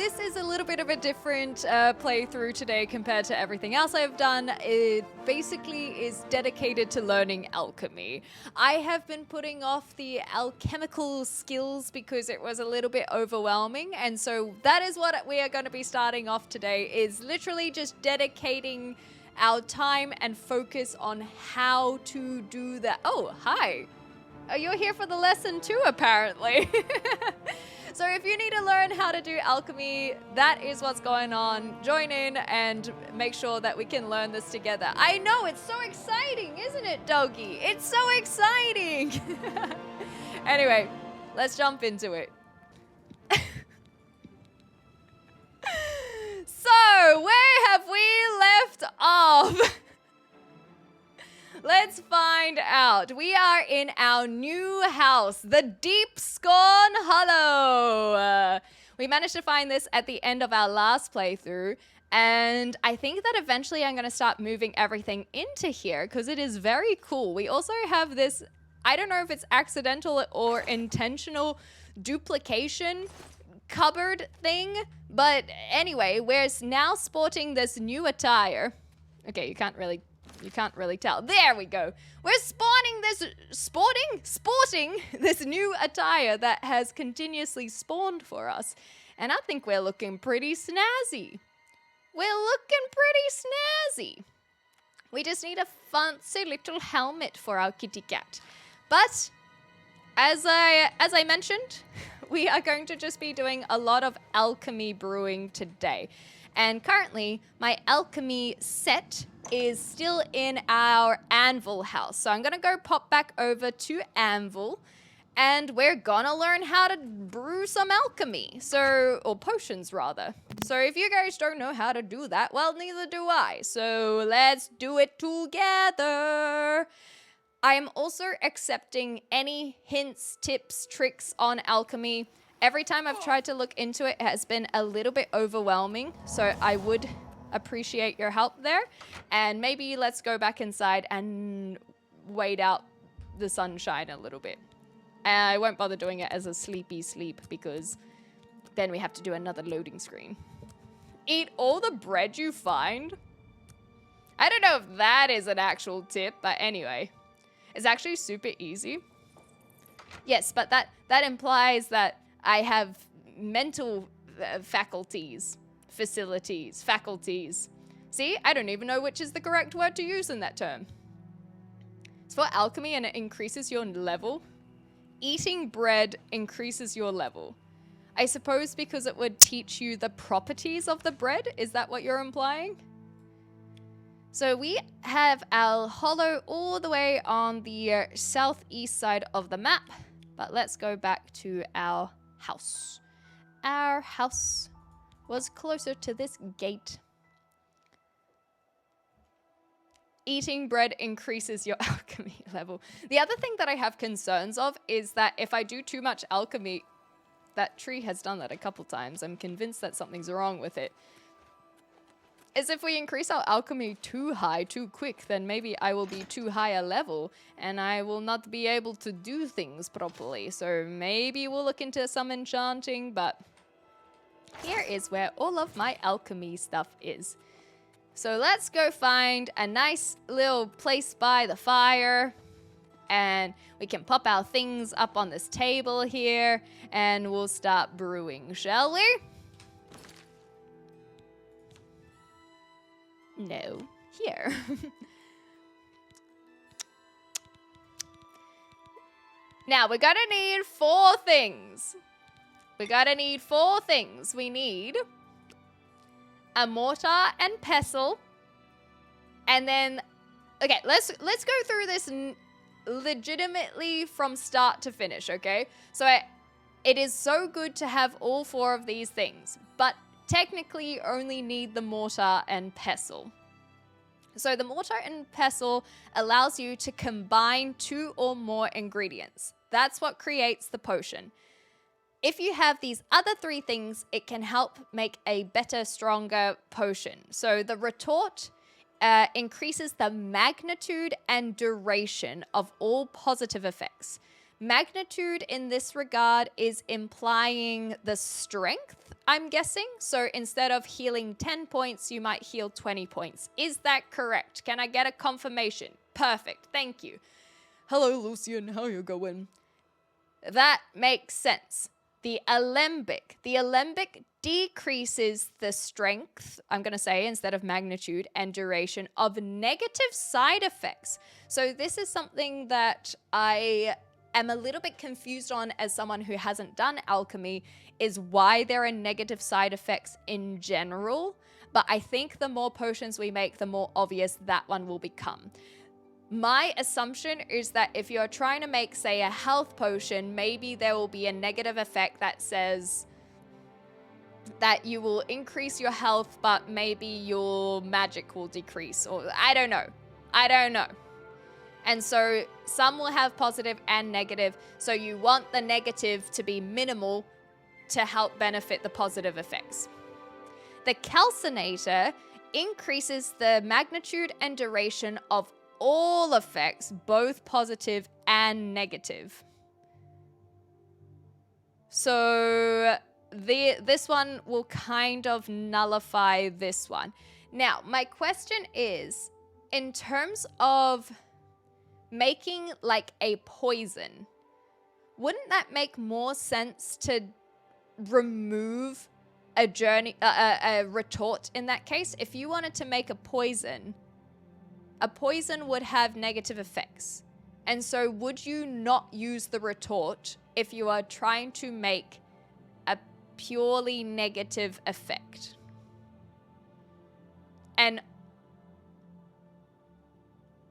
this is a little bit of a different playthrough today compared to everything else I've done. It basically is dedicated to learning alchemy. I have been putting off the alchemical skills because it was a little bit overwhelming, and so that is what we are going to be starting off today, is literally just dedicating our time and focus on how to do that. Oh, hi. You're here for the lesson too, apparently. So if you need to learn how to do alchemy, that is what's going on. Join in and make sure that we can learn this together. I know, it's so exciting, isn't it, Doggy? It's so exciting. Anyway, let's jump into it. So, where have we left off? Let's find out. We are in our new house, the Deep Scorn Hollow. We managed to find this at the end of our last playthrough, and I think that eventually I'm going to start moving everything into here because it is very cool. We also have this, I don't know if it's accidental or intentional duplication cupboard thing, but anyway, we're now sporting this new attire. Okay, you can't really tell. There we go. We're sporting this new attire that has continuously spawned for us. And I think we're looking pretty snazzy. We just need a fancy little helmet for our kitty cat. But as I mentioned, we are going to just be doing a lot of alchemy brewing today. And currently, my alchemy set is still in our anvil house. So I'm gonna go pop back over to anvil, and we're gonna learn how to brew some alchemy. Or potions rather. So if you guys don't know how to do that, well, neither do I. So let's do it together. I am also accepting any hints, tips, tricks on alchemy. Every time I've tried to look into it, it has been a little bit overwhelming. So I would appreciate your help there. And maybe let's go back inside and wait out the sunshine a little bit. And I won't bother doing it as a sleepy sleep because then we have to do another loading screen. Eat all the bread you find? I don't know if that is an actual tip, but anyway. It's actually super easy. Yes, but that implies that I have mental faculties. See, I don't even know which is the correct word to use in that term. It's for alchemy and it increases your level. Eating bread increases your level. I suppose because it would teach you the properties of the bread. Is that what you're implying? So we have our hollow all the way on the southeast side of the map. But let's go back to our house. Our house was closer to this gate. Eating bread increases your alchemy level. The other thing that I have concerns of is that if I do too much alchemy, that tree has done that a couple times. I'm convinced that something's wrong with it. Is if we increase our alchemy too high, too quick, then maybe I will be too high a level and I will not be able to do things properly. So maybe we'll look into some enchanting, but here is where all of my alchemy stuff is. So let's go find a nice little place by the fire and we can pop our things up on this table here and we'll start brewing, shall we? No, here. Now, we're gonna need 4 things. We need a mortar and pestle. And then, okay, let's go through this legitimately from start to finish, okay? So it is so good to have all 4 of these things, but technically you only need the mortar and pestle. So the mortar and pestle allows you to combine 2 or more ingredients. That's what creates the potion. If you have these other 3 things, it can help make a better, stronger potion. So the retort increases the magnitude and duration of all positive effects. Magnitude in this regard is implying the strength I'm guessing. So instead of healing 10 points, you might heal 20 points. Is that correct? Can I get a confirmation? Perfect. Thank you. Hello, Lucian. How you going? That makes sense. The alembic decreases the strength, I'm going to say, instead of magnitude and duration of negative side effects. So this is something that I am a little bit confused on as someone who hasn't done alchemy, is why there are negative side effects in general. But I think the more potions we make, the more obvious that one will become. My assumption is that if you're trying to make, say, a health potion, maybe there will be a negative effect that says that you will increase your health, but maybe your magic will decrease, or I don't know. And so some will have positive and negative. So you want the negative to be minimal to help benefit the positive effects. The calcinator increases the magnitude and duration of all effects, both positive and negative. So this one will kind of nullify this one. Now, my question is, in terms of making like a poison, wouldn't that make more sense to remove a retort in that case? If you wanted to make a poison would have negative effects. And so would you not use the retort if you are trying to make a purely negative effect? And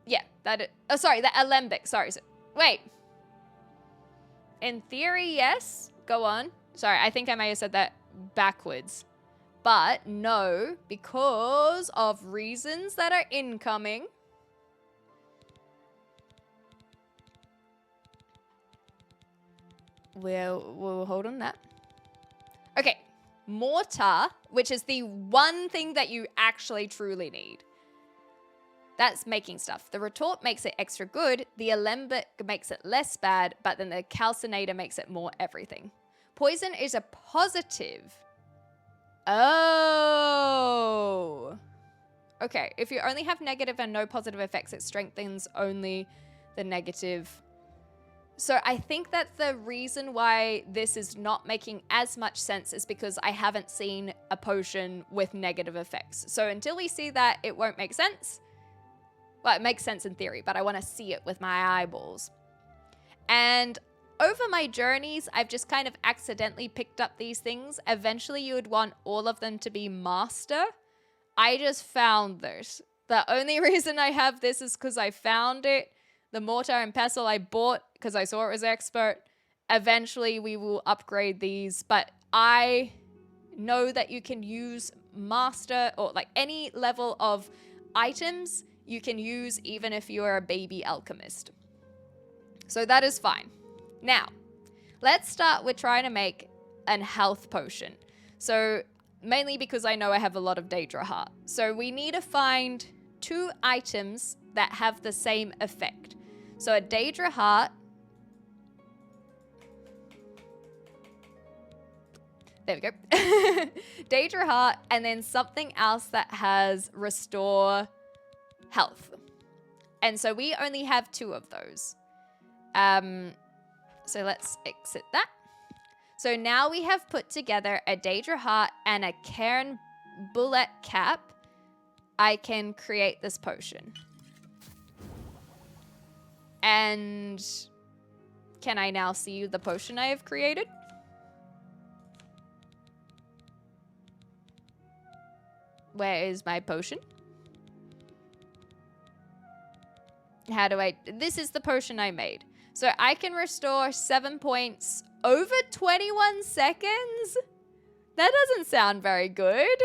yeah, the alembic, sorry. Wait. In theory, yes. Go on. Sorry, I think I may have said that backwards. But no, because of reasons that are incoming. We'll hold on that. Okay, mortar, which is the one thing that you actually truly need. That's making stuff. The retort makes it extra good. The alembic makes it less bad, but then the calcinator makes it more everything. Poison is a positive. Oh. Okay, if you only have negative and no positive effects, it strengthens only the negative. So I think that the reason why this is not making as much sense is because I haven't seen a potion with negative effects. So until we see that, it won't make sense. Well, it makes sense in theory, but I want to see it with my eyeballs. And over my journeys, I've just kind of accidentally picked up these things. Eventually, you would want all of them to be master. I just found this. The only reason I have this is because I found it. The mortar and pestle I bought because I saw it was expert. Eventually, we will upgrade these, but I know that you can use master or like any level of items you can use even if you're a baby alchemist. So that is fine. Now, let's start with trying to make an health potion. So mainly because I know I have a lot of Daedra Heart. So we need to find 2 items that have the same effect. So a Daedra Heart. There we go. Daedra Heart, and then something else that has restore health. And so we only have 2 of those. So let's exit that. So now we have put together a Daedra Heart and a Cairn Bullet Cap. I can create this potion. And can I now see the potion I have created? Where is my potion? How do I... This is the potion I made. So I can restore 7 points over 21 seconds? That doesn't sound very good.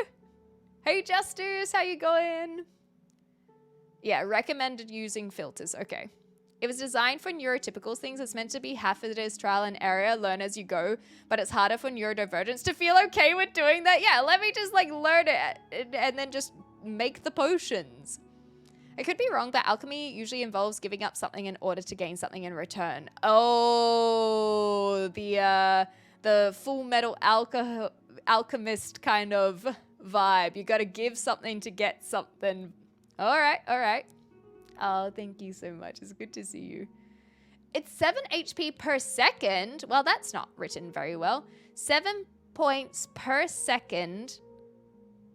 Hey, Justice, how you going? Yeah, recommended using filters. Okay. It was designed for neurotypical things. It's meant to be hazardous, trial and error, learn as you go. But it's harder for neurodivergents to feel okay with doing that. Yeah, let me just like learn it and then just make the potions. I could be wrong, but alchemy usually involves giving up something in order to gain something in return. Oh, the Full Metal alchemist kind of vibe. You got to give something to get something. All right, all right. Oh, thank you so much. It's good to see you. It's 7 HP per second. Well, that's not written very well. 7 points per second.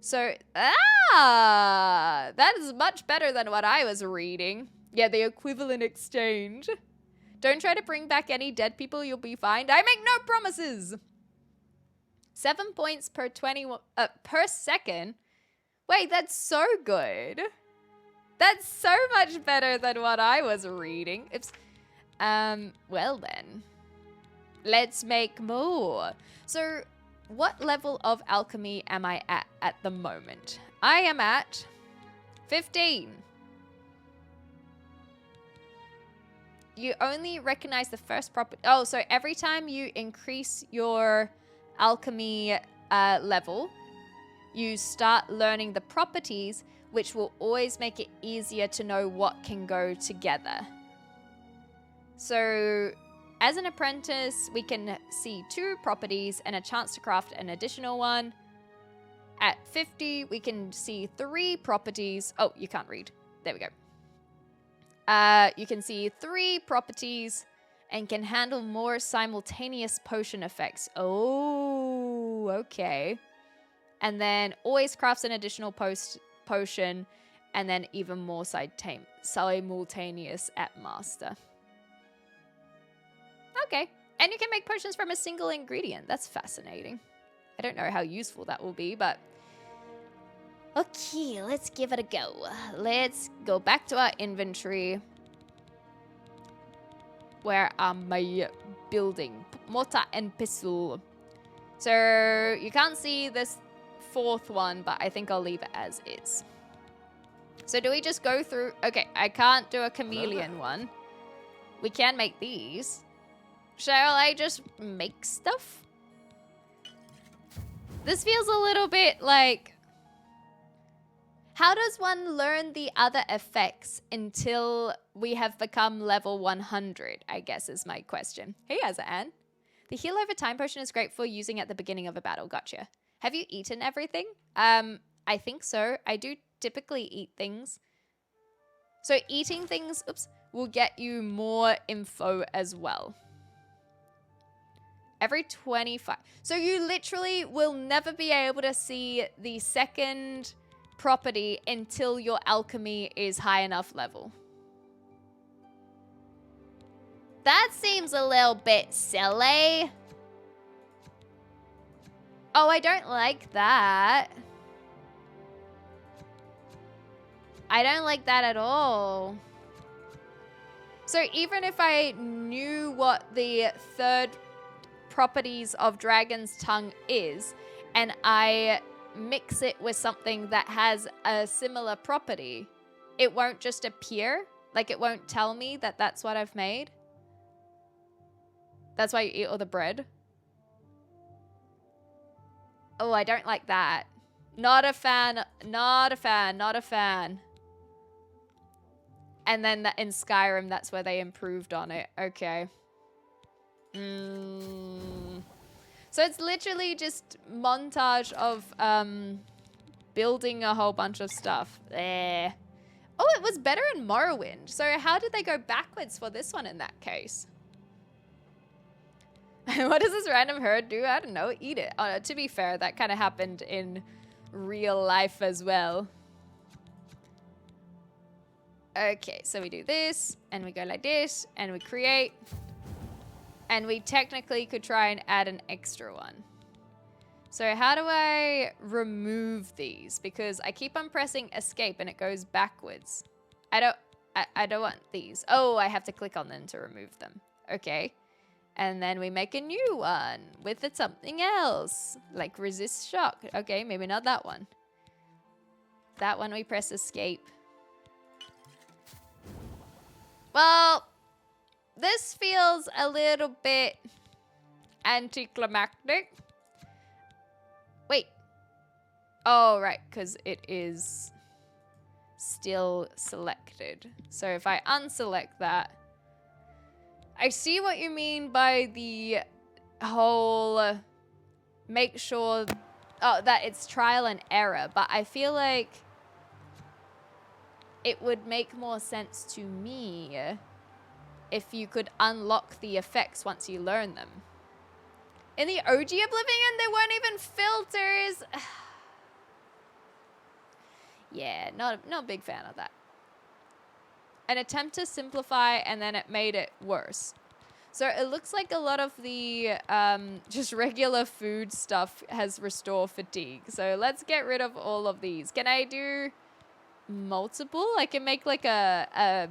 So, that is much better than what I was reading. Yeah, the equivalent exchange. Don't try to bring back any dead people. You'll be fine. I make no promises. 7 points per second. Wait, that's so good. That's so much better than what I was reading. Oops. Well then. Let's make more. So, what level of alchemy am I at the moment? I am at 15. You only recognize the first property. Oh, so every time you increase your alchemy level, you start learning the properties, which will always make it easier to know what can go together. So, as an apprentice, we can see 2 properties and a chance to craft an additional one. At 50, we can see 3 properties. Oh, you can't read. There we go. You can see 3 properties and can handle more simultaneous potion effects. Oh, okay. And then always crafts an additional potion and then even more simultaneous at master. Okay. And you can make potions from a single ingredient. That's fascinating. I don't know how useful that will be, but... Okay, let's give it a go. Let's go back to our inventory. Where am I building? Mortar and pestle. So, you can't see this 4th one, but I think I'll leave it as is. So, do we just go through... Okay, I can't do a chameleon one. We can make these. Shall I just make stuff? This feels a little bit like... How does one learn the other effects until we have become level 100, I guess is my question. Hey, Azan. The heal over time potion is great for using at the beginning of a battle. Gotcha. Have you eaten everything? I think so. I do typically eat things. So eating things, will get you more info as well. Every 25. So you literally will never be able to see the second property until your alchemy is high enough level. That seems a little bit silly. Oh, I don't like that. I don't like that at all. So even if I knew what the third properties of Dragon's Tongue is, and I mix it with something that has a similar property, it won't just appear? Like it won't tell me that that's what I've made? That's why you eat all the bread? Oh, I don't like that. Not a fan, not a fan, not a fan. And then in Skyrim, that's where they improved on it. Okay. So it's literally just montage of building a whole bunch of stuff. Oh, it was better in Morrowind. So how did they go backwards for this one in that case? What does this random herd do? I don't know. Eat it. To be fair, that kind of happened in real life as well. Okay, so we do this, and we go like this, and we create. And we technically could try and add an extra one. So how do I remove these? Because I keep on pressing escape and it goes backwards. I don't want these. Oh, I have to click on them to remove them. Okay. And then we make a new one with it something else. Like resist shock. Okay, maybe not that one. That one we press escape. Well, this feels a little bit anticlimactic. Wait. Oh, right, because it is still selected. So if I unselect that, I see what you mean by the whole make sure that it's trial and error. But I feel like it would make more sense to me if you could unlock the effects once you learn them. In the OG Oblivion, there weren't even filters. Yeah, not a big fan of that. An attempt to simplify, and then it made it worse. So it looks like a lot of the just regular food stuff has restore fatigue. So let's get rid of all of these. Can I do multiple? I can make like a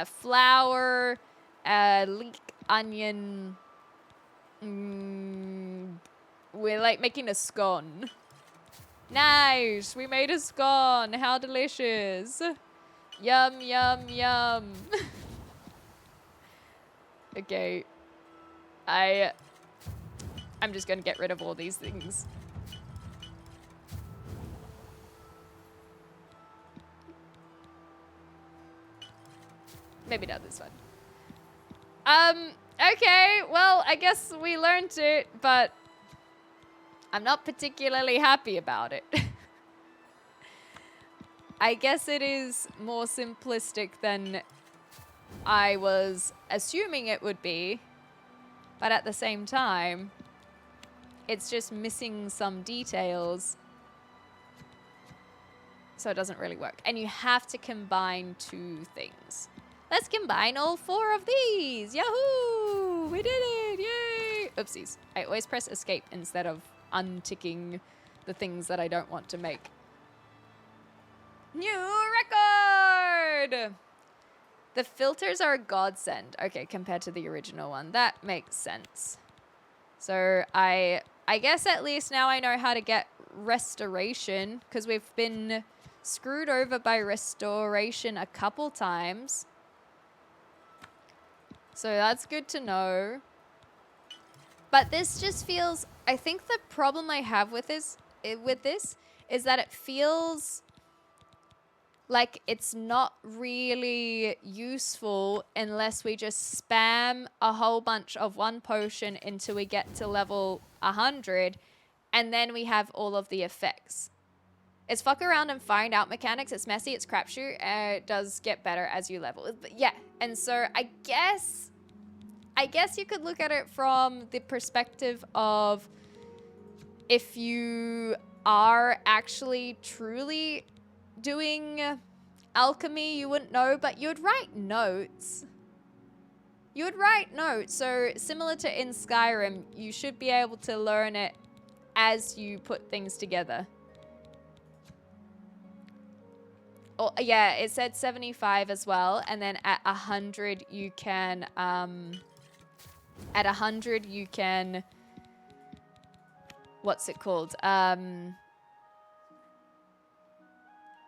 flour, a leek onion. We're like making a scone. Nice, we made a scone. How delicious. Yum, yum, yum. Okay. I'm just gonna get rid of all these things. Maybe not this one. Okay, well, I guess we learned it, but I'm not particularly happy about it. I guess it is more simplistic than I was assuming it would be, but at the same time, it's just missing some details, so it doesn't really work. And you have to combine two things. Let's combine all 4 of these. Yahoo! We did it! Yay! Oopsies. I always press escape instead of unticking the things that I don't want to make. New record! The filters are a godsend. Okay, compared to the original one. That makes sense. So I guess at least now I know how to get restoration, because we've been screwed over by restoration a couple times. So that's good to know. But this just feels... I think the problem I have with this is that it feels like it's not really useful unless we just spam a whole bunch of one potion until we get to level 100, and then we have all of the effects. It's fuck around and find out mechanics. It's messy, it's crapshoot, and it does get better as you level. But yeah, and so I guess you could look at it from the perspective of if you are actually truly doing alchemy, you wouldn't know, but you'd write notes. You would write notes. So similar to in Skyrim, you should be able to learn it as you put things together. Oh, yeah, it said 75 as well. And then at 100, you can... at 100, you can... What's it called?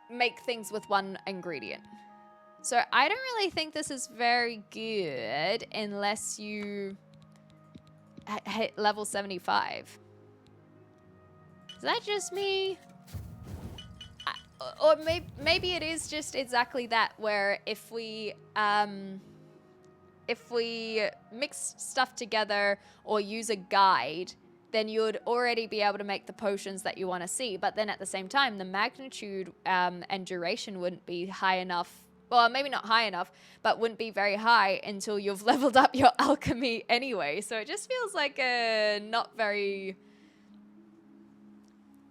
Make things with one ingredient. So I don't really think this is very good unless you hit level 75. Is that just me? Or maybe it is just exactly that, where if we mix stuff together or use a guide, then you would already be able to make the potions that you want to see. But then at the same time, the magnitude and duration wouldn't be high enough. Well, maybe not high enough, but wouldn't be very high until you've leveled up your alchemy anyway. So it just feels like a not very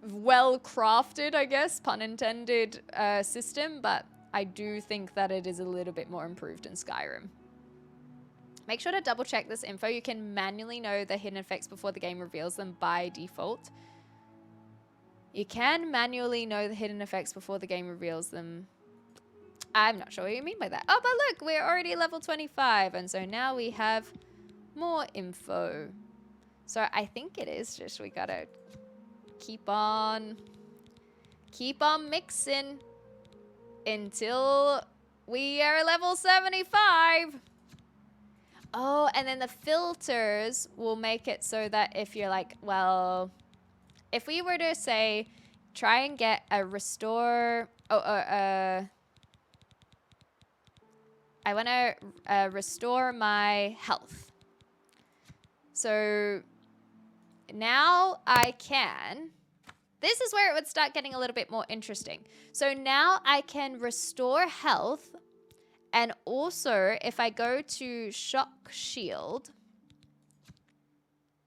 well crafted, I guess, pun intended, system. But I do think that it is a little bit more improved in Skyrim. Make sure to double check this info. You can manually know the hidden effects before the game reveals them by default. You can manually know the hidden effects before the game reveals them. I'm not sure what you mean by that. Oh, but look, we're already level 25. And so now we have more info. So I think it is just we gotta keep on mixing until we are level 75. Oh, and then the filters will make it so that if you're like, well, if we were to say, try and get a restore, I want to restore my health. So now I can... This is where it would start getting a little bit more interesting. So now I can restore health. And also, if I go to Shock Shield...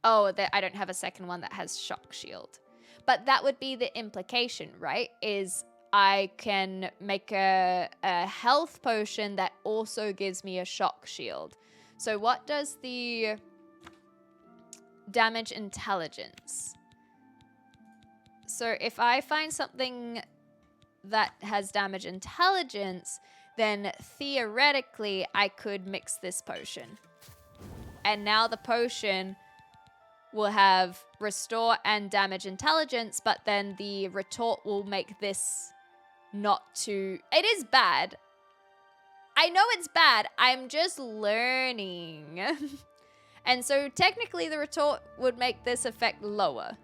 Oh, I don't have a second one that has Shock Shield. But that would be the implication, right? Is I can make a health potion that also gives me a Shock Shield. So what does the damage intelligence? So if I find something that has damage intelligence, then theoretically I could mix this potion. And now the potion will have restore and damage intelligence, but then the retort will make this not too... It is bad. I know it's bad. I'm just learning. And so technically the retort would make this effect lower.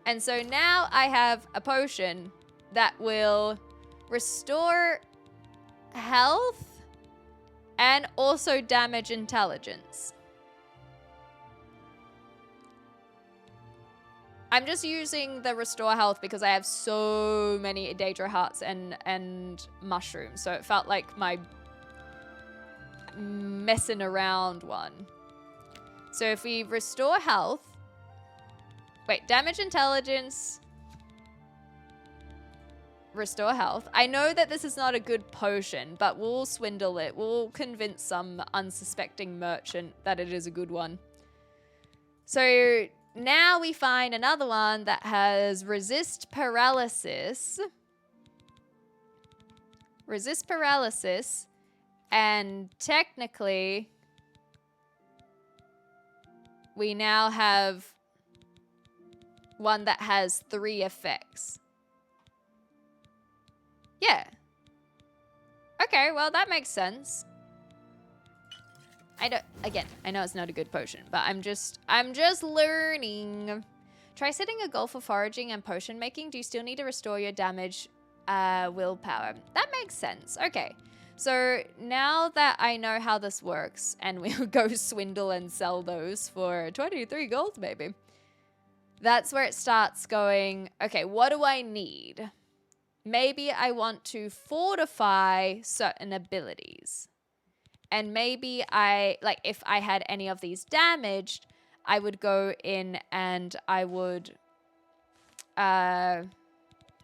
And so now I have a potion that will restore health and also damage intelligence. I'm just using the restore health because I have so many Daedra hearts and mushrooms. So it felt like my messing around one. So if we restore health, wait, damage intelligence, restore health. I know that this is not a good potion, but we'll swindle it. We'll convince some unsuspecting merchant that it is a good one. So now we find another one that has resist paralysis. Resist paralysis. And technically, we now have one that has 3 effects. Yeah. Okay, well, that makes sense. I know it's not a good potion, but I'm just learning. Try setting a goal for foraging and potion making. Do you still need to restore your damage willpower? That makes sense. Okay. So now that I know how this works, and we'll go swindle and sell those for 23 gold maybe. That's where it starts going, okay, what do I need? Maybe I want to fortify certain abilities. And maybe if I had any of these damaged, I would go in and I would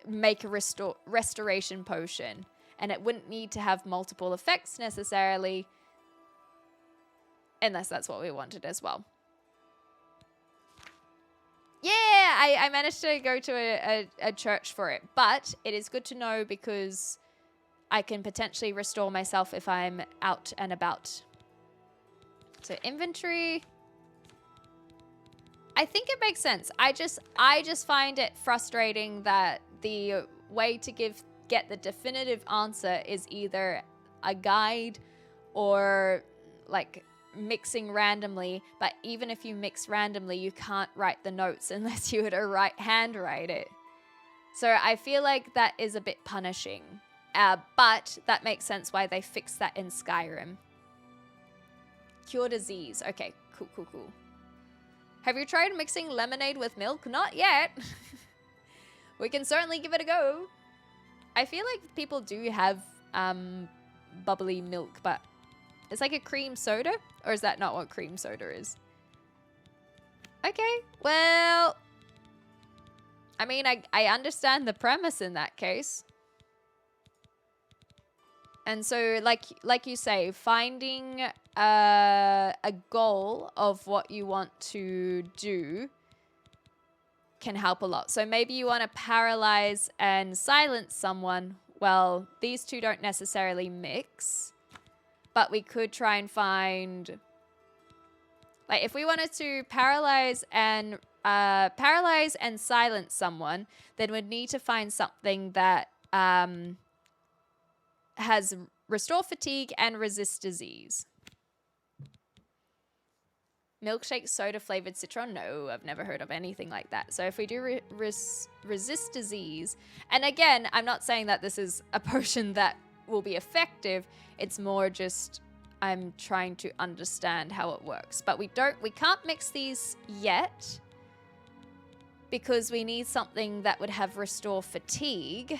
make a restoration potion. And it wouldn't need to have multiple effects necessarily, unless that's what we wanted as well. Yeah, I managed to go to a church for it. But it is good to know because I can potentially restore myself if I'm out and about. So inventory. I think it makes sense. I just find it frustrating that the way to get the definitive answer is either a guide or like mixing randomly, but even if you mix randomly, you can't write the notes unless you were to handwrite it. So I feel like that is a bit punishing, but that makes sense why they fixed that in Skyrim. Cure disease. Okay, cool. Have you tried mixing lemonade with milk? Not yet. We can certainly give it a go. I feel like people do have bubbly milk, but it's like a cream soda? Or is that not what cream soda is? Okay, well, I mean, I understand the premise in that case. And so, like you say, finding a goal of what you want to do can help a lot. So maybe you want to paralyze and silence someone. Well, these two don't necessarily mix, but we could try and find, like, if we wanted to paralyze and silence someone, then we'd need to find something that has restore fatigue and resist disease. Milkshake soda flavored citron? No, I've never heard of anything like that. So if we do resist disease, and again, I'm not saying that this is a potion that will be effective. It's more just I'm trying to understand how it works. But we can't mix these yet. because we need something that would have restore fatigue.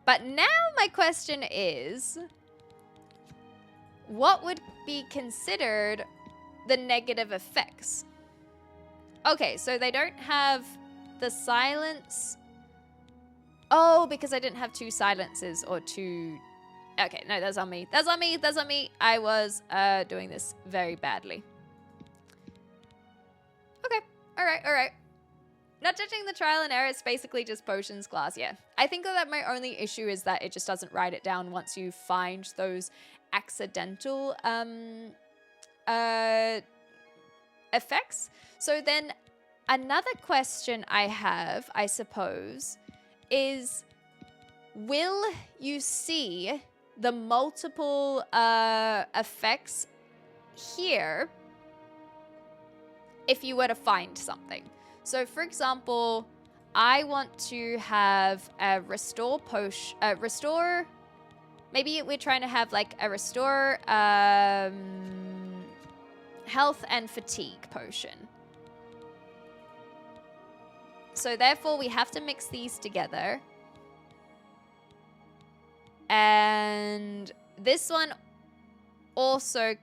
But now my question is, what would be considered the negative effects? Okay, so they don't have the silence. Oh, because I didn't have 2 silences or 2... Okay, no, that's on me. That's on me. That's on me. I was doing this very badly. Okay. All right. All right. Not judging the trial and error. It's basically just potions class. Yeah. I think that my only issue is that it just doesn't write it down once you find those accidental effects. So then another question I have, I suppose, is will you see the multiple effects here if you were to find something? So for example, I want to have a restore potion, restore, maybe we're trying to have like a restore health and fatigue potion. So therefore we have to mix these together. And this one also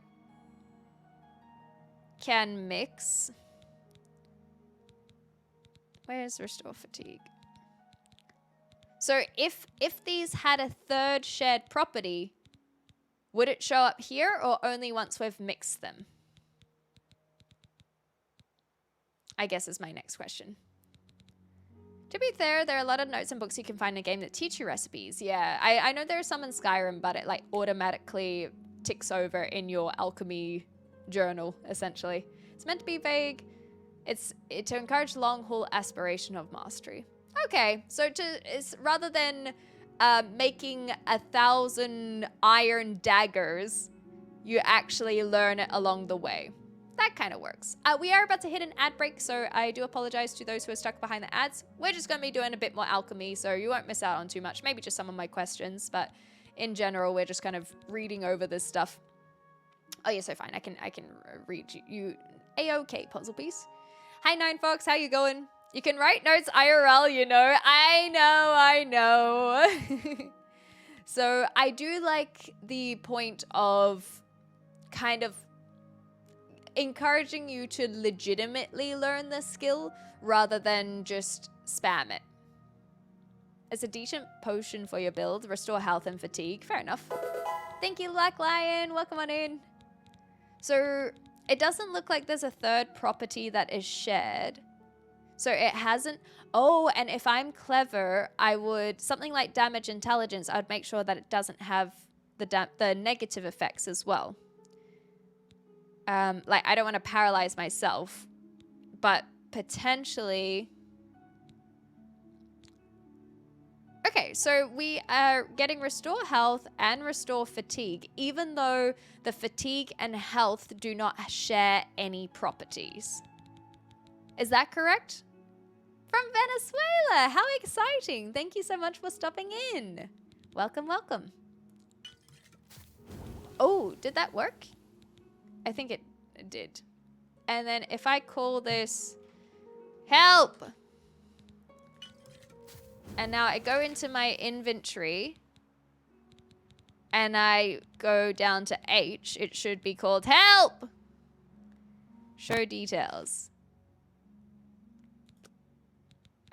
can mix. Where's restore fatigue? So if these had a third shared property, would it show up here or only once we've mixed them? I guess is my next question. To be fair, there are a lot of notes and books you can find in a game that teach you recipes. Yeah, I know there are some in Skyrim, but it like automatically ticks over in your alchemy journal, essentially. It's meant to be vague. It's to encourage long-haul aspiration of mastery. Okay, so it's rather than making 1,000 iron daggers, you actually learn it along the way. That kind of works. We are about to hit an ad break, so I do apologize to those who are stuck behind the ads. We're just going to be doing a bit more alchemy, so you won't miss out on too much. Maybe just some of my questions, but in general, we're just kind of reading over this stuff. Oh, yeah, so fine. I can read you. A-okay, puzzle piece. Hi, Nine Fox. How you going? You can write notes IRL, you know. I know. So I do like the point of kind of encouraging you to legitimately learn the skill rather than just spam it. It's a decent potion for your build. Restore health and fatigue. Fair enough. Thank you, Black Lion. Welcome on in. So it doesn't look like there's a third property that is shared. So it hasn't. Oh, and if I'm clever, I would, something like damage intelligence, I would make sure that it doesn't have the negative effects as well. Like, I don't want to paralyze myself, but potentially... Okay, so we are getting restore health and restore fatigue, even though the fatigue and health do not share any properties. Is that correct? From Venezuela! How exciting! Thank you so much for stopping in. Welcome, welcome. Oh, did that work? I think it did. And then if I call this help, and now I go into my inventory and I go down to H, it should be called help. Show details.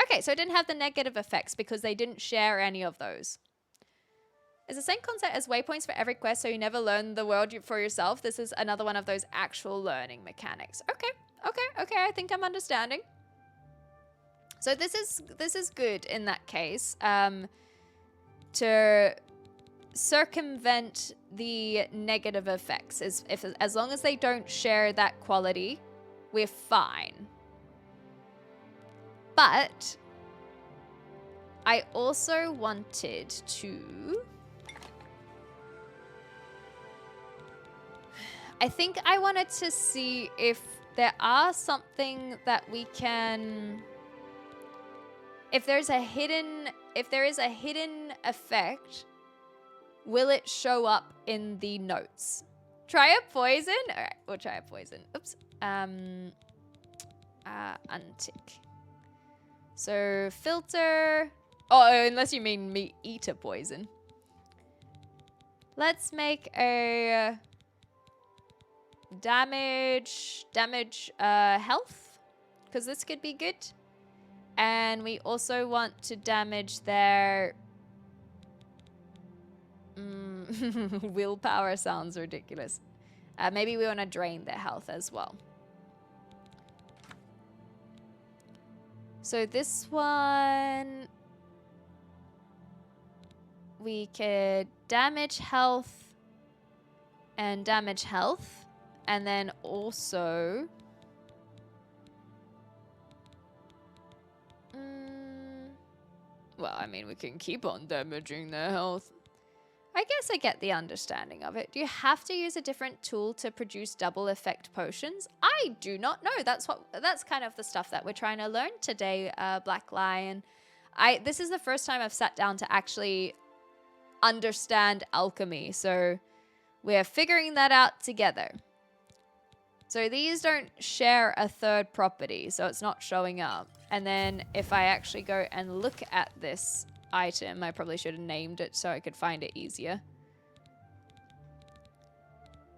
Okay, so it didn't have the negative effects because they didn't share any of those. It's the same concept as waypoints for every quest, so you never learn the world for yourself. This is another one of those actual learning mechanics. Okay, I think I'm understanding. So this is good in that case. To circumvent the negative effects, as long as they don't share that quality, we're fine. But I also wanted to... I think I wanted to see if there are something that we can... If there is a hidden effect, will it show up in the notes? Try a poison? All right, we'll try a poison. Oops. Untick. So filter. Oh, unless you mean meat eater poison. Let's make a damage health, because this could be good. And we also want to damage their willpower. Sounds ridiculous. Maybe we want to drain their health as well. So this one, we could damage health and damage health. And then also, well, I mean, we can keep on damaging their health. I guess I get the understanding of it. Do you have to use a different tool to produce double effect potions? I do not know. That's kind of the stuff that we're trying to learn today, Black Lion. This is the first time I've sat down to actually understand alchemy, so we're figuring that out together. So these don't share a third property, so it's not showing up. And then if I actually go and look at this item, I probably should have named it so I could find it easier.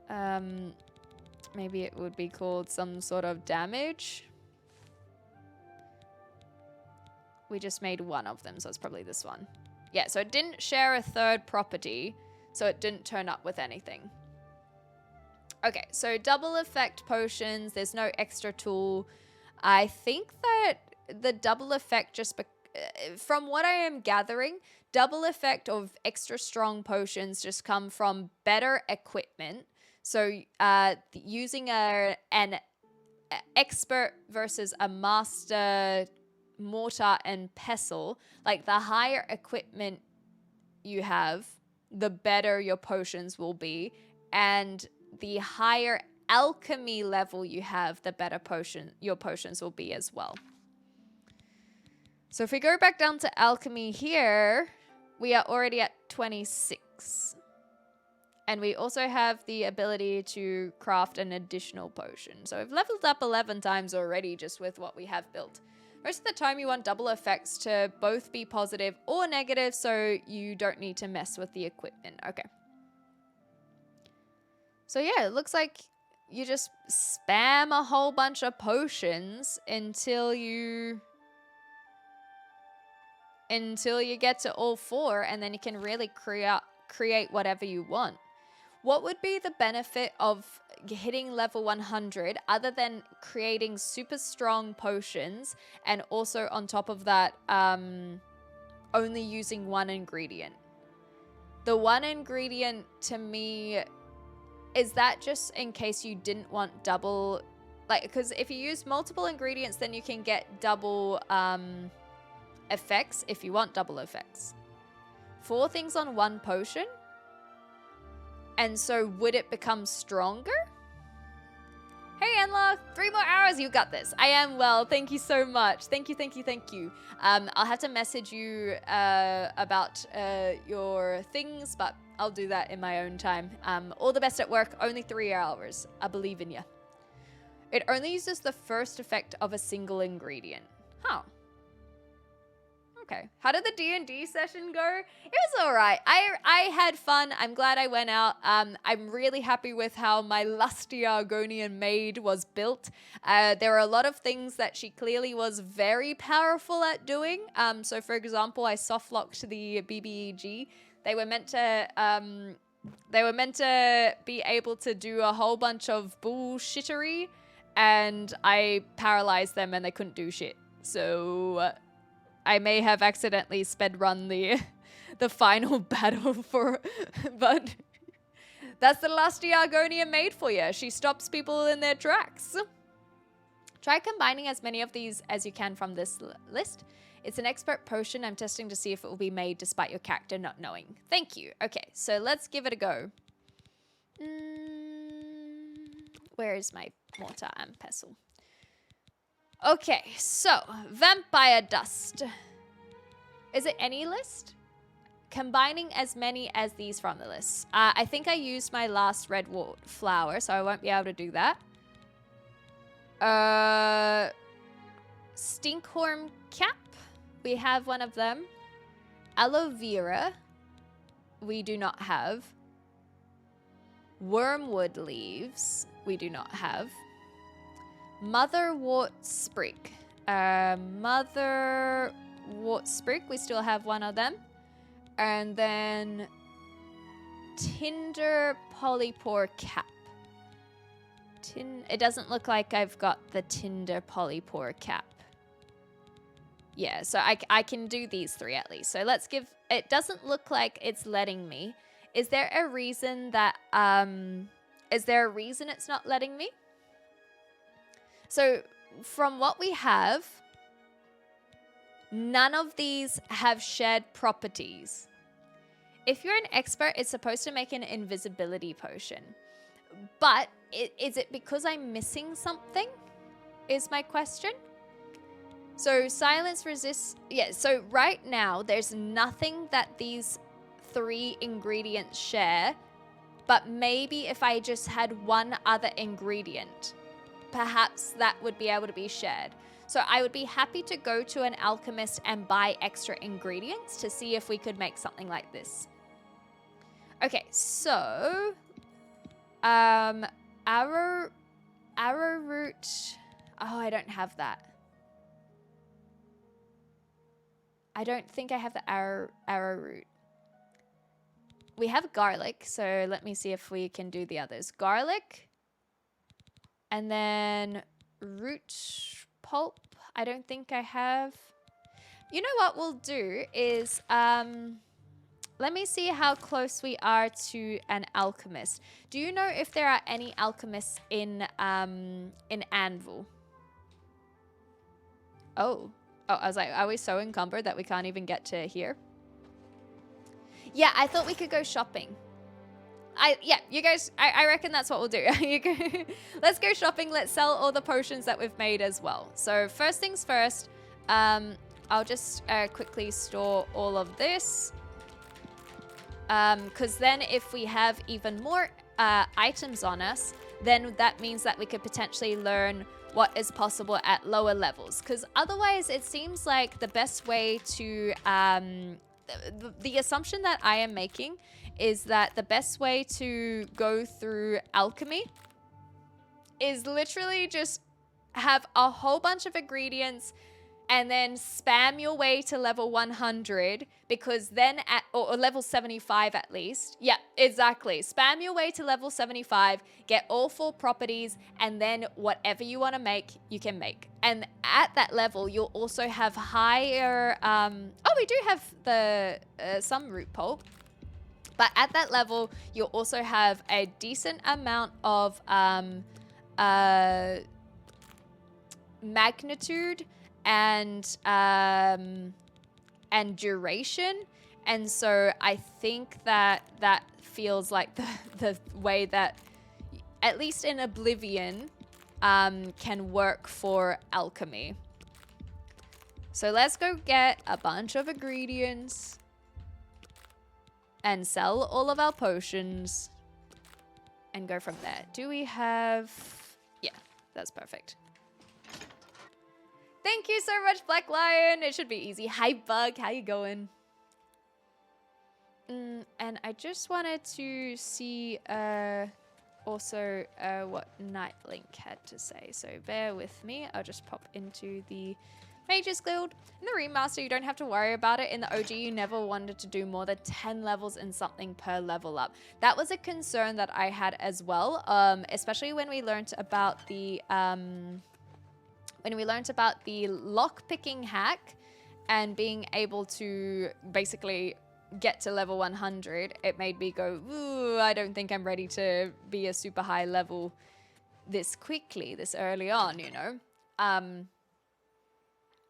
Maybe it would be called some sort of damage. We just made one of them, so it's probably this one. Yeah, so it didn't share a third property, so it didn't turn up with anything. Okay, so double effect potions, there's no extra tool. I think that the double effect just... from what I am gathering, double effect of extra strong potions just come from better equipment. So using an expert versus a master mortar and pestle, like the higher equipment you have, the better your potions will be. And the higher alchemy level you have, the better your potions will be as well. So if we go back down to alchemy here, we are already at 26. And we also have the ability to craft an additional potion. So we've leveled up 11 times already just with what we have built. Most of the time you want double effects to both be positive or negative, so you don't need to mess with the equipment. Okay. So yeah, it looks like you just spam a whole bunch of potions until you get to all 4, and then you can really create whatever you want. What would be the benefit of hitting level 100 other than creating super strong potions and also on top of that only using one ingredient? The one ingredient to me, is that just in case you didn't want double, like, because if you use multiple ingredients then you can get double effects if you want double effects. 4 things on one potion? And so would it become stronger? Hey, Enla, 3 more hours. You got this. I am well. Thank you so much. Thank you, thank you, thank you. I'll have to message you about your things, but I'll do that in my own time. All the best at work. Only 3 hours. I believe in you. It only uses the first effect of a single ingredient. Huh. Okay. How did the D&D session go? It was all right. I had fun. I'm glad I went out. I'm really happy with how my lusty Argonian maid was built. There were a lot of things that she clearly was very powerful at doing. So for example, I softlocked the BBEG. They were meant to be able to do a whole bunch of bullshittery, and I paralyzed them and they couldn't do shit. So I may have accidentally sped run the final battle but that's the lusty Argonian maid for you. She stops people in their tracks. Try combining as many of these as you can from this list. It's an expert potion. I'm testing to see if it will be made despite your character not knowing. Thank you. Okay, so let's give it a go. Where is my mortar and pestle? Okay, so vampire dust. Is it any list? Combining as many as these from the list. I think I used my last redwood flower, so I won't be able to do that. Stinkhorn cap. we have one of them. Aloe vera, we do not have. Wormwood leaves, we do not have. Motherwort sprig. Motherwort sprig, we still have one of them. And then tinder polypore cap. It doesn't look like I've got the tinder polypore cap. Yeah, so I can do these 3 at least. So let's give, it doesn't look like it's letting me. Is there a reason that, it's not letting me? So from what we have, none of these have shared properties. If you're an expert, it's supposed to make an invisibility potion. But is it because I'm missing something? Is my question. So silence resists. Yeah, so right now there's nothing that these 3 ingredients share. But maybe if I just had one other ingredient, perhaps that would be able to be shared. So I would be happy to go to an alchemist and buy extra ingredients to see if we could make something like this. Okay, so arrowroot. Oh, I don't have that. I don't think I have the arrowroot. We have garlic, so let me see if we can do the others. Garlic, and then root pulp. I don't think I have. You know what we'll do is let me see how close we are to an alchemist. Do you know if there are any alchemists in Anvil? Oh, I was like, are we so encumbered that we can't even get to here? Yeah, I thought we could go shopping. Yeah, you guys, I reckon that's what we'll do. Let's go shopping. Let's sell all the potions that we've made as well. So first things first, I'll just quickly store all of this. Because then if we have even more items on us, then that means that we could potentially learn what is possible at lower levels. Because otherwise it seems like the best way to... the assumption that I am making is that the best way to go through alchemy is literally just have a whole bunch of ingredients and then spam your way to level 100, because then or level 75 at least. Yeah, exactly. Spam your way to level 75, get all 4 properties, and then whatever you want to make, you can make. And at that level, you'll also have higher... oh, we do have the some root pulp. But at that level, you'll also have a decent amount of magnitude and duration. And so I think that that feels like the way that, at least in Oblivion, can work for alchemy. So let's go get a bunch of ingredients and sell all of our potions and go from there. Do we have... Yeah, that's perfect. Thank you so much, Black Lion. It should be easy. Hi, Bug. How you going? And I just wanted to see also what Nightlink had to say. So bear with me. I'll just pop into the Mages Guild. In the remaster, you don't have to worry about it. In the OG, you never wanted to do more than 10 levels in something per level up. That was a concern that I had as well, especially when we learned about the lock-picking hack and being able to basically get to level 100. It made me go, ooh, I don't think I'm ready to be a super high level this quickly, this early on, you know.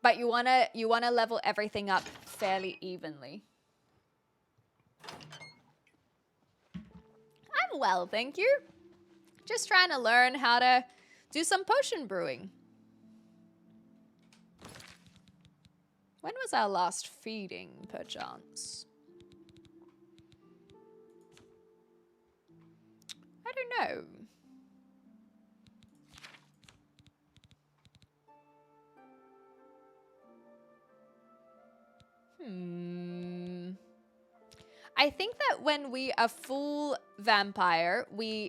But you wanna level everything up fairly evenly. I'm well, thank you. Just trying to learn how to do some potion brewing. When was our last feeding, perchance? I don't know. I think that when we are full vampire,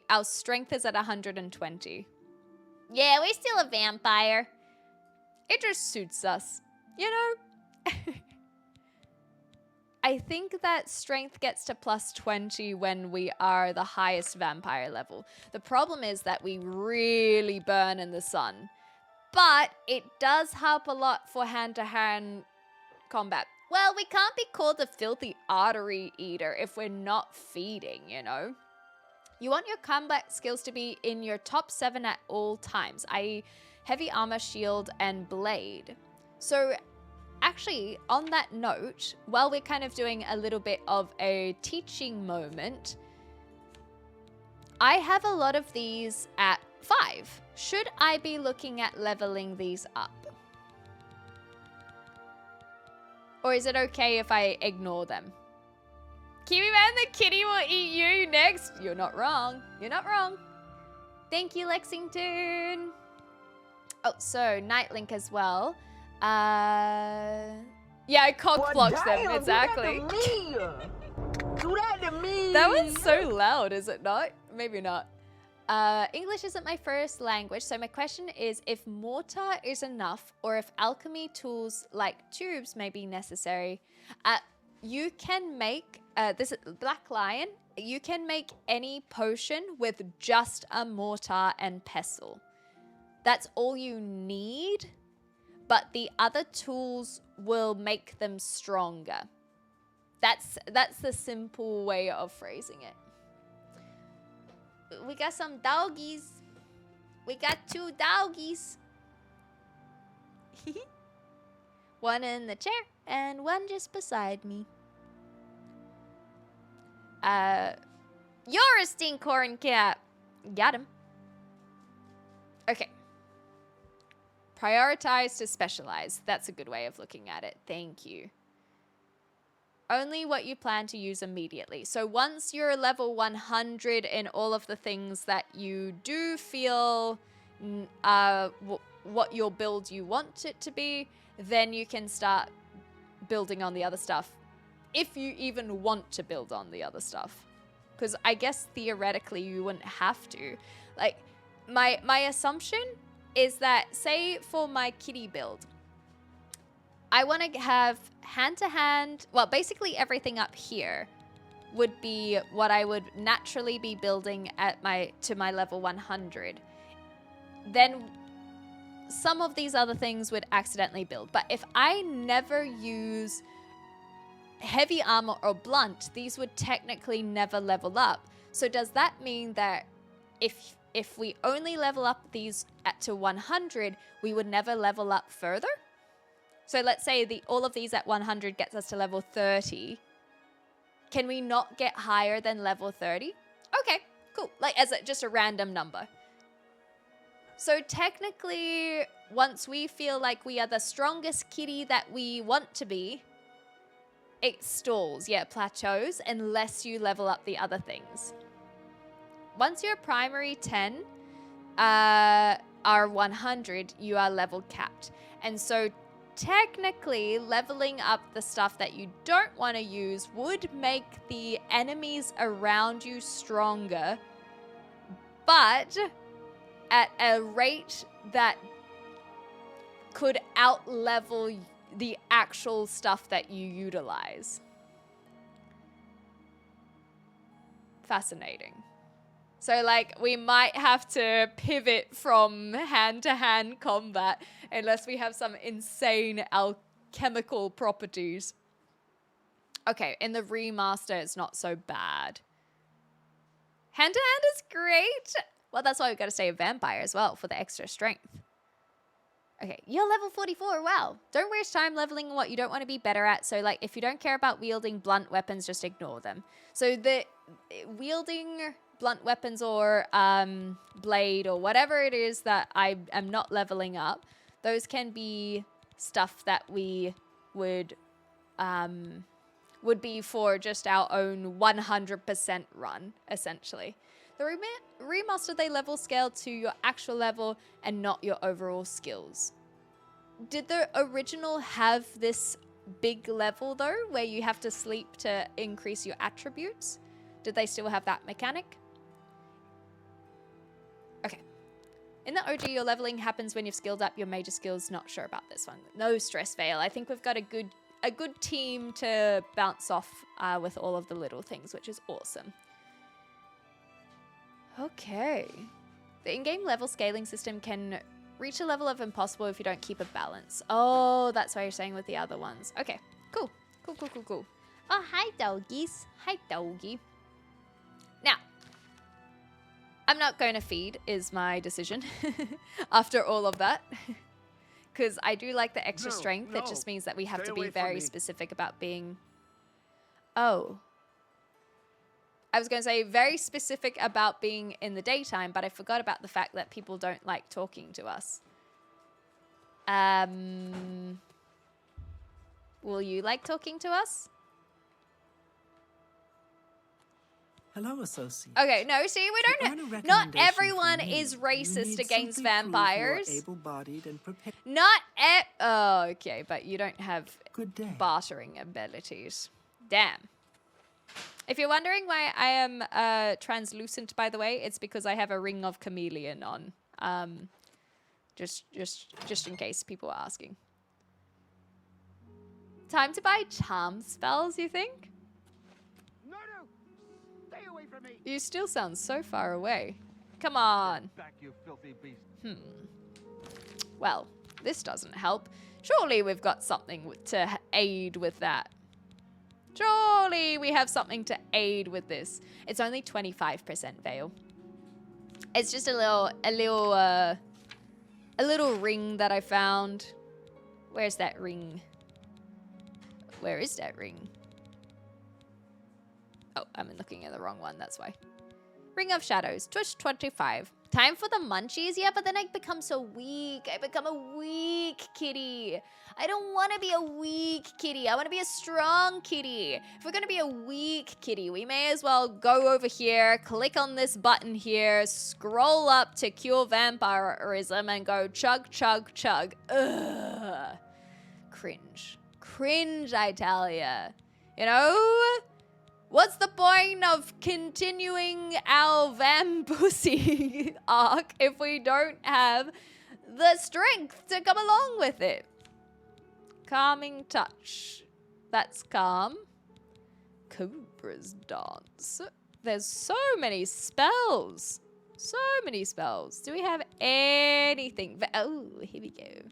our strength is at 120. Yeah, we're still a vampire. It just suits us, you know? I think that strength gets to plus 20 when we are the highest vampire level. The problem is that we really burn in the sun. But it does help a lot for hand-to-hand combat. Well, we can't be called a filthy artery eater if we're not feeding, you know? You want your combat skills to be in your top 7 at all times, i.e. heavy armor, shield, and blade. So actually, on that note, while we're kind of doing a little bit of a teaching moment, I have a lot of these at 5. Should I be looking at leveling these up? Or is it okay if I ignore them? Kiwi Man the kitty will eat you next. You're not wrong. You're not wrong. Thank you, Lexington. Oh, so Nightlink as well. Yeah, I cock-blocked them, exactly. Do that to me! That was so loud, is it not? Maybe not. English isn't my first language, so my question is if mortar is enough or if alchemy tools like tubes may be necessary. You can make, this is Black Lion, you can make any potion with just a mortar and pestle. That's all you need, but the other tools will make them stronger. That's the simple way of phrasing it. We got some doggies. We got 2 doggies. One in the chair and one just beside me. You're a stinkhorn cat. Got him. Okay. Prioritize to specialize. That's a good way of looking at it. Thank you. Only what you plan to use immediately. So once you're level 100 in all of the things that you do feel what your build you want it to be, then you can start building on the other stuff. If you even want to build on the other stuff. Because I guess theoretically you wouldn't have to. Like, my assumption is that, say for my kitty build, I want to have hand-to-hand, well, basically everything up here would be what I would naturally be building at to my level 100. Then some of these other things would accidentally build. But if I never use heavy armor or blunt, these would technically never level up. So does that mean that if we only level up these to 100, we would never level up further? So let's say all of these at 100 gets us to level 30. Can we not get higher than level 30? Okay, cool. Like as just a random number. So technically, once we feel like we are the strongest kitty that we want to be, it stalls, plateaus, unless you level up the other things. Once your primary 10 are 100, you are level capped. And so technically, leveling up the stuff that you don't want to use would make the enemies around you stronger, but at a rate that could out-level the actual stuff that you utilize. Fascinating. So, like, we might have to pivot from hand-to-hand combat unless we have some insane alchemical properties. Okay, in the remaster, it's not so bad. Hand-to-hand is great. Well, that's why we've got to stay a vampire as well for the extra strength. Okay, you're level 44. Wow. Don't waste time leveling what you don't want to be better at. So, like, if you don't care about wielding blunt weapons, just ignore them. So, the wielding blunt weapons or blade or whatever it is that I am not leveling up, those can be stuff that we would be for just our own 100% run, essentially. The remaster, they level scale to your actual level and not your overall skills. Did the original have this big level though, where you have to sleep to increase your attributes? Did they still have that mechanic? Okay. In the OG, your leveling happens when you've skilled up your major skills. Not sure about this one. No stress, Vale. I think we've got a good team to bounce off with all of the little things, which is awesome. Okay. The in-game level scaling system can reach a level of impossible if you don't keep a balance. Oh, that's why you're saying with the other ones. Okay, cool. Cool, cool, cool, cool. Oh, hi, doggies. Hi, doggy. Now, I'm not going to feed is my decision after all of that. Because I do like the extra strength. It just means that we have to be very specific about being... Oh. I was going to say very specific about being in the daytime, but I forgot about the fact that people don't like talking to us. Will you like talking to us? Hello, associate. Okay, no, see, we don't... Not everyone is racist against vampires. Able-bodied and prepared. Not oh, okay, but you don't have Good day. bartering abilities. Damn. If you're wondering why I am translucent, by the way, it's because I have a ring of chameleon on. Just in case people are asking. Time to buy charm spells, you think? No, stay away from me. You still sound so far away. Come on. Back, you filthy beast. Well, this doesn't help. Surely we've got something to aid with that. Surely we have something to aid with this. It's only 25% Veil. It's just a little ring that I found. Where's that ring? Where is that ring? Oh, I'm looking at the wrong one, that's why. Ring of Shadows, Twitch 25. Time for the munchies? Yeah, but then I become so weak. I become a weak kitty. I don't want to be a weak kitty. I want to be a strong kitty. If we're going to be a weak kitty, we may as well go over here, click on this button here, scroll up to cure vampirism and go chug, chug, chug. Ugh. Cringe. Cringe, I tell ya. You know? What's the point of continuing our Vampussy arc if we don't have the strength to come along with it? Calming touch. That's calm. Cobra's dance. There's so many spells. So many spells. Do we have anything? Oh, here we go.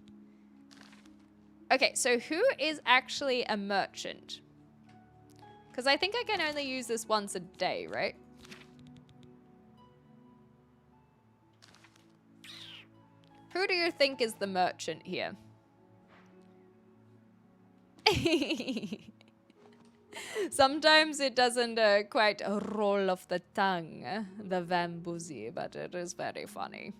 Okay, so who is actually a merchant? Because I think I can only use this once a day, right? Who do you think is the merchant here? Sometimes it doesn't quite roll off the tongue, the Vambuzi, but it is very funny.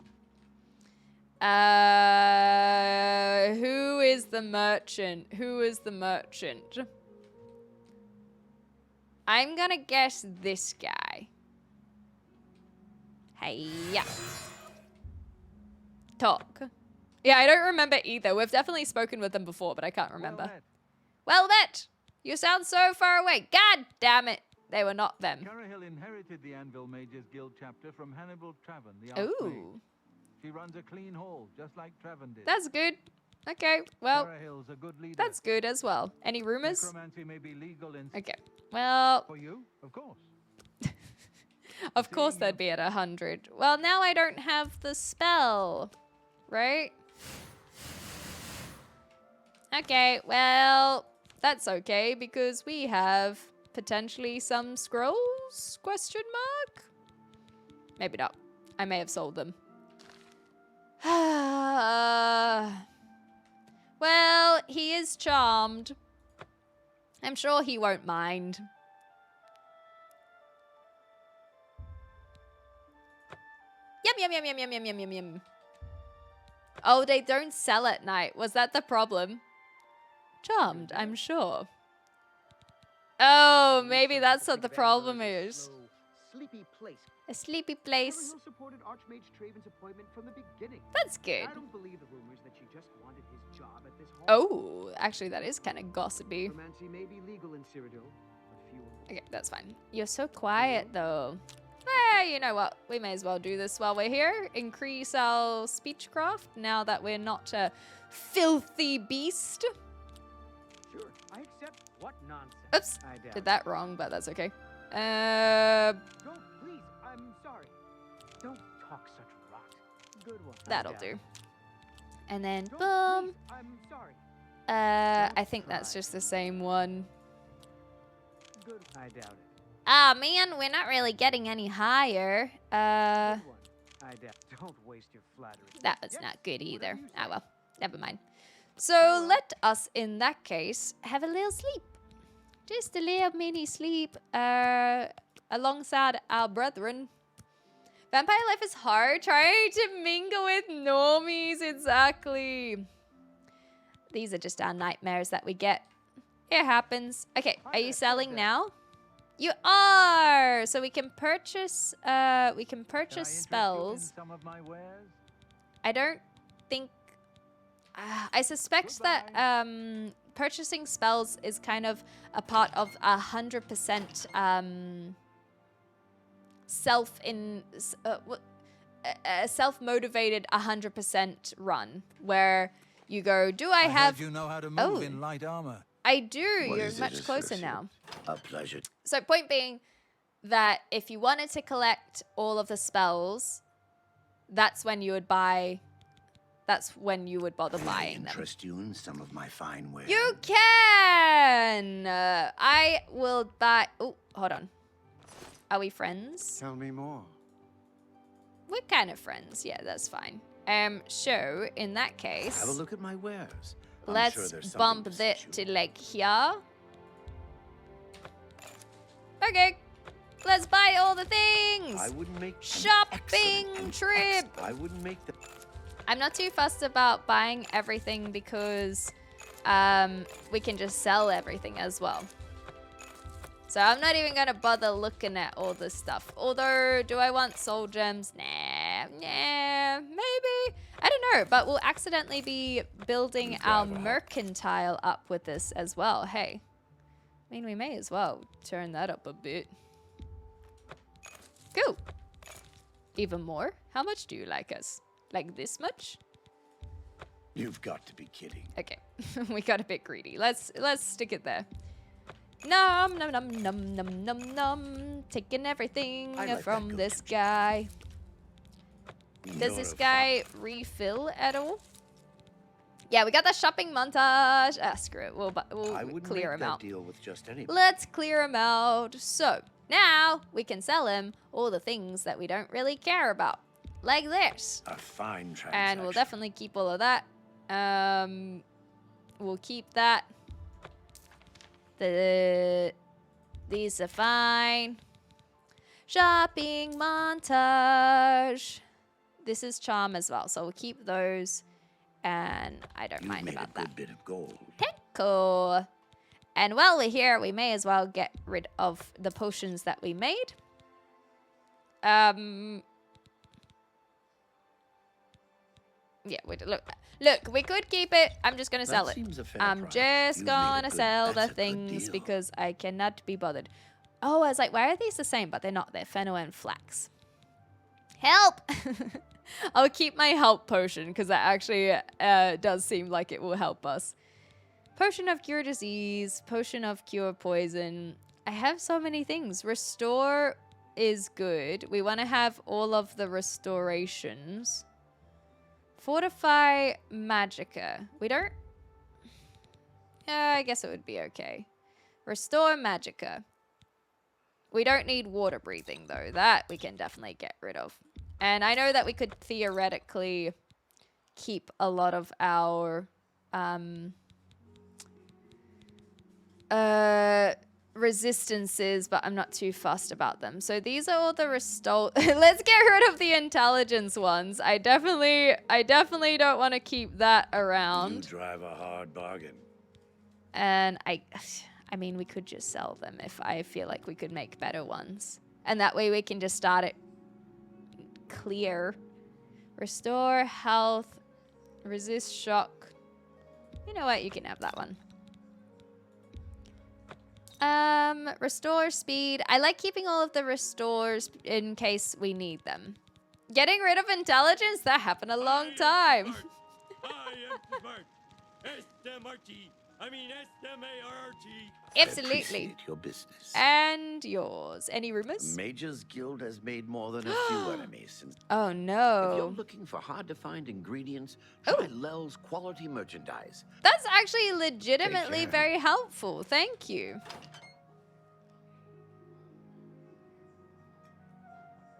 Who is the merchant? Who is the merchant? I'm gonna guess this guy. Hey, yeah. Talk. Yeah, I don't remember either. We've definitely spoken with them before, but I can't remember. Well met. You sound so far away. God damn it. They were not them. Carahill inherited the Anvil Mages Guild chapter from Hannibal Traven, the Archmage. Ooh. She runs a clean hall, just like Traven did. That's good. Okay, well, Carahill's a good leader. that's good as well. Any rumors? Necromancy may be legal in... Okay, well... For you, of course. Of course they'd be at 100. Well, now I don't have the spell, right? Okay, well, that's okay because we have potentially some scrolls, question mark? Maybe not. I may have sold them. Well, he is charmed. I'm sure he won't mind. Yum, yum, yum, yum, yum, yum, yum, yum. Oh, they don't sell at night. Was that the problem? Charmed, I'm sure. Oh, maybe that's what the problem is. Sleepy place. A sleepy place. Carahill supported Archmage Traven's appointment from the beginning. That's good. I don't believe the rumors that she just wanted his job at this Oh, actually, that is kind of gossipy. Romancy may be legal in Cyrodiil, but few will. Okay, that's fine. You're so quiet, though. You know what? We may as well do this while we're here. Increase our speechcraft now that we're not a filthy beast. Sure, I accept. What nonsense. Oops, I doubt did it. that wrong, but that's okay. Don't, please, I'm sorry. Don't talk such rot. Good one. I That'll doubt do. it. And then, Don't, boom. please, I'm sorry. I think that's just the same one. Good. I doubt it. Ah, man, we're not really getting any higher. Good one. I doubt. Don't waste your flattery. That was Yes, not good either. whatever you Ah, say. well, never mind. So let us, in that case, have a little sleep. Just a little mini sleep alongside our brethren. Vampire life is hard. Trying to mingle with normies, exactly. These are just our nightmares that we get. It happens. Okay, are you selling now? You are! So we can purchase Can I spells. interest you in some of my wares? I don't think... I suspect that purchasing spells is kind of a part of 100% self-motivated 100% run, where you go, do I have... heard you know how to move Oh. in light armor. I do. What You're is it, much closer associate? now. A pleasure. So point being that if you wanted to collect all of the spells, that's when you would buy... That's when you would bother May I buying them. interest you in some of my fine wares? You can! I will buy... Oh, hold on. Are we friends? Tell me more. We're kind of friends. Yeah, that's fine. So, in that case... Have a look at my wares. I'm Let's sure there's something bump to that suit to you. like here. Okay. Let's buy all the things. I wouldn't make an Shopping excellent- trip. I wouldn't make the. I'm not too fussed about buying everything because we can just sell everything as well. So I'm not even gonna bother looking at all this stuff. Although, do I want soul gems? Nah, maybe. I don't know, but we'll accidentally be building You our drive a hot- mercantile up with this as well. Hey, I mean, we may as well turn that up a bit. Cool. Even more? How much do you like us? Like this much? You've got to be kidding. Okay, we got a bit greedy. Let's stick it there. Nom nom nom nom nom nom nom. Taking everything I like that from goat this juice. guy. Does You're this a guy refill at all? Yeah, we got the shopping montage. Ah, screw it. We'll I wouldn't clear make him that out. deal with just anybody. Let's clear him out. So now we can sell him all the things that we don't really care about, like this. A fine transaction. And we'll definitely keep all of that. We'll keep that. These are fine. Shopping montage. This is charm as well, so we'll keep those. And I don't You've mind made about a that. good bit of gold. Cool. And while we're here, we may as well get rid of the potions that we made. Yeah, look, we could keep it. I'm just gonna sell That it. seems a fair I'm price. just You've made a gonna good- sell the that's a good things deal. because I cannot be bothered. Oh, I was like, why are these the same? But they're not. They're fennel and flax. Help! I'll keep my help potion because that actually does seem like it will help us. Potion of cure disease, potion of cure poison. I have so many things. Restore is good. We want to have all of the restorations. Fortify magicka. We don't... I guess it would be okay. Restore magicka. We don't need water breathing though. That we can definitely get rid of. And I know that we could theoretically keep a lot of our resistances, but I'm not too fussed about them. So these are all the restore. Let's get rid of the intelligence ones. I definitely don't want to keep that You around. drive a hard bargain. And I mean, we could just sell them if I feel like we could make better ones. And that way we can just start it clear. Restore health, resist shock. You know what? You can have that one. Restore speed. I like keeping all of the restores in case we need them. Getting rid of intelligence? That happened a long time. I am smart. S-M-R-T. I mean S-M-A-R-T. Absolutely. Appreciate your business. And yours. Any rumors? Mages Guild has made more than a few enemies since. Oh If you're no. looking for hard-to-find ingredients, try Lel's quality merchandise. That's actually legitimately care. very helpful. Thank you.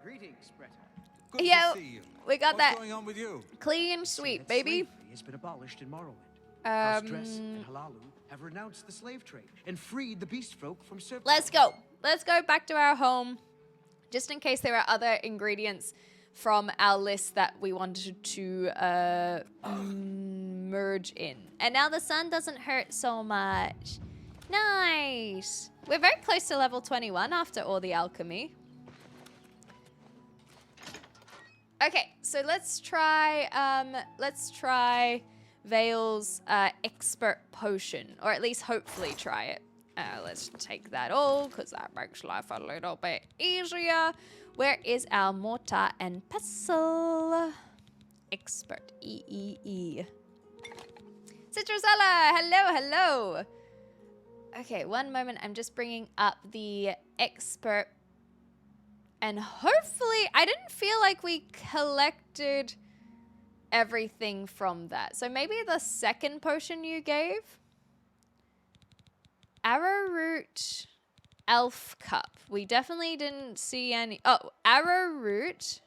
Greetings, Bretta. Good Yeah, to see you. we got What's that going on with you? clean sweep, That baby. slavery has been abolished in Morrowind. House Dress Um, and Halalu have renounced the slave trade and freed the beast folk from servitude. Let's go. Let's go back to our home. Just in case there are other ingredients from our list that we wanted to merge in. And now the sun doesn't hurt so much. Nice. We're very close to level 21 after all the alchemy. Okay, so let's try Vale's expert potion, or at least hopefully try it. Let's take that all, because that makes life a little bit easier. Where is our mortar and pestle? Expert, E. Citrusella, hello, hello. Okay, one moment, I'm just bringing up the expert. And hopefully, I didn't feel like we collected everything from that. So maybe the second potion you gave? Arrowroot Elf Cup. We definitely didn't see any. Oh, Arrowroot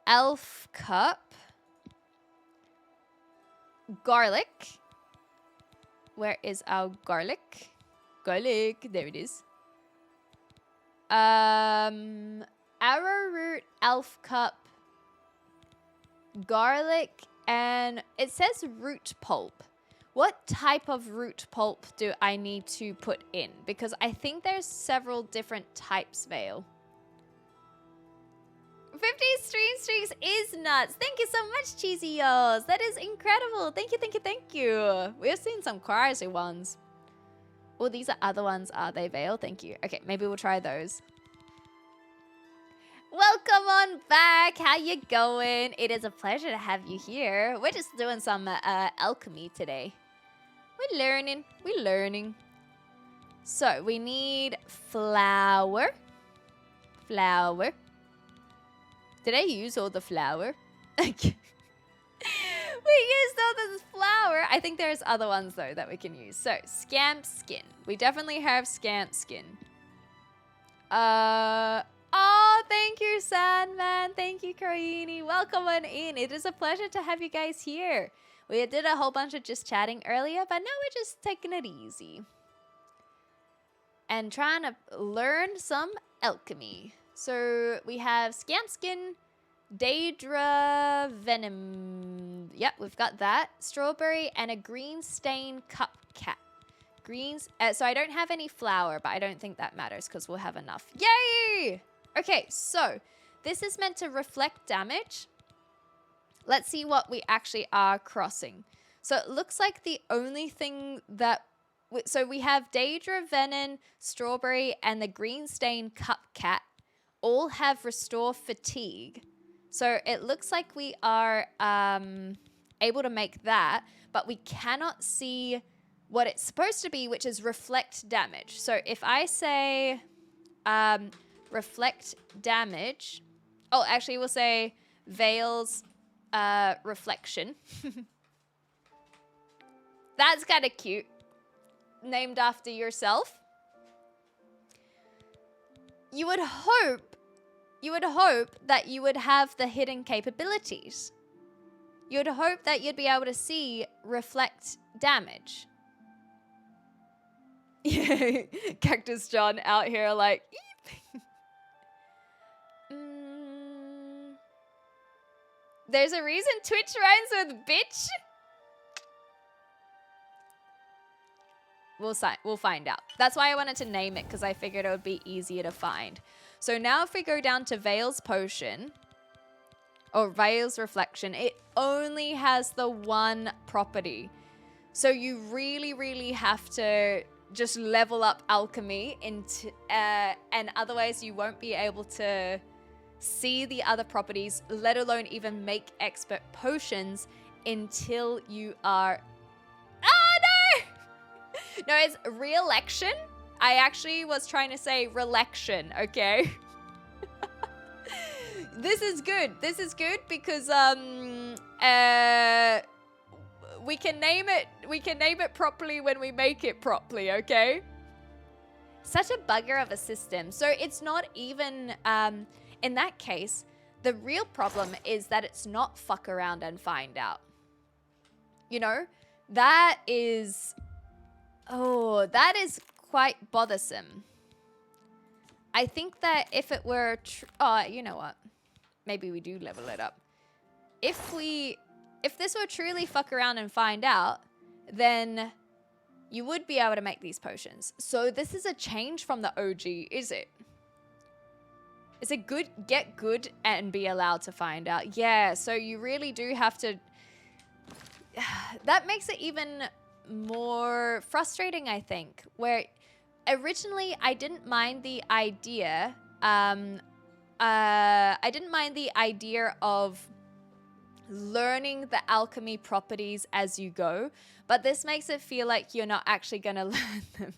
Elf Cup. Garlic. Where is our garlic? Garlic. There it is. Arrowroot Elf Cup. Garlic. And it says root pulp. What type of root pulp do I need to put in? Because I think there's several different types, Vale. 50 stream streaks is nuts. Thank you so much, Cheesy-Yos. That is incredible. Thank you, thank you, thank you. We've seen some crazy ones. Oh, these are other ones, are they, Vale? Thank you. Okay, maybe we'll try those. Welcome on back. How you going? It is a pleasure to have you here. We're just doing some alchemy today. We're learning. So we need flour. Did I use all the flour? We used all this flour. I think there's other ones though that we can use. So scamp skin. We definitely have scamp skin. Oh, thank you, Sandman. Thank you, Karini. Welcome on in. It is a pleasure to have you guys here. We did a whole bunch of just chatting earlier, but now we're just taking it easy. And trying to learn some alchemy. So we have scamp skin, Daedra venom. Yep, we've got that. Strawberry and a green stain cup cat. Greens. So I don't have any flour, but I don't think that matters because we'll have enough. Yay! Okay, so this is meant to reflect damage. Let's see what we actually are crossing. So it looks like the only thing that... So we have Daedra Venom, Strawberry, and the Green Stain Cup Cat all have Restore Fatigue. So it looks like we are able to make that, but we cannot see what it's supposed to be, which is Reflect Damage. So if I say Reflect Damage... Oh, actually we'll say Veil's Reflection. That's kind of cute. Named after yourself. You would hope that you would have the hidden capabilities. You would hope that you'd be able to see reflect damage. Cactus John out here like, There's a reason Twitch rhymes with bitch. We'll find out. That's why I wanted to name it, because I figured it would be easier to find. So now if we go down to Veil's Potion, or Veil's Reflection, it only has the one property. So you really, really have to just level up alchemy into, and otherwise you won't be able to see the other properties, let alone even make expert potions until you are... Oh, no! No, it's re-election. I actually was trying to say relection, okay? This is good. This is good because we can name it properly when we make it properly, okay? Such a bugger of a system. So it's not even in that case, the real problem is that it's not fuck around and find out. You know? That is quite bothersome. I think that if it were you know what? Maybe we do level it up. If this were truly fuck around and find out, then you would be able to make these potions. So this is a change from the OG, is it? Is it good? Get good and be allowed to find out. Yeah, so you really do have to... That makes it even more frustrating, I think. Where originally I didn't mind the idea... I didn't mind the idea of learning the alchemy properties as you go, but this makes it feel like you're not actually going to learn them.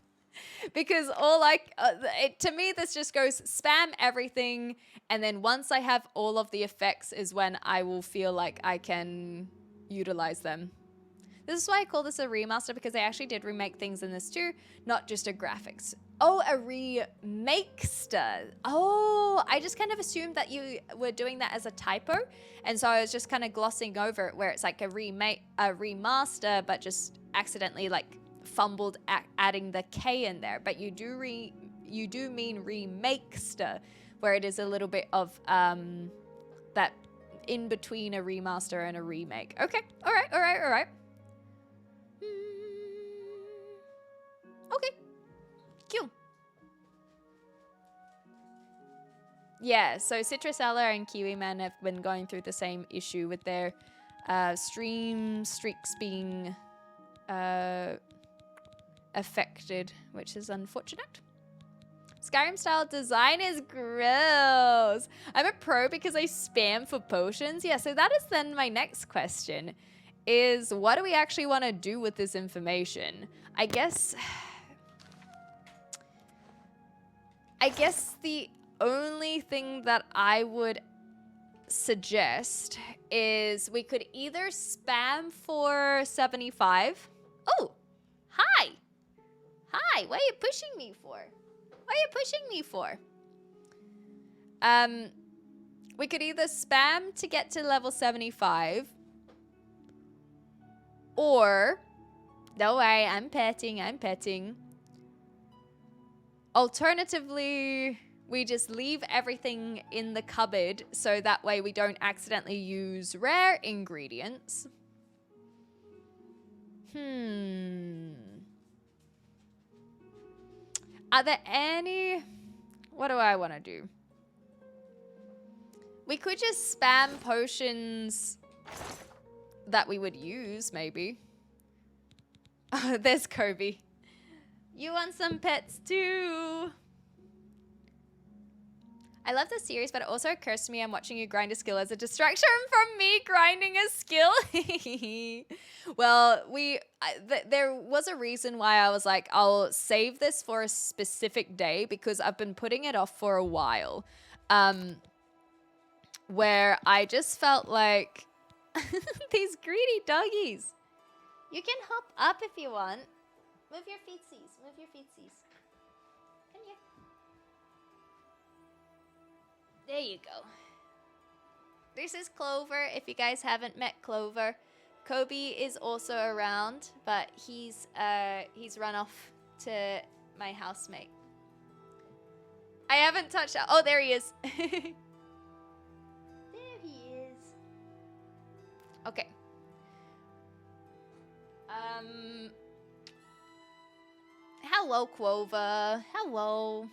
Because to me, this just goes spam everything, and then once I have all of the effects is when I will feel like I can utilize them. This is why I call this a remaster, because they actually did remake things in this too, not just a graphics. Oh, a remakester. Oh, I just kind of assumed that you were doing that as a typo, and so I was just kind of glossing over it, where it's like a remaster, but just accidentally like fumbled adding the K in there. But you do mean remakester, where it is a little bit of that in between a remaster and a remake. Okay, all right. Okay, cool. Yeah, so Citrusella and Kiwiman have been going through the same issue with their stream streaks being affected, which is unfortunate. Skyrim style design is gross. I'm a pro because I spam for potions. Yeah, so that is then my next question is, what do we actually want to do with this information? I guess the only thing that I would suggest is we could either spam for 75. Oh, hi. Hi, what are you pushing me for? We could either spam to get to level 75, or, don't worry, I'm petting. Alternatively, we just leave everything in the cupboard so that way we don't accidentally use rare ingredients. Are there any... What do I want to do? We could just spam potions that we would use, maybe. Oh, there's Kobe. You want some pets too? I love the series, but it also occurs to me I'm watching you grind a skill as a distraction from me grinding a skill. Well, there was a reason why I was like, I'll save this for a specific day, because I've been putting it off for a while. Where I just felt like these greedy doggies. You can hop up if you want. Move your feetsies. Come here. There you go. This is Clover, if you guys haven't met Clover. Kobe is also around, but he's run off to my housemate. I haven't touched that. Oh, there he is. There he is. Okay. Hello, Quova. Hello.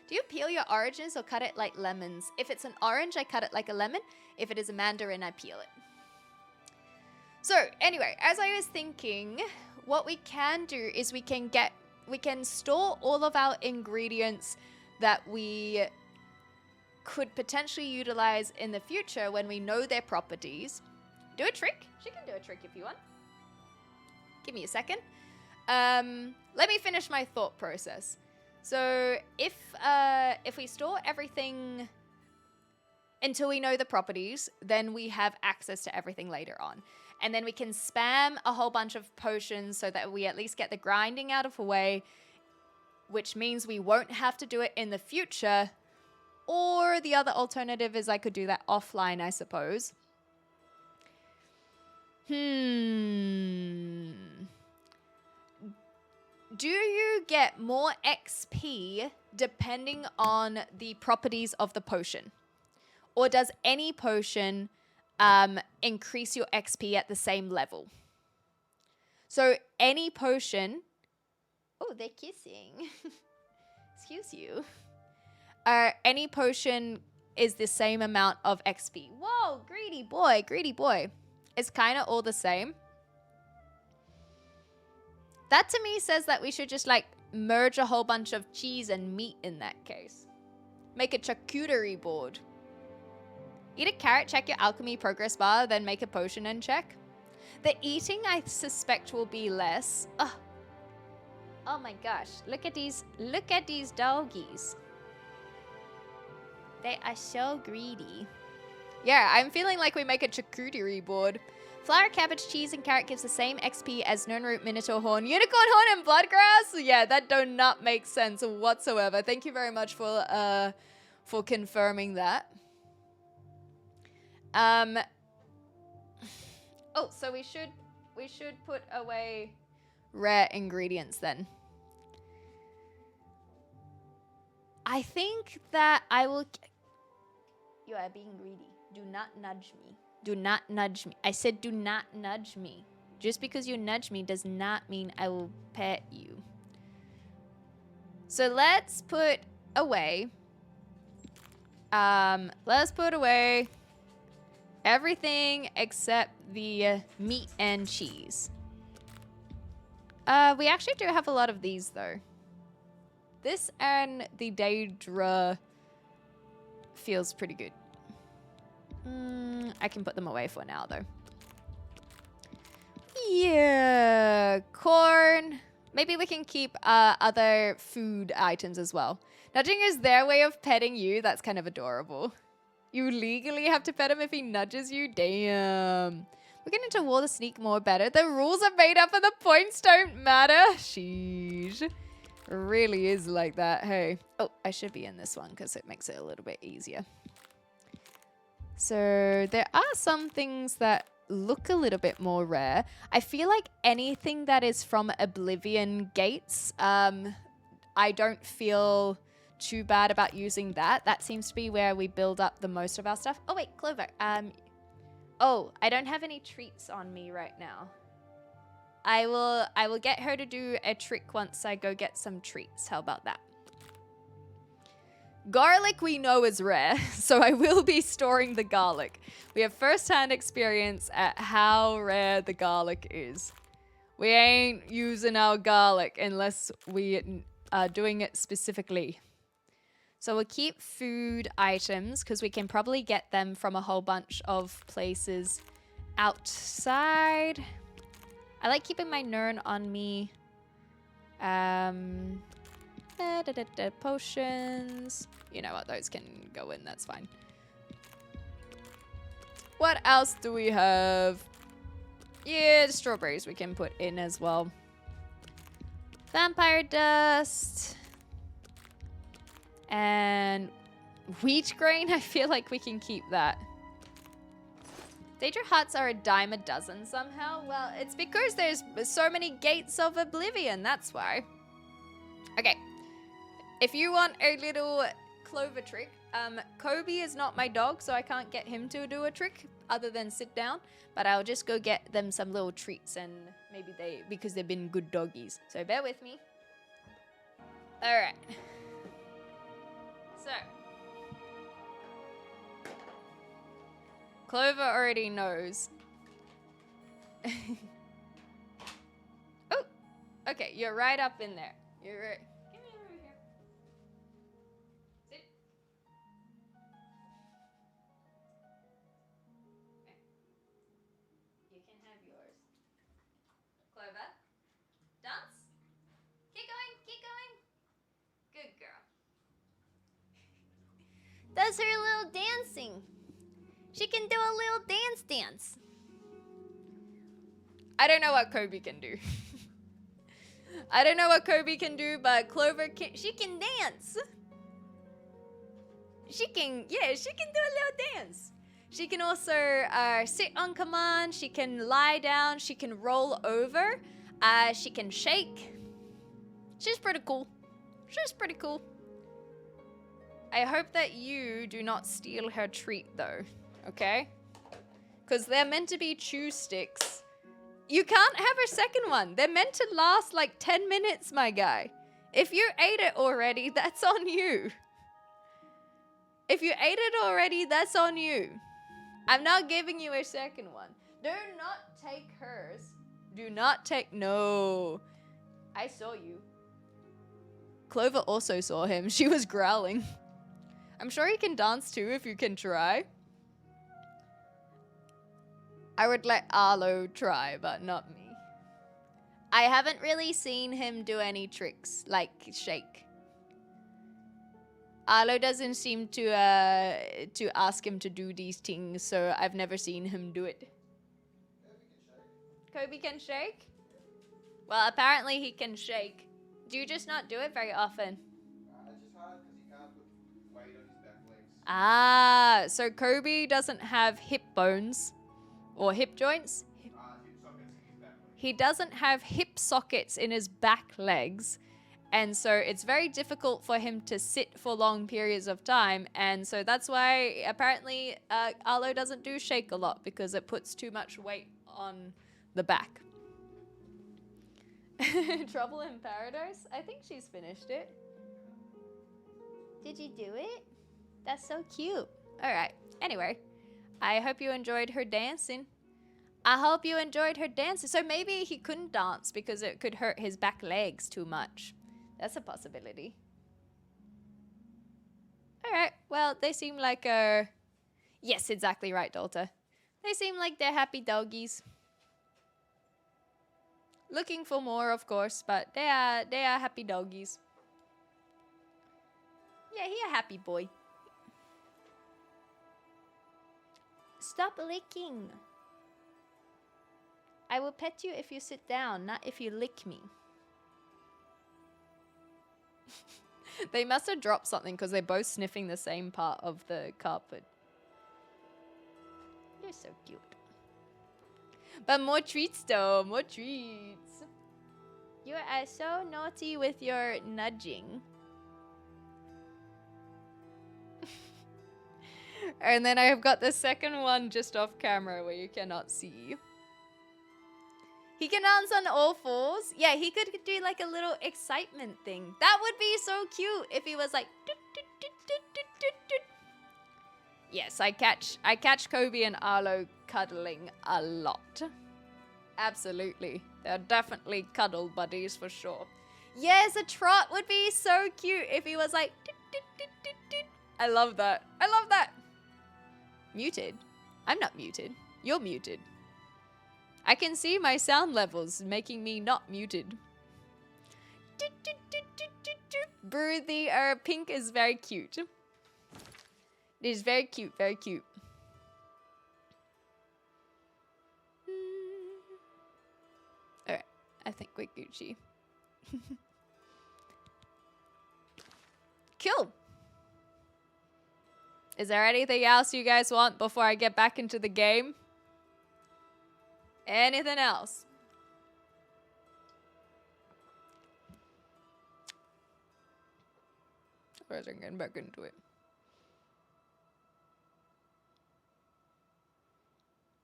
Do you peel your oranges or cut it like lemons? If it's an orange, I cut it like a lemon. If it is a mandarin, I peel it. So anyway, as I was thinking, what we can do is we can store all of our ingredients that we could potentially utilize in the future when we know their properties. Do a trick. She can do a trick if you want. Give me a second. Let me finish my thought process. So if we store everything until we know the properties, then we have access to everything later on. And then we can spam a whole bunch of potions so that we at least get the grinding out of the way, which means we won't have to do it in the future. Or the other alternative is I could do that offline, I suppose. Do you get more XP depending on the properties of the potion? Or does any potion increase your XP at the same level? So any potion... Oh, they're kissing. Excuse you. Any potion is the same amount of XP. Whoa, greedy boy, greedy boy. It's kind of all the same. That to me says that we should just like merge a whole bunch of cheese and meat in that case. Make a charcuterie board. Eat a carrot, check your alchemy progress bar, then make a potion and check. The eating, I suspect, will be less. Oh my gosh, look at these doggies. They are so greedy. Yeah, I'm feeling like we make a charcuterie board. Flour, cabbage, cheese, and carrot gives the same XP as Nurnroot, Minotaur Horn, Unicorn Horn, and Bloodgrass? Yeah, that do not make sense whatsoever. Thank you very much for confirming that. Oh, so we should put away rare ingredients then. I think that I will... You are being greedy. Do not nudge me. Do not nudge me. I said do not nudge me. Just because you nudge me does not mean I will pet you. So let's put away... let's put away everything except the meat and cheese. We actually do have a lot of these though. This and the Daedra feels pretty good. I can put them away for now though. Yeah, corn. Maybe we can keep other food items as well. Nudging is their way of petting you. That's kind of adorable. You legally have to pet him if he nudges you? Damn. We're getting into War to Sneak more better. The rules are made up and the points don't matter. Sheesh. Really is like that, hey. Oh, I should be in this one because it makes it a little bit easier. So there are some things that look a little bit more rare. I feel like anything that is from Oblivion gates, I don't feel too bad about using that. That seems to be where we build up the most of our stuff. Oh wait, Clover. Oh, I don't have any treats on me right now. I will get her to do a trick once I go get some treats. How about that? Garlic we know is rare, so I will be storing the garlic. We have first-hand experience at how rare the garlic is. We ain't using our garlic unless we are doing it specifically. So we'll keep food items because we can probably get them from a whole bunch of places outside. I like keeping my Nern on me. Potions. You know what? Those can go in. That's fine. What else do we have? Yeah, the strawberries we can put in as well. Vampire dust. And wheat grain. I feel like we can keep that. Daedra hearts are a dime a dozen somehow. Well, it's because there's so many gates of Oblivion. That's why. Okay. If you want a little Clover trick, Kobe is not my dog, so I can't get him to do a trick other than sit down. But I'll just go get them some little treats, and maybe because they've been good doggies. So bear with me. All right. So. Clover already knows Oh, okay, you're right up in there. You're right. Give me over here. Sit. Okay. You can have yours. Clover, dance. Keep going, keep going. Good girl. Does her little dancing. She can do a little dance. I don't know what Kobe can do. I don't know what Kobe can do, but Clover she can dance. She can do a little dance. She can also sit on command. She can lie down. She can roll over. She can shake. She's pretty cool. I hope that you do not steal her treat, though. Okay? Because they're meant to be chew sticks. You can't have a second one. They're meant to last like 10 minutes, my guy. If you ate it already, that's on you. If you ate it already, that's on you. I'm not giving you a second one. Do not take hers. Do not take... No. I saw you. Clover also saw him. She was growling. I'm sure he can dance too if you can try. I would let Arlo try, but not me. I haven't really seen him do any tricks, like shake. Arlo doesn't seem to ask him to do these things, so I've never seen him do it. Kobe can shake? Well, apparently he can shake. Do you just not do it very often? It's just hard because he can't put weight on his back legs. Ah, so Kobe doesn't have hip bones or hip joints. Hip sockets in his back legs. He doesn't have hip sockets in his back legs. And so it's very difficult for him to sit for long periods of time. And so that's why apparently Arlo doesn't do shake a lot, because it puts too much weight on the back. Trouble in Paradise? I think she's finished it. Did you do it? That's so cute. All right. Anyway, I hope you enjoyed her dancing. So maybe he couldn't dance because it could hurt his back legs too much. That's a possibility. All right. Well, they seem like yes, exactly right, Dolta. They seem like they're happy doggies. Looking for more, of course, but they are happy doggies. Yeah, he a happy boy. Stop licking. I will pet you if you sit down, not if you lick me. They must have dropped something because they're both sniffing the same part of the carpet. You're so cute. But more treats though, more treats. You are so naughty with your nudging. And then I have got the second one just off camera where you cannot see. He can dance on all fours. Yeah, he could do like a little excitement thing. That would be so cute if he was like... Yes, I catch Kobe and Arlo cuddling a lot. Absolutely. They're definitely cuddle buddies for sure. Yes, a trot would be so cute if he was like... I love that. I love that. Muted? I'm not muted. You're muted. I can see my sound levels making me not muted. Brew, the pink is very cute. It is very cute, very cute. Alright, I think we're Gucci. Cool. Is there anything else you guys want before I get back into the game? Anything else? Or is I getting back into it?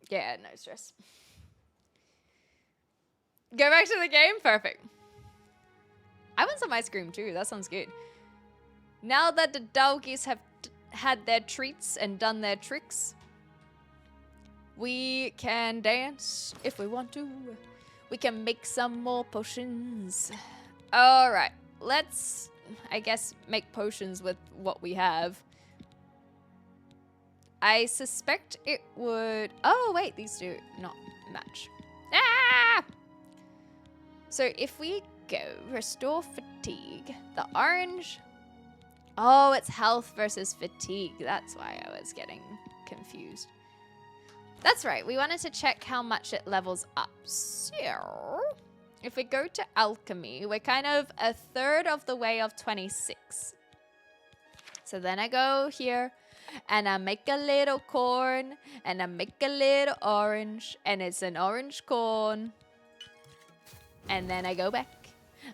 Yeah, no stress. Go back to the game? Perfect. I want some ice cream too. That sounds good. Now that the doggies have had their treats and done their tricks, We can dance if we want to. We can make some more potions. All right, let's, I guess, make potions with what we have. I suspect it would... Oh, wait, these do not match. Ah! So if we go restore fatigue, the orange... Oh, it's health versus fatigue. That's why I was getting confused. That's right. We wanted to check how much it levels up. So, if we go to alchemy, we're kind of a third of the way of 26. So then I go here, and I make a little corn, and I make a little orange, and it's an orange corn. And then I go back.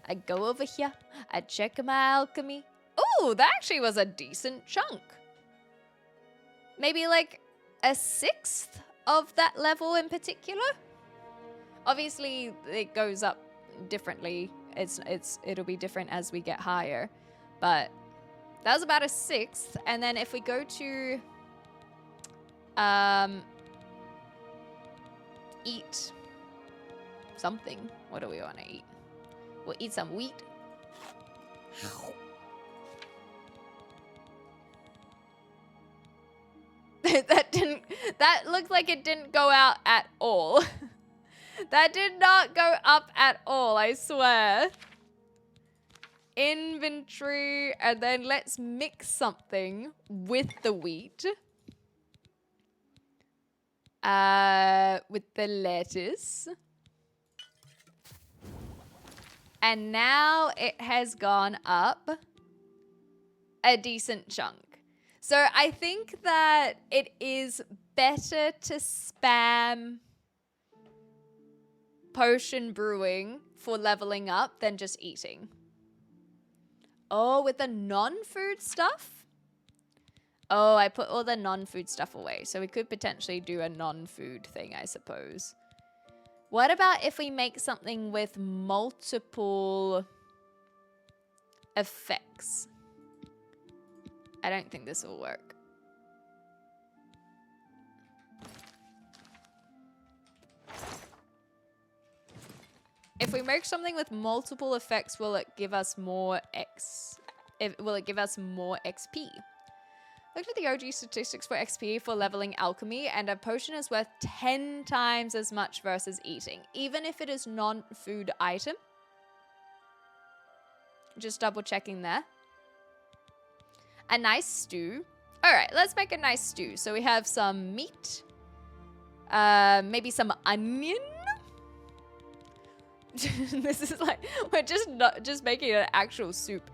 I go over here. I check my alchemy. Oh, that actually was a decent chunk. Maybe like a sixth of that level in particular. Obviously, it goes up differently. It'll be different as we get higher. But that was about a sixth. And then if we go to eat something. What do we want to eat? We'll eat some wheat. That looked like it didn't go out at all. That did not go up at all, I swear. Inventory, and then let's mix something with the wheat. With the lettuce. And now it has gone up a decent chunk. So I think that it is better to spam potion brewing for leveling up than just eating. Oh, with the non-food stuff? Oh, I put all the non-food stuff away. So we could potentially do a non-food thing, I suppose. What about if we make something with multiple effects? I don't think this will work. If we make something with multiple effects, will it give us more will it give us more XP? Looked at the OG statistics for XP for leveling alchemy, and a potion is worth 10 times as much versus eating, even if it is non-food item. Just double checking there. A nice stew. All right, let's make a nice stew. So we have some meat, maybe some onion. This is like, we're just making an actual soup.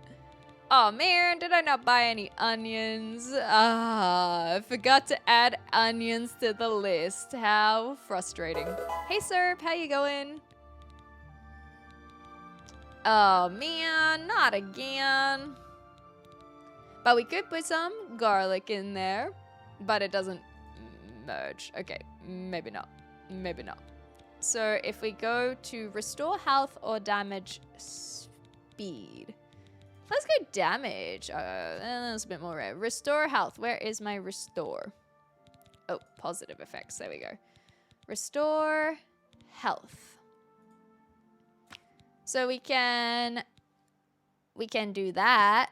Oh man, did I not buy any onions? I forgot to add onions to the list. How frustrating. Hey Serp, how you going? Oh man, not again. But we could put some garlic in there, but it doesn't merge. Okay, maybe not. Maybe not. So if we go to restore health or damage speed. Let's go damage. That's a bit more rare. Restore health. Where is my restore? Oh, positive effects. There we go. Restore health. So we can do that.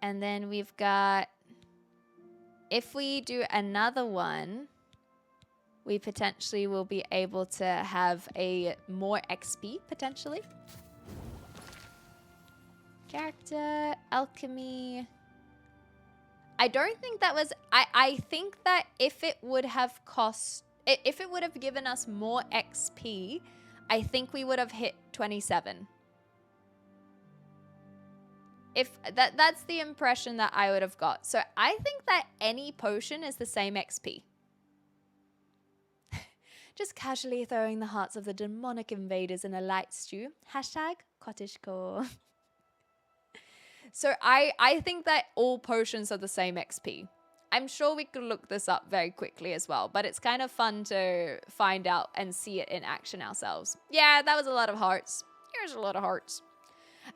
And then we've got, if we do another one, we potentially will be able to have a more XP, potentially. Character, alchemy. I don't think that was, I think that if it would have given us more XP, I think we would have hit 27. If that's the impression that I would have got. So I think that any potion is the same XP. Just casually throwing the hearts of the demonic invaders in a light stew. Hashtag cottagecore. So I think that all potions are the same XP. I'm sure we could look this up very quickly as well, but it's kind of fun to find out and see it in action ourselves. Yeah, that was a lot of hearts. Here's a lot of hearts.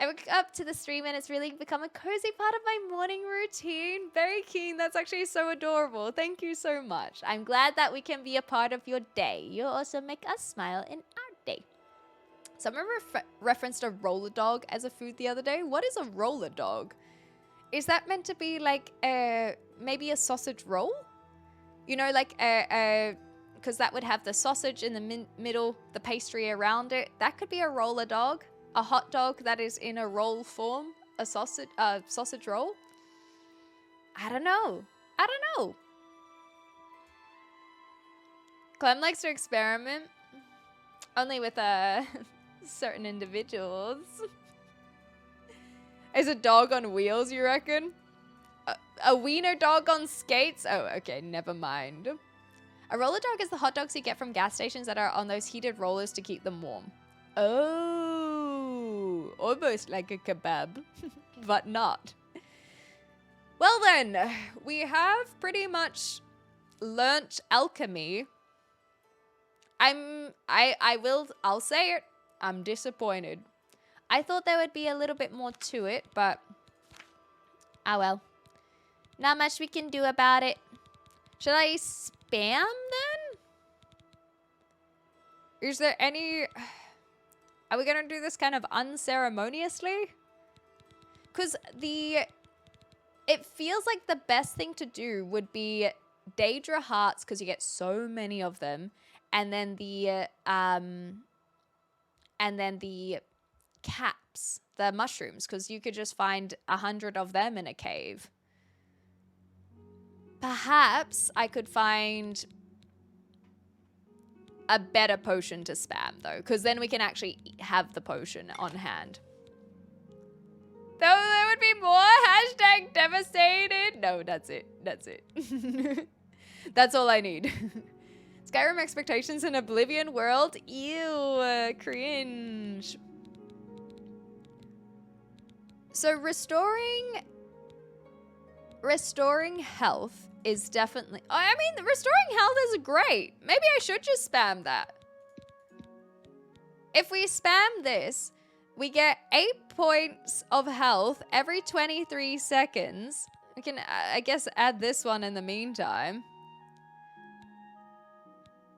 I woke up to the stream and it's really become a cozy part of my morning routine. Very keen. That's actually so adorable. Thank you so much. I'm glad that we can be a part of your day. You also make us smile in our day. Someone referenced a roller dog as a food the other day. What is a roller dog? Is that meant to be like maybe a sausage roll? You know, like because that would have the sausage in the middle, the pastry around it. That could be a roller dog. A hot dog that is in a roll form. A sausage roll. I don't know. Clem likes to experiment. Only with certain individuals. Is a dog on wheels, you reckon? A wiener dog on skates? Oh, okay, never mind. A roller dog is the hot dogs you get from gas stations that are on those heated rollers to keep them warm. Oh, almost like a kebab, but not. Well then, we have pretty much learnt alchemy. I'll say it. I'm disappointed. I thought there would be a little bit more to it, but oh well. Not much we can do about it. Should I spam then? Is there any... Are we gonna do this kind of unceremoniously? Because it feels like the best thing to do would be Daedra hearts, because you get so many of them, and then the caps, the mushrooms, because you could just find 100 of them in a cave. Perhaps I could find a better potion to spam, though, because then we can actually have the potion on hand. Though there would be more hashtag devastated. No, that's it. That's it. That's all I need. Skyrim expectations in Oblivion world. Ew, cringe. So restoring health is definitely... I mean, restoring health is great. Maybe I should just spam that. If we spam this, we get 8 points of health every 23 seconds. We can, I guess, add this one in the meantime.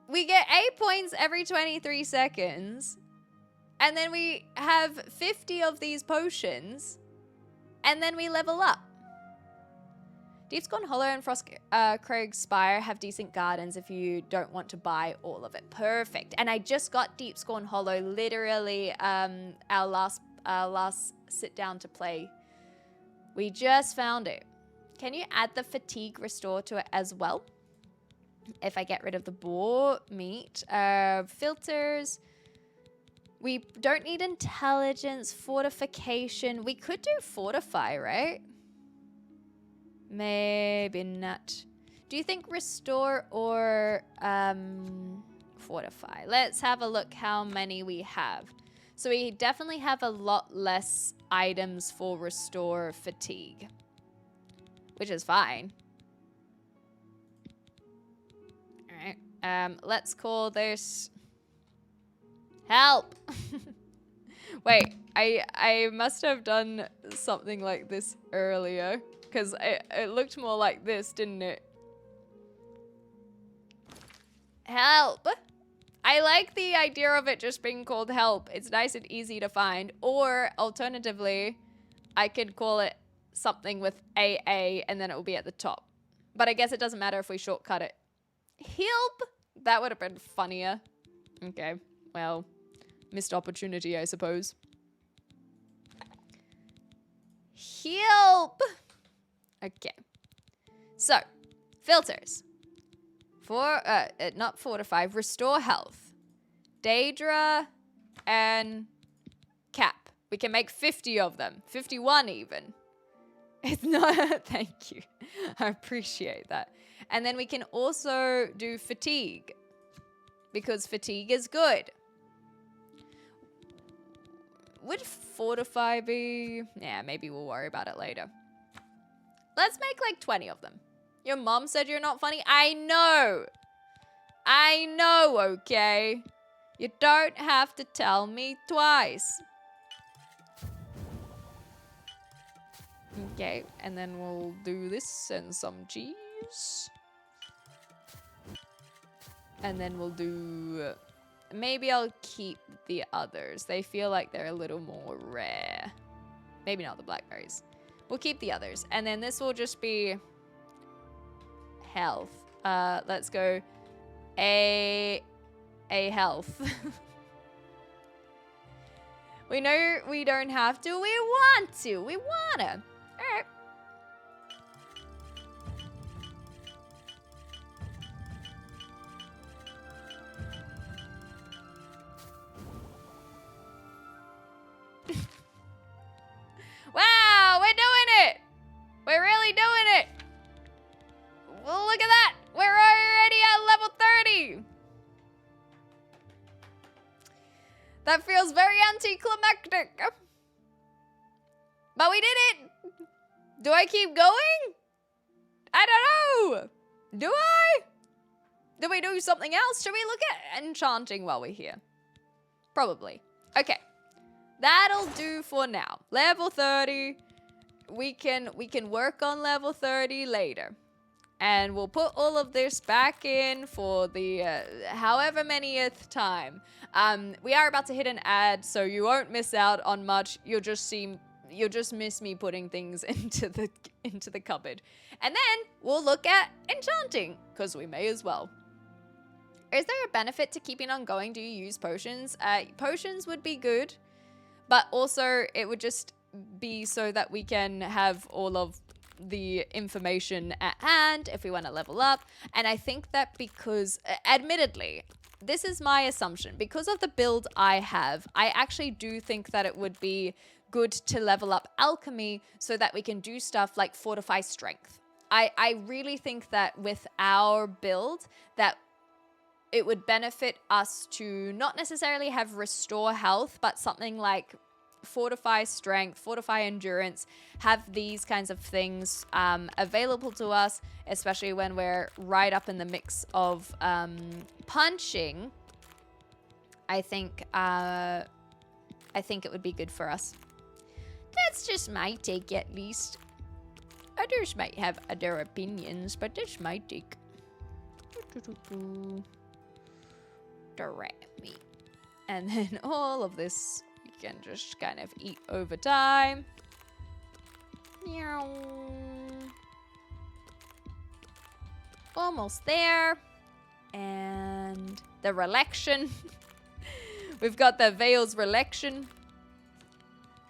We get 8 points every 23 seconds. And then we have 50 of these potions. And then we level up. Deepscorn Hollow and Frostcraig Spire have decent gardens if you don't want to buy all of it. Perfect. And I just got Deepscorn Hollow, literally our last sit down to play. We just found it. Can you add the fatigue restore to it as well? If I get rid of the boar meat. Filters. We don't need intelligence, fortification. We could do fortify, right? Maybe not. Do you think restore or fortify? Let's have a look how many we have. So we definitely have a lot less items for restore fatigue, which is fine. All right. Let's call this help. Wait, I must have done something like this earlier. Because it looked more like this, didn't it? Help! I like the idea of it just being called help. It's nice and easy to find. Or, alternatively, I could call it something with AA and then it will be at the top. But I guess it doesn't matter if we shortcut it. Help! That would have been funnier. Okay, well, missed opportunity, I suppose. Help! Okay, so filters for not fortify, restore health, Daedra, and Cap. We can make 50 of them, 51 even. It's not. Thank you, I appreciate that. And then we can also do fatigue because fatigue is good. Would fortify be? Yeah, maybe we'll worry about it later. Let's make like 20 of them. Your mom said you're not funny. I know. I know, okay? You don't have to tell me twice. Okay, and then we'll do this and some cheese. And then we'll do... maybe I'll keep the others. They feel like they're a little more rare. Maybe not the blackberries. We'll keep the others. And then this will just be... health. Let's go a health. We know we don't have to. We want to. We wanna. All right. Wow, we're doing it. We're really doing it. Well, look at that. We're already at level 30. That feels very anticlimactic. But we did it. Do I keep going? I don't know. Do I? Do we do something else? Should we look at enchanting while we're here? Probably. Okay. That'll do for now. Level 30. We can work on level 30 later. And we'll put all of this back in for the however manyth time. We are about to hit an ad, so you won't miss out on much. You'll just miss me putting things into the cupboard. And then we'll look at enchanting, because we may as well. Is there a benefit to keeping on going? Do you use potions? Potions would be good, but also it would just be so that we can have all of the information at hand if we want to level up. And I think that because, admittedly, this is my assumption, because of the build I have, I actually do think that it would be good to level up alchemy so that we can do stuff like fortify strength. I really think that with our build that it would benefit us to not necessarily have restore health, but something like fortify strength, fortify endurance, have these kinds of things available to us, especially when we're right up in the mix of punching. I think it would be good for us. That's just my take, at least. Others might have other opinions, but that's my take. Direct meat. And then all of this we can just kind of eat over time. Meow. Almost there. And the relaction. We've got the Veil's relaction.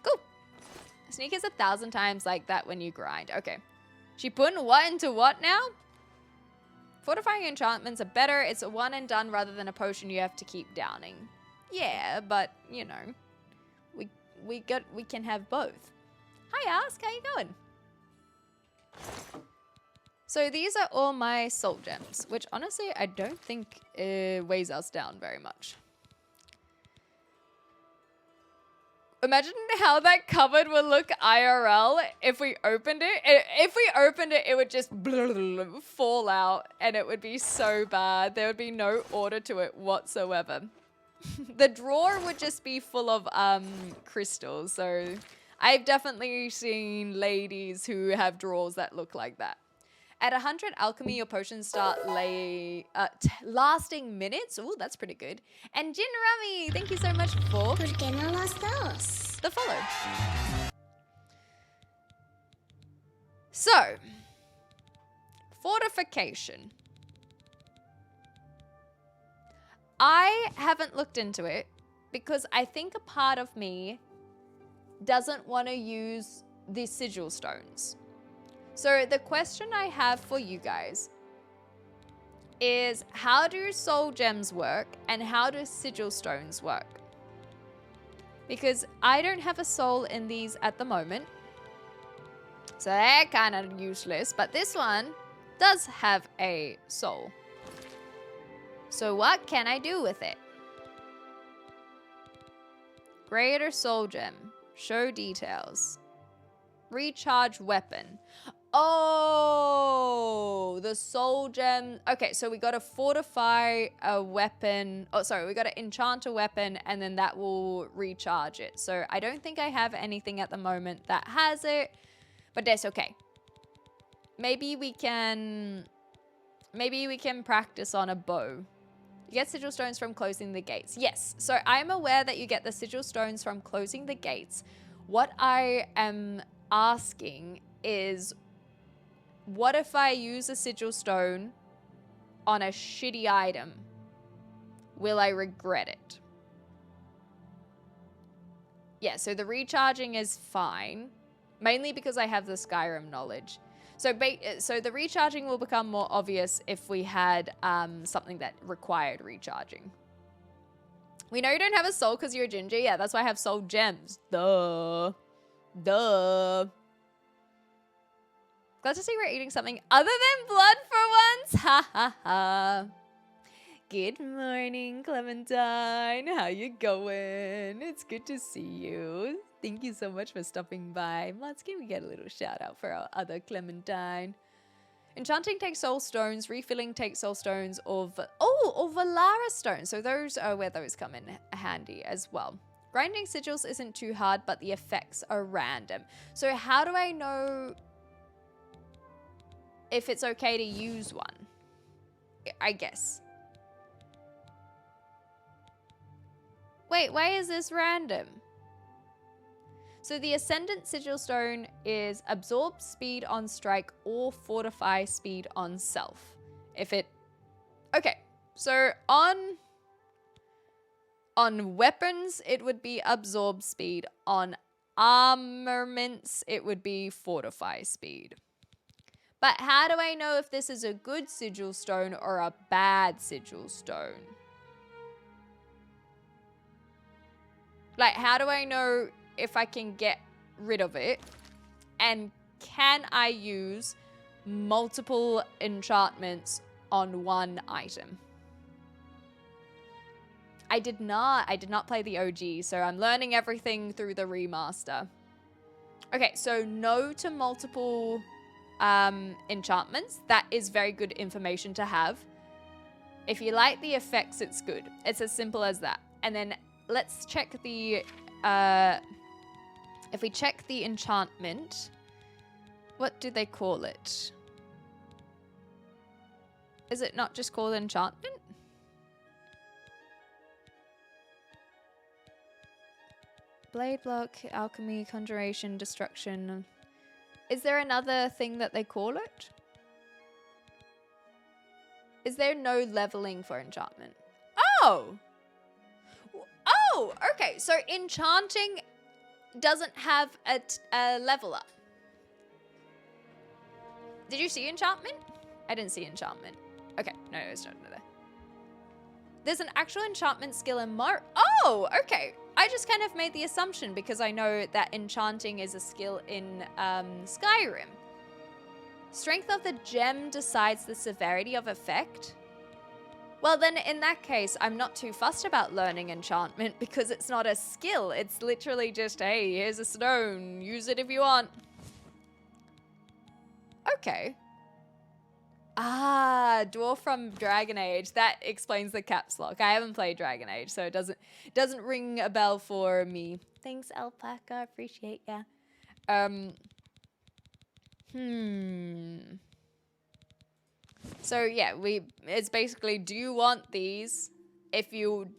Cool. Sneak is 1,000 times like that when you grind. Okay. She putting what into what now? Fortifying enchantments are better. It's a one and done rather than a potion you have to keep downing. Yeah, but you know, we can have both. Hi, Ask. How you going? So these are all my soul gems, which honestly I don't think weighs us down very much. Imagine how that cupboard would look IRL if we opened it. If we opened it, it would just fall out and it would be so bad. There would be no order to it whatsoever. The drawer would just be full of crystals. So I've definitely seen ladies who have drawers that look like that. At 100 alchemy, your potions start lasting minutes. Ooh, that's pretty good. And Jin Rami, thank you so much for the follow. So, fortification. I haven't looked into it because I think a part of me doesn't want to use the sigil stones. So the question I have for you guys is, how do soul gems work and how do sigil stones work? Because I don't have a soul in these at the moment. So they're kind of useless, but this one does have a soul. So what can I do with it? Greater soul gem. Show details. Recharge weapon. Oh, the soul gem. Okay, so we got to fortify a weapon. Oh, sorry, we got to enchant a weapon and then that will recharge it. So I don't think I have anything at the moment that has it. But that's okay. Maybe we can practice on a bow. You get sigil stones from closing the gates. Yes, so I'm aware that you get the sigil stones from closing the gates. What I am asking is, what if I use a sigil stone on a shitty item? Will I regret it? Yeah, so the recharging is fine, mainly because I have the Skyrim knowledge. So the recharging will become more obvious if we had something that required recharging. We know you don't have a soul because you're a ginger. Yeah, that's why I have soul gems. Duh. Duh. Glad to see we're eating something other than blood for once. Ha ha ha. Good morning, Clementine. How you going? It's good to see you. Thank you so much for stopping by. Mods, can we get a little shout out for our other Clementine? Enchanting takes soul stones. Refilling takes soul stones or Valara stones. So those are where those come in handy as well. Grinding sigils isn't too hard, but the effects are random. So how do I know if it's okay to use one? I guess. Wait, why is this random? So the Ascendant Sigil Stone is absorb speed on strike or fortify speed on self. Okay, so on weapons, it would be absorb speed. On armaments, it would be fortify speed. But how do I know if this is a good Sigil Stone or a bad Sigil Stone? Like, how do I know if I can get rid of it? And can I use multiple enchantments on one item? I did not play the OG, so I'm learning everything through the remaster. Okay, so no to multiple enchantments. That is very good information to have. If you like the effects, it's good. It's as simple as that. And then let's check the if we check the enchantment, what do they call it? Is it not just called enchantment? Blade block, alchemy, conjuration, destruction. Is there another thing that they call it? Is there no leveling for enchantment? Oh! Oh, okay. So enchanting doesn't have a level up. Did you see enchantment? I didn't see enchantment. Okay, no, it's not there. There's an actual enchantment skill in Oh, okay. I just kind of made the assumption because I know that enchanting is a skill in Skyrim. Strength of the gem decides the severity of effect. Well, then in that case, I'm not too fussed about learning enchantment because it's not a skill. It's literally just, hey, here's a stone. Use it if you want. Okay. Ah, dwarf from Dragon Age. That explains the caps lock. I haven't played Dragon Age, so it doesn't ring a bell for me. Thanks, Alpaca. Appreciate ya. So yeah, it's basically, do you want these? If you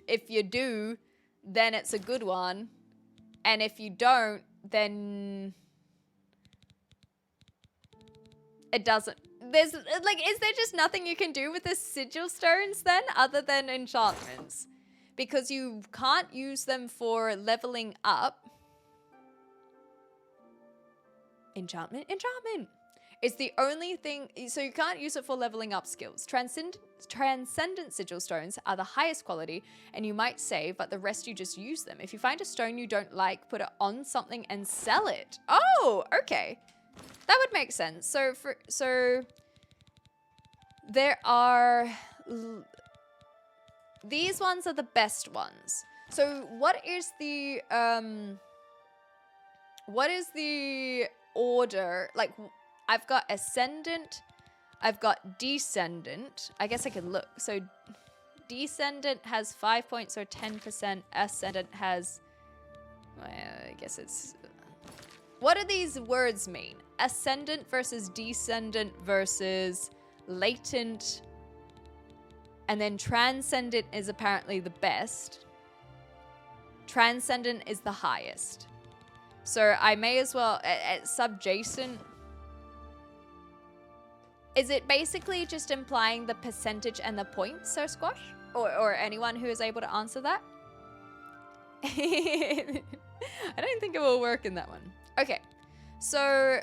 do, then it's a good one. And if you don't, then it doesn't. There's like, is there just nothing you can do with the sigil stones then other than enchantments? Because you can't use them for leveling up. Enchantment. It's the only thing, so you can't use it for leveling up skills. Transcendent sigil stones are the highest quality and you might save, but the rest you just use them. If you find a stone you don't like, put it on something and sell it. Oh, okay. That would make sense. So there are, these ones are the best ones. So what is the order? Like, I've got Ascendant, I've got Descendant. I guess I can look. So Descendant has 5 points or 10%. Ascendant has, well, I guess it's What do these words mean? Ascendant versus descendant versus latent. And then transcendent is apparently the best. Transcendent is the highest. So I may as well, subjacent. Is it basically just implying the percentage and the points, Sir Squash? Or anyone who is able to answer that? I don't think it will work in that one. Okay, so...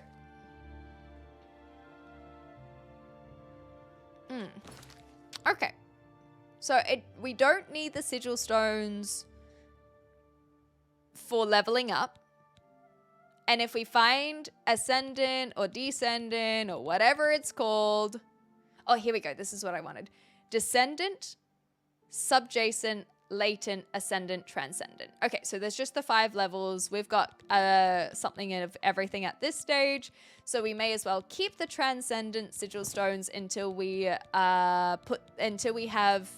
Okay. So we don't need the sigil stones for leveling up. And if we find ascendant or descendant or whatever it's called... Oh, here we go. This is what I wanted. Descendant, subjacent, latent, ascendant, transcendent. Okay, so there's just the 5 levels. We've got something of everything at this stage. So we may as well keep the transcendent sigil stones until we have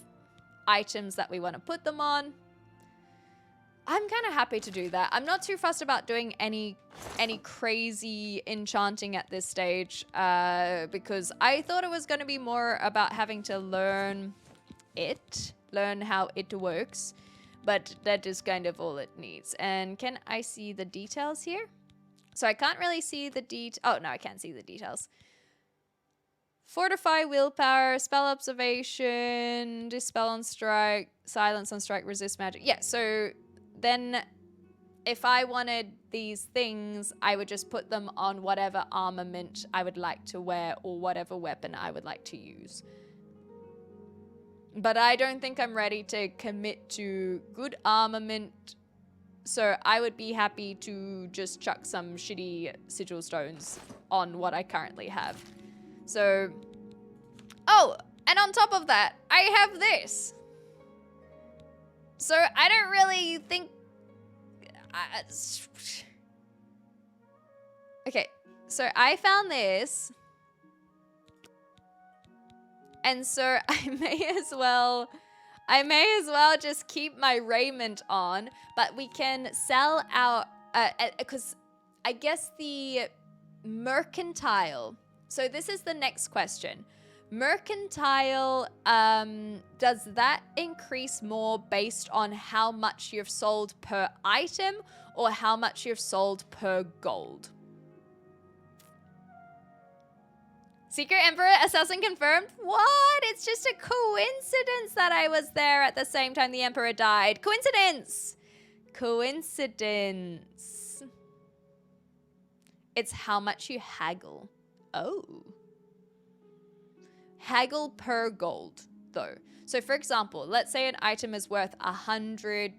items that we want to put them on. I'm kind of happy to do that. I'm not too fussed about doing any crazy enchanting at this stage because I thought it was going to be more about having to learn how it works, but that is kind of all it needs. And can I see the details here? So I can't really see the oh no, I can't see the details. Fortify willpower, spell observation, dispel on strike, silence on strike, resist magic. Yeah, so then if I wanted these things, I would just put them on whatever armament I would like to wear or whatever weapon I would like to use. But I don't think I'm ready to commit to good armament, so I would be happy to just chuck some shitty sigil stones on what I currently have. So, oh, and on top of that, I have this. So I don't really think... Okay, so I found this. And so I may as well just keep my raiment on, but we can sell our, because I guess the mercantile. So this is the next question. Mercantile, does that increase more based on how much you've sold per item or how much you've sold per gold? Secret Emperor Assassin confirmed? What? It's just a coincidence that I was there at the same time the Emperor died. Coincidence! Coincidence. It's how much you haggle. Oh. Haggle per gold, though. So, for example, let's say an item is worth 100...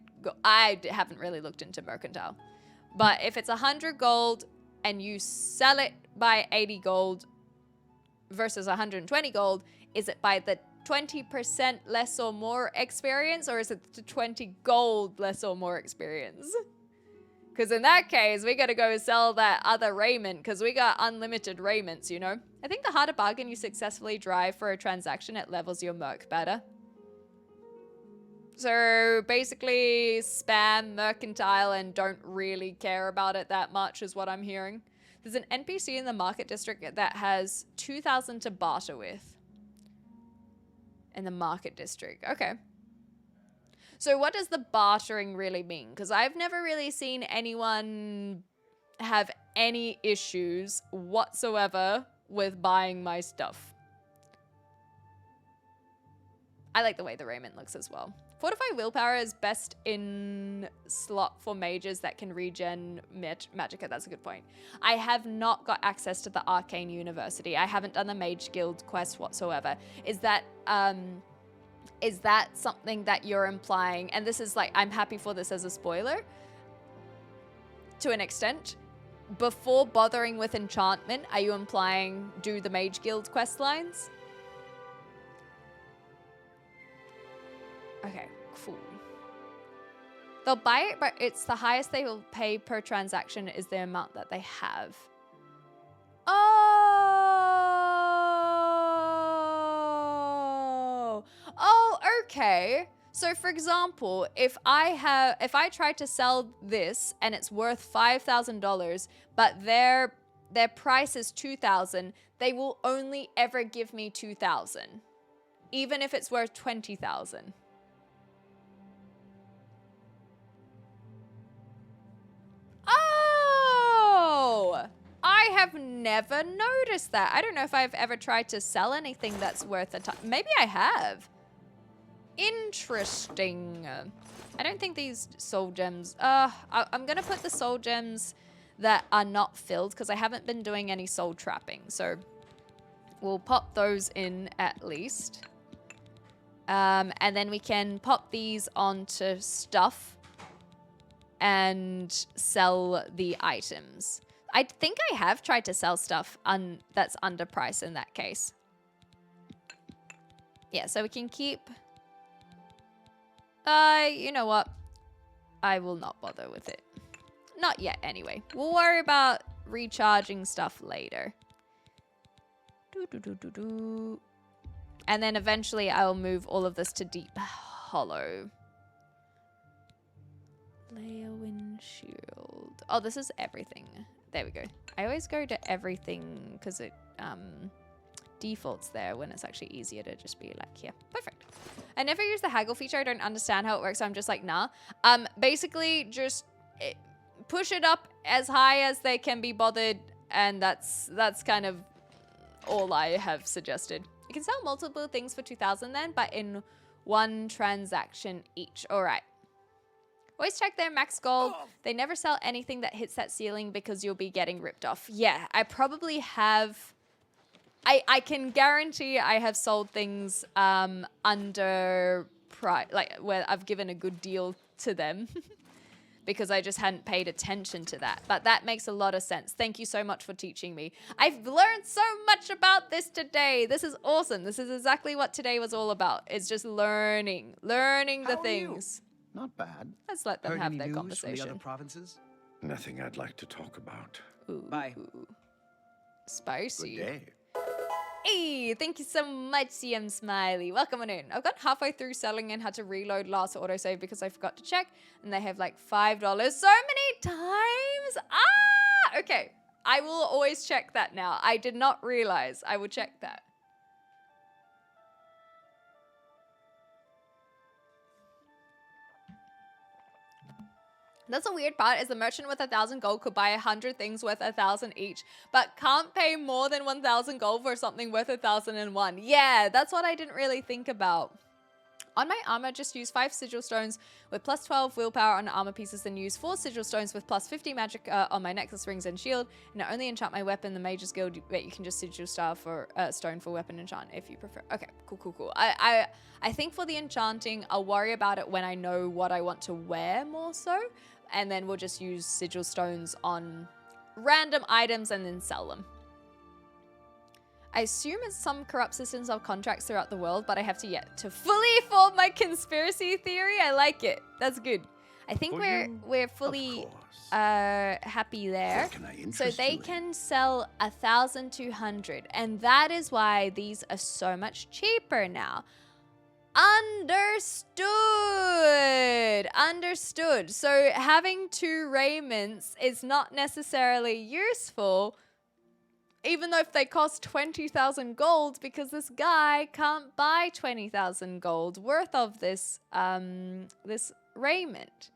I haven't really looked into mercantile. But if it's 100 gold and you sell it by 80 gold... versus 120 gold, is it by the 20% less or more experience, or is it the 20 gold less or more experience? Because in that case, we gotta go sell that other raiment, because we got unlimited raiments, you know? I think the harder bargain you successfully drive for a transaction, it levels your merc better. So basically, spam mercantile and don't really care about it that much is what I'm hearing. There's an NPC in the market district that has 2,000 to barter with. In the market district. Okay. So what does the bartering really mean? Because I've never really seen anyone have any issues whatsoever with buying my stuff. I like the way the raiment looks as well. Fortify Willpower is best in slot for mages that can regen magicka. That's a good point. I have not got access to the Arcane University. I haven't done the Mage Guild quest whatsoever. Is that something that you're implying? And this is like, I'm happy for this as a spoiler. To an extent. Before bothering with enchantment, are you implying do the Mage Guild quest lines? Okay, cool. They'll buy it, but it's the highest they will pay per transaction is the amount that they have. Oh! Oh, okay. So for example, if I try to sell this and it's worth $5,000, but their price is $2,000, they will only ever give me $2,000, even if it's worth $20,000. Oh, I have never noticed that. I don't know if I've ever tried to sell anything that's worth a ton. Maybe I have. Interesting. I don't think these soul gems... I'm going to put the soul gems that are not filled because I haven't been doing any soul trapping. So we'll pop those in at least. And then we can pop these onto stuff and sell the items. I think I have tried to sell stuff that's underpriced in that case. Yeah, so we can keep... you know what? I will not bother with it. Not yet, anyway. We'll worry about recharging stuff later. And then eventually I'll move all of this to Deep Hollow. Layer windshield. Oh, this is everything. There we go. I always go to everything because it defaults there when it's actually easier to just be like, here. Perfect. I never use the haggle feature. I don't understand how it works. So I'm just like, nah. Basically, just push it up as high as they can be bothered. And that's kind of all I have suggested. You can sell multiple things for 2,000 then, but in one transaction each. All right. Always check their max gold. They never sell anything that hits that ceiling because you'll be getting ripped off. Yeah, I probably have... I can guarantee I have sold things under price, like where I've given a good deal to them because I just hadn't paid attention to that. But that makes a lot of sense. Thank you so much for teaching me. I've learned so much about this today. This is awesome. This is exactly what today was all about. It's just learning the things. Not bad. Let's let them Heard have any their news from the conversation. other provinces? Nothing I'd like to talk about. Ooh, Bye. Spicy. Good day. Hey, thank you so much, CM Smiley. Welcome on in. I've got halfway through selling and had to reload last autosave because I forgot to check. And they have like $5. So many times. Ah, okay. I will always check that now. I did not realize. I will check that. That's a weird part, is the merchant with 1,000 gold could buy 100 things worth 1,000 each, but can't pay more than 1,000 gold for something worth 1,001. Yeah, that's what I didn't really think about. On my armor, just use 5 sigil stones with plus 12 willpower on armor pieces, and use 4 sigil stones with plus 50 magic on my necklace, rings, and shield. And I only enchant my weapon, the Mage's Guild, but you can just sigil star for stone for weapon enchant if you prefer. Okay, cool. I think for the enchanting, I'll worry about it when I know what I want to wear more so. And then we'll just use sigil stones on random items and then sell them. I assume it's some corrupt systems of contracts throughout the world, but I have yet to fully form my conspiracy theory. I like it. That's good. I think we're fully happy there. So they can sell 1,200, and that is why these are so much cheaper now. Understood. So having 2 raiments is not necessarily useful, even though if they cost 20,000 gold, because this guy can't buy 20,000 gold worth of this this raiment.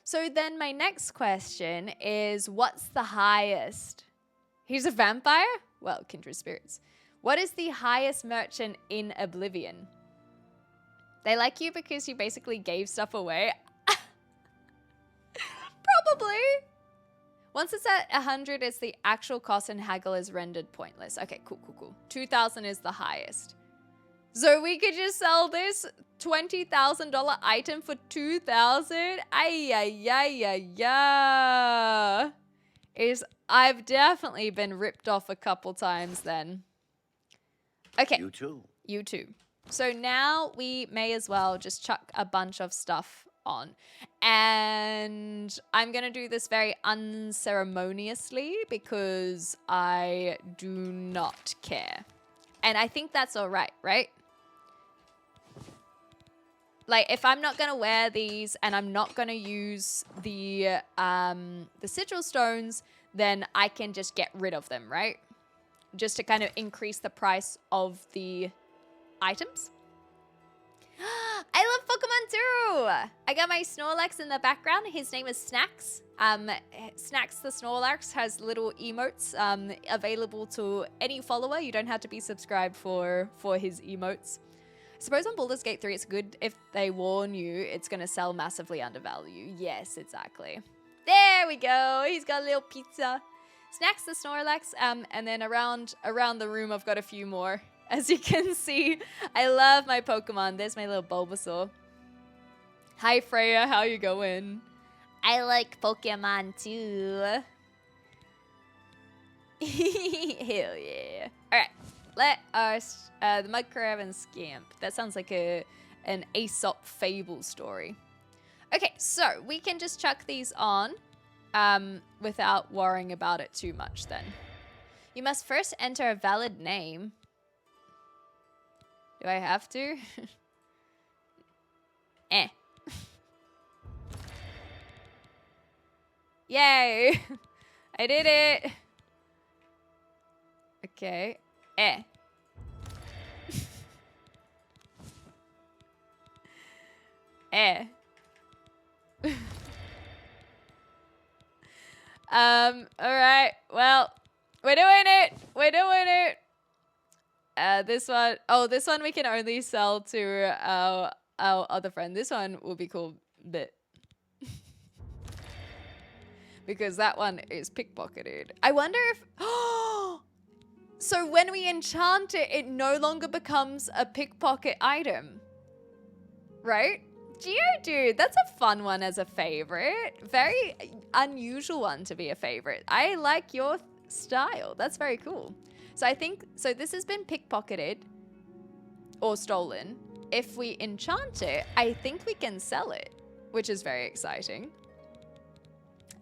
So then my next question is, what's the highest? He's a vampire? Well, kindred spirits. What is the highest merchant in Oblivion? They like you because you basically gave stuff away. Probably. Once it's at 100, it's the actual cost and haggle is rendered pointless. Okay, cool. 2,000 is the highest. So we could just sell this $20,000 item for 2,000? I've definitely been ripped off a couple times then. Okay. You too. So now we may as well just chuck a bunch of stuff on. And I'm going to do this very unceremoniously because I do not care. And I think that's all right, right? like if I'm not gonna wear these and I'm not gonna use the sigil stones, then I can just get rid of them, right? Just to kind of increase the price of the items. I love Pokemon too! I got my Snorlax in the background. His name is Snacks. Snacks the Snorlax has little emotes available to any follower. You don't have to be subscribed for his emotes. I suppose on Baldur's Gate 3 it's good if they warn you it's going to sell massively undervalued. Yes, exactly. There we go. He's got a little pizza. Snacks the Snorlax. And then around the room I've got a few more. As you can see, I love my Pokemon. There's my little Bulbasaur. Hi Freya, how you going? I like Pokemon too. Hell yeah. Alright, let us, the Mudcrab and Scamp. That sounds like an Aesop fable story. Okay, so we can just chuck these on without worrying about it too much then. You must first enter a valid name. Do I have to? Yay! I did it! Okay. Alright. Well, we're doing it! We're doing it! This one, this one we can only sell to our other friend. This one will be called Bit. Because that one is pickpocketed. I wonder if... So when we enchant it, it no longer becomes a pickpocket item. Right? Geodude, that's a fun one as a favorite. Very unusual one to be a favorite. I like your style. That's very cool. So I think, this has been pickpocketed or stolen. If we enchant it, I think we can sell it, which is very exciting.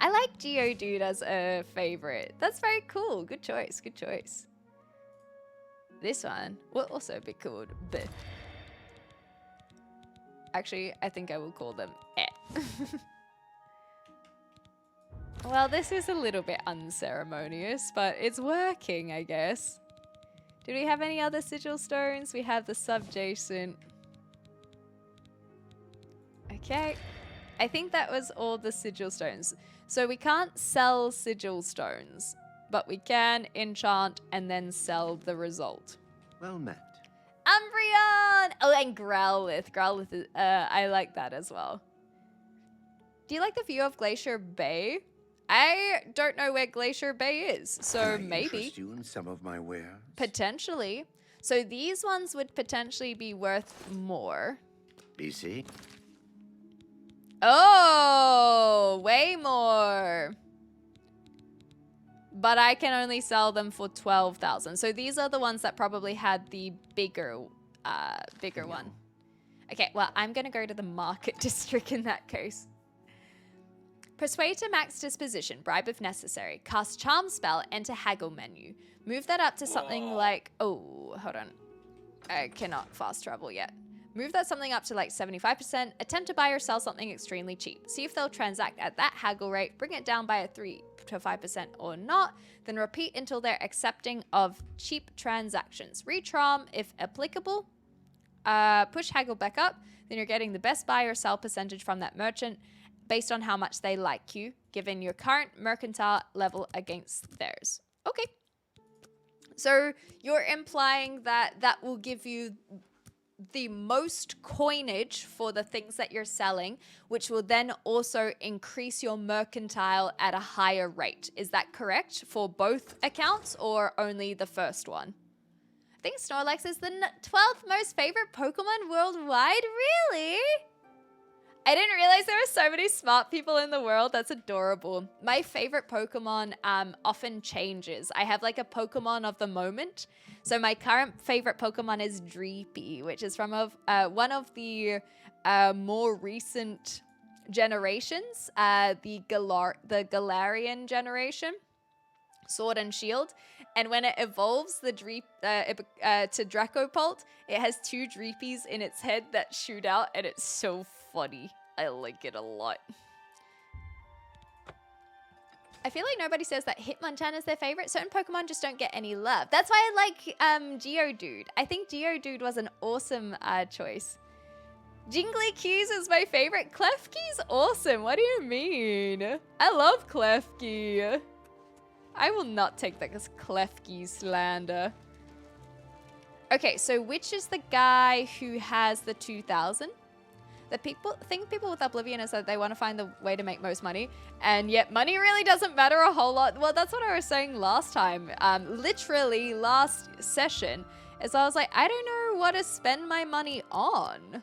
I like Geodude as a favorite. That's very cool. Good choice, good choice. This one will also be called Bit. Actually, I think I will call them Well, this is a little bit unceremonious, but it's working, I guess. Did we have any other sigil stones? We have the subjacent. Okay. I think that was all the sigil stones. So we can't sell sigil stones, but we can enchant and then sell the result. Well met. Umbreon! Oh, and Growlithe. Growlithe is, I like that as well. Do you like the view of Glacier Bay? I don't know where Glacier Bay is, so Can I maybe. interest you in some of my wares? Potentially. So these ones would potentially be worth more. BC? Oh, way more. But I can only sell them for 12,000. So these are the ones that probably had the bigger one. Okay, well, I'm going to go to the market district in that case. Persuade to max disposition, bribe if necessary. Cast charm spell, enter haggle menu. Move that up to something like, oh, hold on. I cannot fast travel yet. Move that something up to like 75%. Attempt to buy or sell something extremely cheap. See if they'll transact at that haggle rate. Bring it down by a 3 to 5% or not. Then repeat until they're accepting of cheap transactions. Recharm if applicable. Push haggle back up. Then you're getting the best buy or sell percentage from that merchant based on how much they like you, given your current mercantile level against theirs. Okay. So you're implying that that will give you the most coinage for the things that you're selling, which will then also increase your mercantile at a higher rate. Is that correct for both accounts or only the first one? I think Snorlax is the 12th most favorite Pokemon worldwide. Really? I didn't realize there were so many smart people in the world. That's adorable. My favorite Pokemon often changes. I have like a Pokemon of the moment. So my current favorite Pokemon is Dreepy, which is from one of the more recent generations, the Galarian generation. Sword and Shield. And when it evolves to Dracopult, it has 2 Dreepies in its head that shoot out, and it's so funny. I like it a lot. I feel like nobody says that Hitmonchan is their favorite. Certain Pokemon just don't get any love. That's why I like Geodude. I think Geodude was an awesome choice. Jingly Q's is my favorite. Klefki's awesome. What do you mean? I love Klefki. I will not take that as Klefki slander. Okay, so which is the guy who has the 2,000? The people with Oblivion is that they want to find the way to make most money, and yet money really doesn't matter a whole lot. Well, that's what I was saying last time. Literally last session, is I was like, I don't know what to spend my money on.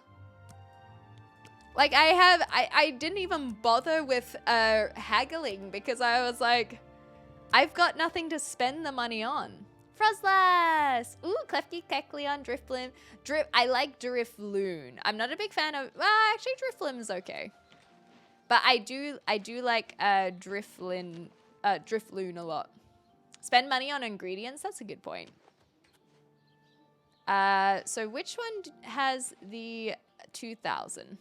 Like I didn't even bother with haggling because I was like, I've got nothing to spend the money on. Frozlass! Ooh, Klefki, Kecleon, Drifblim. I like Drifloon. I'm not a big fan of... Well, actually, Drifblim is okay. But I do like Drifloon a lot. Spend money on ingredients? That's a good point. So which one has the 2,000?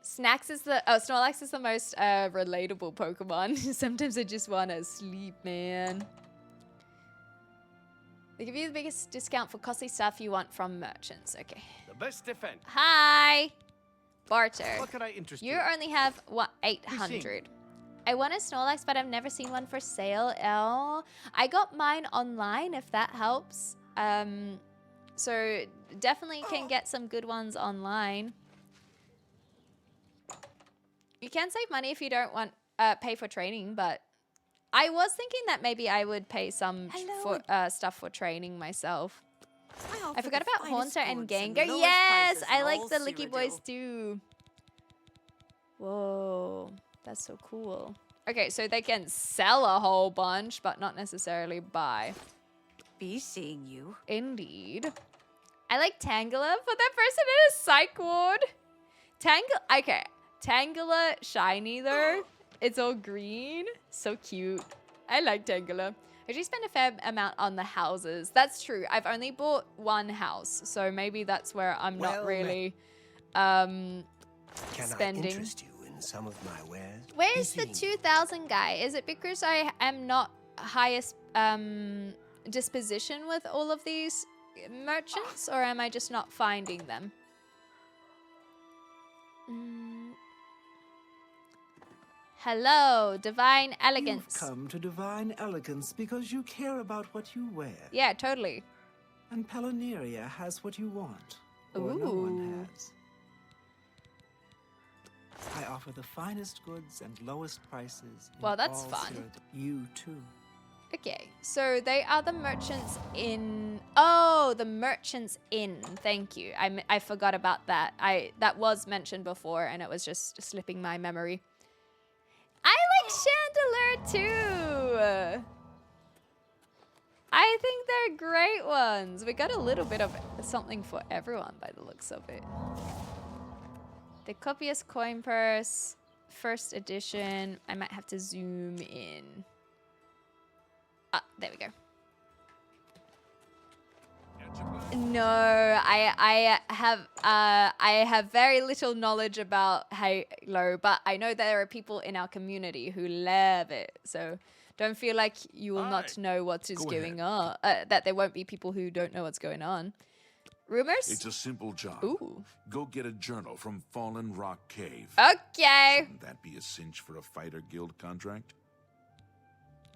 Snorlax is the most relatable Pokemon. Sometimes I just want to sleep, man. They give you the biggest discount for costly stuff you want from merchants. Okay. The best defense. Hi, Barter. What can I interest You you? only have what 800. I want a Snorlax, but I've never seen one for sale. Oh, I got mine online. If that helps. So definitely can get some good ones online. You can save money if you don't want pay for training, but I was thinking that maybe I would pay some for stuff for training myself. I forgot about Haunter and Gengar. Yes, I like the Licky Boys too. Whoa, that's so cool. Okay, so they can sell a whole bunch, but not necessarily buy. Be seeing you. Indeed. I like Tangela, but that person is Psych Ward. Okay. Tangela shiny though. It's all green. So cute. I like Tangela. I do spend a fair amount on the houses. That's true. I've only bought one house, so maybe that's where I'm not really Can spending. I interest you in some of my wares? Where's the 2,000 guy? Is it because I am not highest disposition with all of these merchants, or am I just not finding them? Hello, Divine Elegance. You've come to Divine Elegance because you care about what you wear. Yeah, totally. And Paloneria has what you want, or no one has. I offer the finest goods and lowest prices. Well, that's all fun. Cyrodiil. You too. Okay, so they are the merchants in... Oh, the merchants in. Thank you. I forgot about that. That was mentioned before, and it was just slipping my memory. I like Chandelure too. I think they're great ones. We got a little bit of something for everyone by the looks of it. The Copious Coin Purse, first edition. I might have to zoom in. Ah, there we go. No, I have very little knowledge about Halo, but I know there are people in our community who love it. So don't feel like you will not know what is going on. That there won't be people who don't know what's going on. Rumors? It's a simple job. Ooh. Go get a journal from Fallen Rock Cave. Okay. Shouldn't that be a cinch for a fighter guild contract?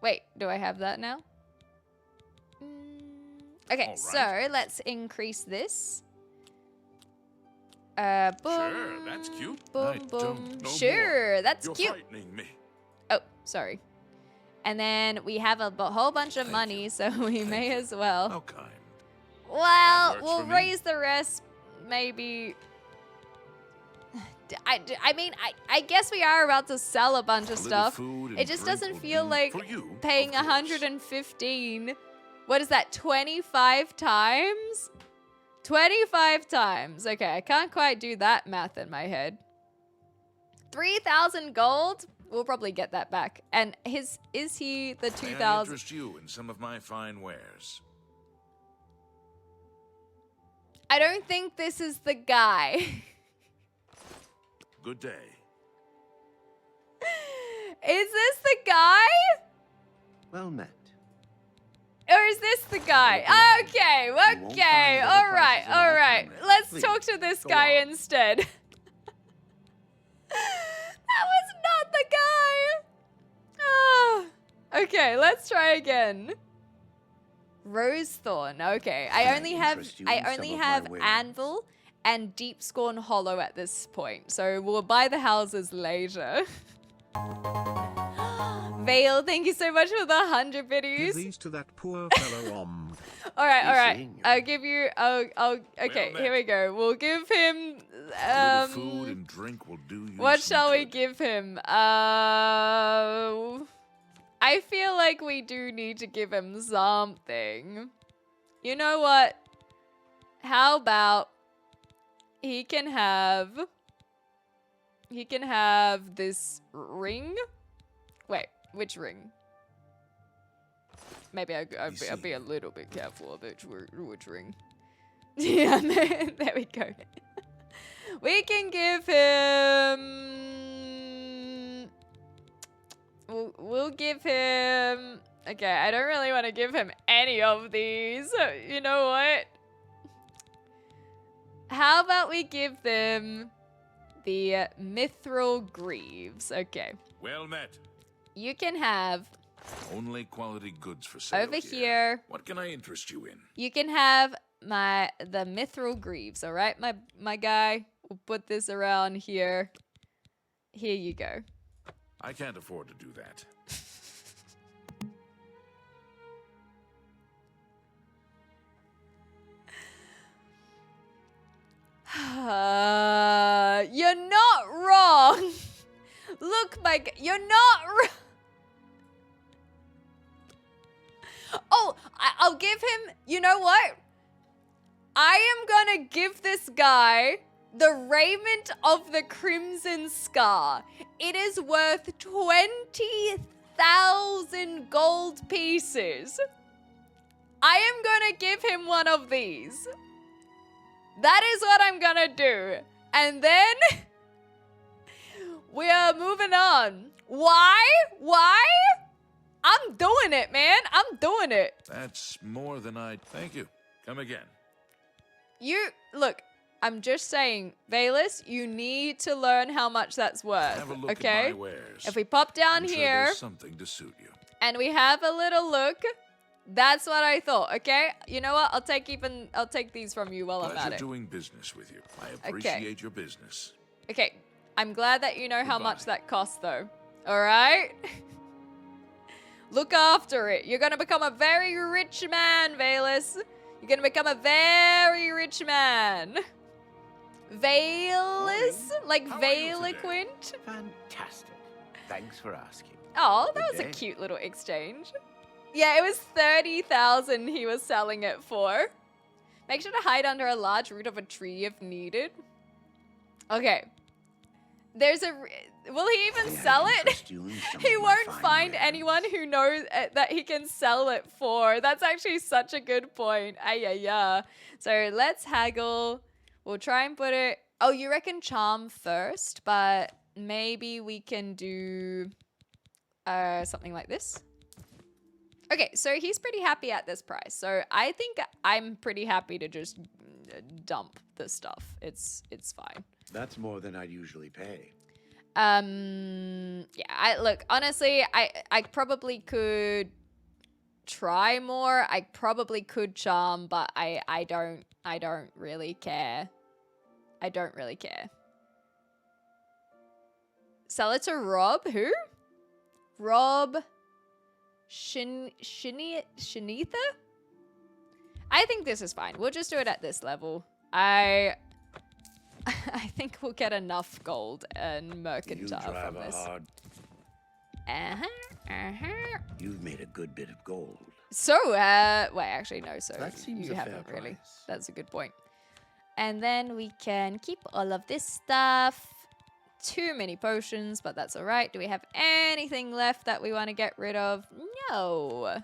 Wait, do I have that now? Okay, All so right. let's increase this. Boom. Sure, that's cute. Boom, I boom. don't know Sure, more. that's You're cute. frightening me. Oh, sorry. And then we have a whole bunch of money, so we may as well. How kind. Well, works we'll for me. raise the rest, maybe. I mean, I guess we are about to sell a bunch of little stuff. food and It just drink doesn't will feel do like for you, paying of course. 115. What is that, 25 times? 25 times. Okay, I can't quite do that math in my head. 3,000 gold? we'll probably get that back. And is he the May I 2000? interest you in some of my fine wares? I don't think this is the guy. Good day. Is this the guy? Well met. Or is this the guy? Okay, okay, all right. Let's talk to this guy instead. That was not the guy. Oh. Okay, let's try again. Rosethorn. Okay, I only have Anvil and Deep Scorn Hollow at this point, so we'll buy the houses later. Vale, thank you so much for the 100 Give biddies. these to that poor fellow All right. seeing you. I'll give you. Okay, Well here we go. We'll give him. A little food and drink will do you. What some shall we good. give him? I feel like we do need to give him something. You know what? How about he can have this ring? Wait, which ring? Maybe I'll be a little bit careful of which ring. Yeah, there we go. We can give him... We'll give him... Okay, I don't really want to give him any of these. You know what? How about we give them the Mithril Greaves? Okay. Well met. You can have... Only quality goods for sale Over here. What can I interest you in? You can have the Mithril Greaves, all right, my guy? We'll put this around here. Here you go. I can't afford to do that. You're not wrong. Look, you're not wrong. Oh, I'll give him, you know what? I am gonna give this guy the Raiment of the Crimson Scar. It is worth 20,000 gold pieces. I am gonna give him one of these. That is what I'm gonna do. And then we are moving on. Why? I'm doing it, man. I'm doing it. That's more than I... Thank you. Come again. Look, I'm just saying, Valus, you need to learn how much that's worth, Have a look okay? at my wares. If we pop down I'm sure here there's something to suit you. and we have a little look, that's what I thought, okay? You know what? I'll take these from you while I'm Pleasure at it. doing business with you. I appreciate your business. Okay, I'm glad that you know how Goodbye. much that costs, though. All right? Look after it. You're gonna become a very rich man, Valus. You're gonna become a very rich man. Valus? Like How are you today? Valiquint? Fantastic. Thanks for asking. Oh, that Good was a day. cute little exchange. Yeah, it was 30,000 he was selling it for. Make sure to hide under a large root of a tree if needed. Okay. Will he even May I sell it? interest you in some He of my won't fine find wares? anyone who knows that he can sell it for. That's actually such a good point. Yeah. So let's haggle. We'll try and put it... Oh, you reckon charm first, but maybe we can do something like this. Okay, so he's pretty happy at this price. So I think I'm pretty happy to just dump the stuff. It's fine. That's more than I'd usually pay. Yeah, look, honestly, I probably could try more. I probably could charm, but I don't really care. I don't really care. Sell it to Rob. Who? Rob Shanitha? I think this is fine. We'll just do it at this level. I think we'll get enough gold and You mercantile drive from a this. hard... You've made a good bit of gold. So, wait, actually, no, so That seems you a fair haven't really. price. That's a good point. And then we can keep all of this stuff too many potions, but that's all right. Do we have anything left that we want to get rid of? No.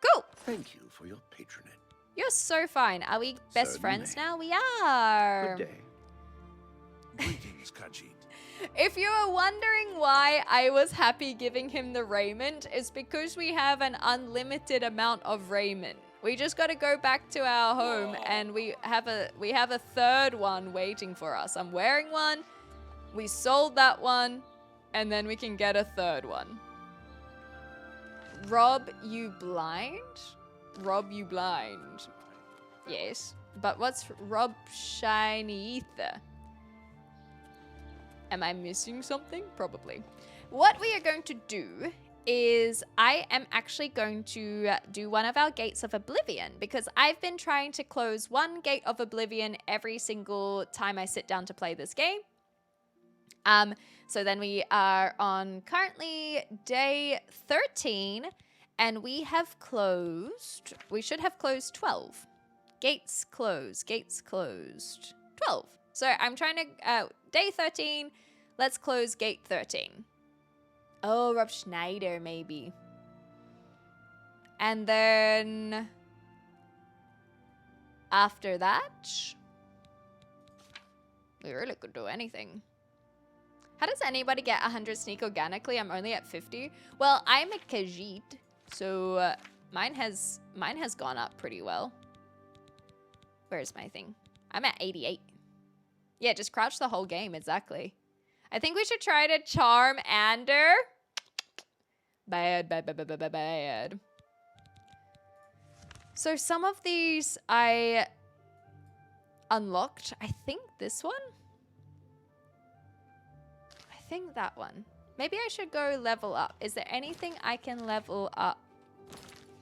Cool. Thank you for your patronage. You're so fine. Are we best friends Certainly. now? We are. Good day. Greetings, Khajiit. If you were wondering why I was happy giving him the raiment, it's because we have an unlimited amount of raiment. We just got to go back to our home and we have a third one waiting for us. I'm wearing one. We sold that one and then we can get a third one. Rob you blind? Rob you blind. Yes. But what's Rob shiny ether? Am I missing something? Probably. What we are going to do is I am actually going to do one of our gates of Oblivion because I've been trying to close one gate of Oblivion every single time I sit down to play this game. So then we are on currently day 13 and we have closed, we should have closed 12. Gates closed, gates closed, 12. So I'm trying to, day 13, let's close gate 13. Oh, Rob Schneider, maybe. And then after that, we really could do anything. How does anybody get 100 sneak organically? I'm only at 50. Well, I'm a Khajiit, so mine has gone up pretty well. Where's my thing? I'm at 88. Yeah, just crouch the whole game, exactly. I think we should try to charm Ander. Bad, bad, bad, bad, bad, bad, bad. So some of these I unlocked. I think this one? I think that one. Maybe I should go level up. Is there anything I can level up?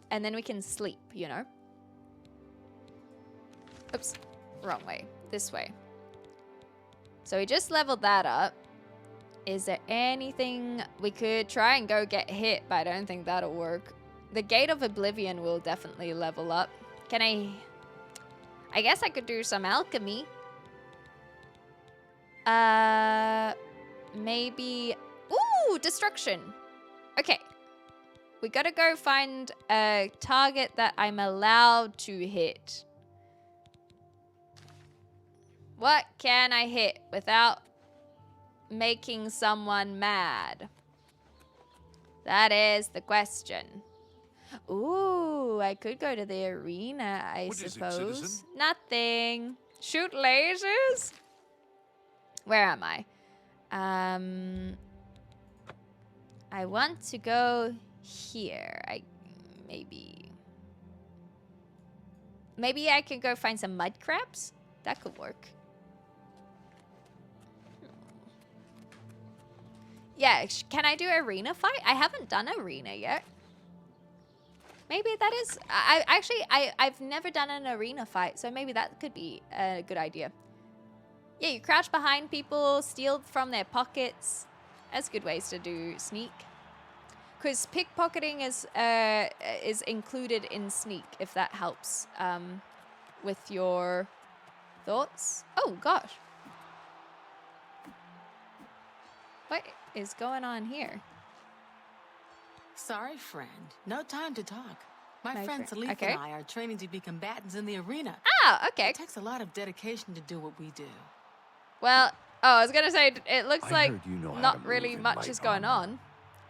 And then we can sleep, you know? Oops, wrong way. This way. So we just leveled that up. Is there anything we could try and go get hit, but I don't think that'll work. The Gate of Oblivion will definitely level up. Can I guess I could do some alchemy. Maybe, ooh, destruction. Okay. We gotta go find a target that I'm allowed to hit. What can I hit without making someone mad? That is the question. Ooh, I could go to the arena, I What is it, suppose. citizen? Nothing. Shoot lasers? Where am I? I want to go here. Maybe I can go find some mud crabs? That could work. Yeah, can I do arena fight? I haven't done arena yet. Maybe that is... I've never done an arena fight, so maybe that could be a good idea. Yeah, you crouch behind people, steal from their pockets. That's good ways to do sneak. Because pickpocketing is included in sneak, if that helps with your thoughts. Oh, gosh. What is going on here? Sorry, friend. No time to talk. My No friend friend. Salif Okay. and I are training to be combatants in the arena. Ah, okay. It takes a lot of dedication to do what we do. Well, I was going to say, it looks I like heard you know how not to really move in much light is going armor. on.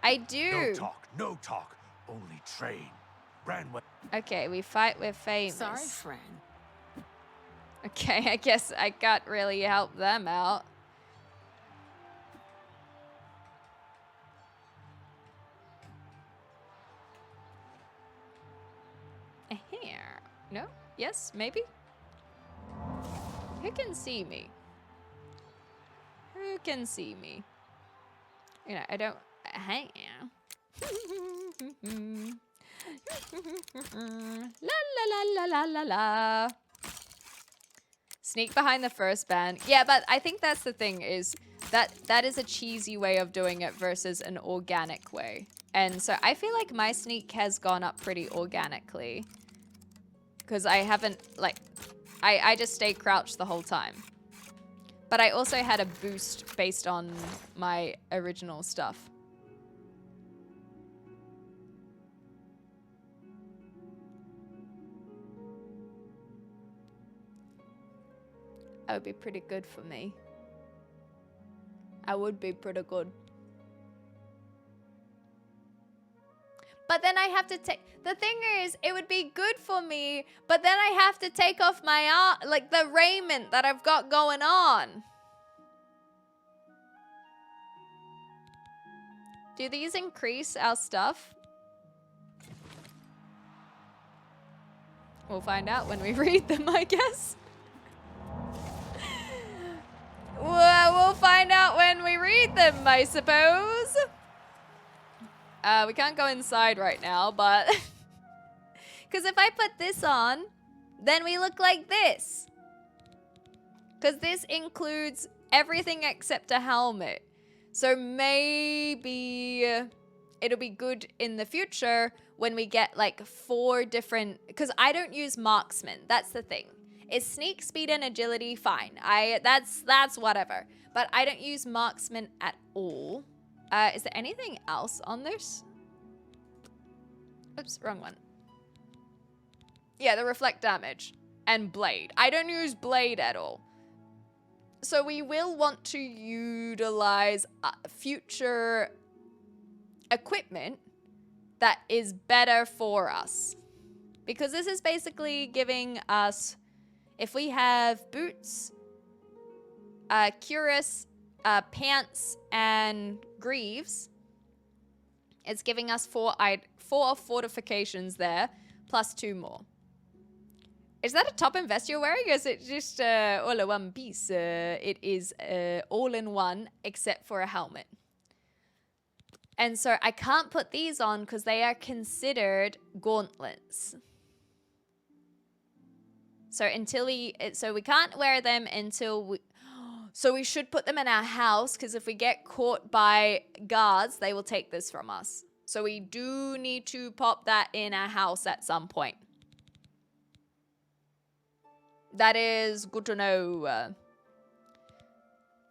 I do. No talk. Only train. Branway. Okay, we fight with famous. Sorry, friend. Okay, I guess I can't really help them out. Here. No? Yes? Maybe? Who can see me? Who can see me? You know, I don't... Hang on. La la la la la la la. Sneak behind the first band. Yeah, but I think that's the thing is that is a cheesy way of doing it versus an organic way. And so I feel like my sneak has gone up pretty organically. Because I haven't, like, I just stay crouched the whole time. But I also had a boost based on my original stuff. That would be pretty good for me. I would be pretty good. But then I have to take... The thing is, it would be good for me, but then I have to take off my... like, the raiment that I've got going on. Do these increase our stuff? We'll find out when we read them, I guess. Well, we'll find out when we read them, I suppose. We can't go inside right now, but... Because if I put this on, then we look like this. Because this includes everything except a helmet. So maybe it'll be good in the future when we get like 4 different... Because I don't use marksman. That's the thing. It's sneak, speed, and agility, fine. That's whatever. But I don't use marksman at all. Is there anything else on this? Oops, wrong one. Yeah, the reflect damage. And blade. I don't use blade at all. So we will want to utilize future equipment that is better for us. Because this is basically giving us... If we have boots, cuirass, pants, and greaves, it's giving us 4 fortifications there, plus 2 more. Is that a top and vest you're wearing? Or is it just all in one piece? It is all in one, except for a helmet. And so I can't put these on because they are considered gauntlets. So we can't wear them until we... So we should put them in our house, because if we get caught by guards, they will take this from us. So we do need to pop that in our house at some point. That is good to know.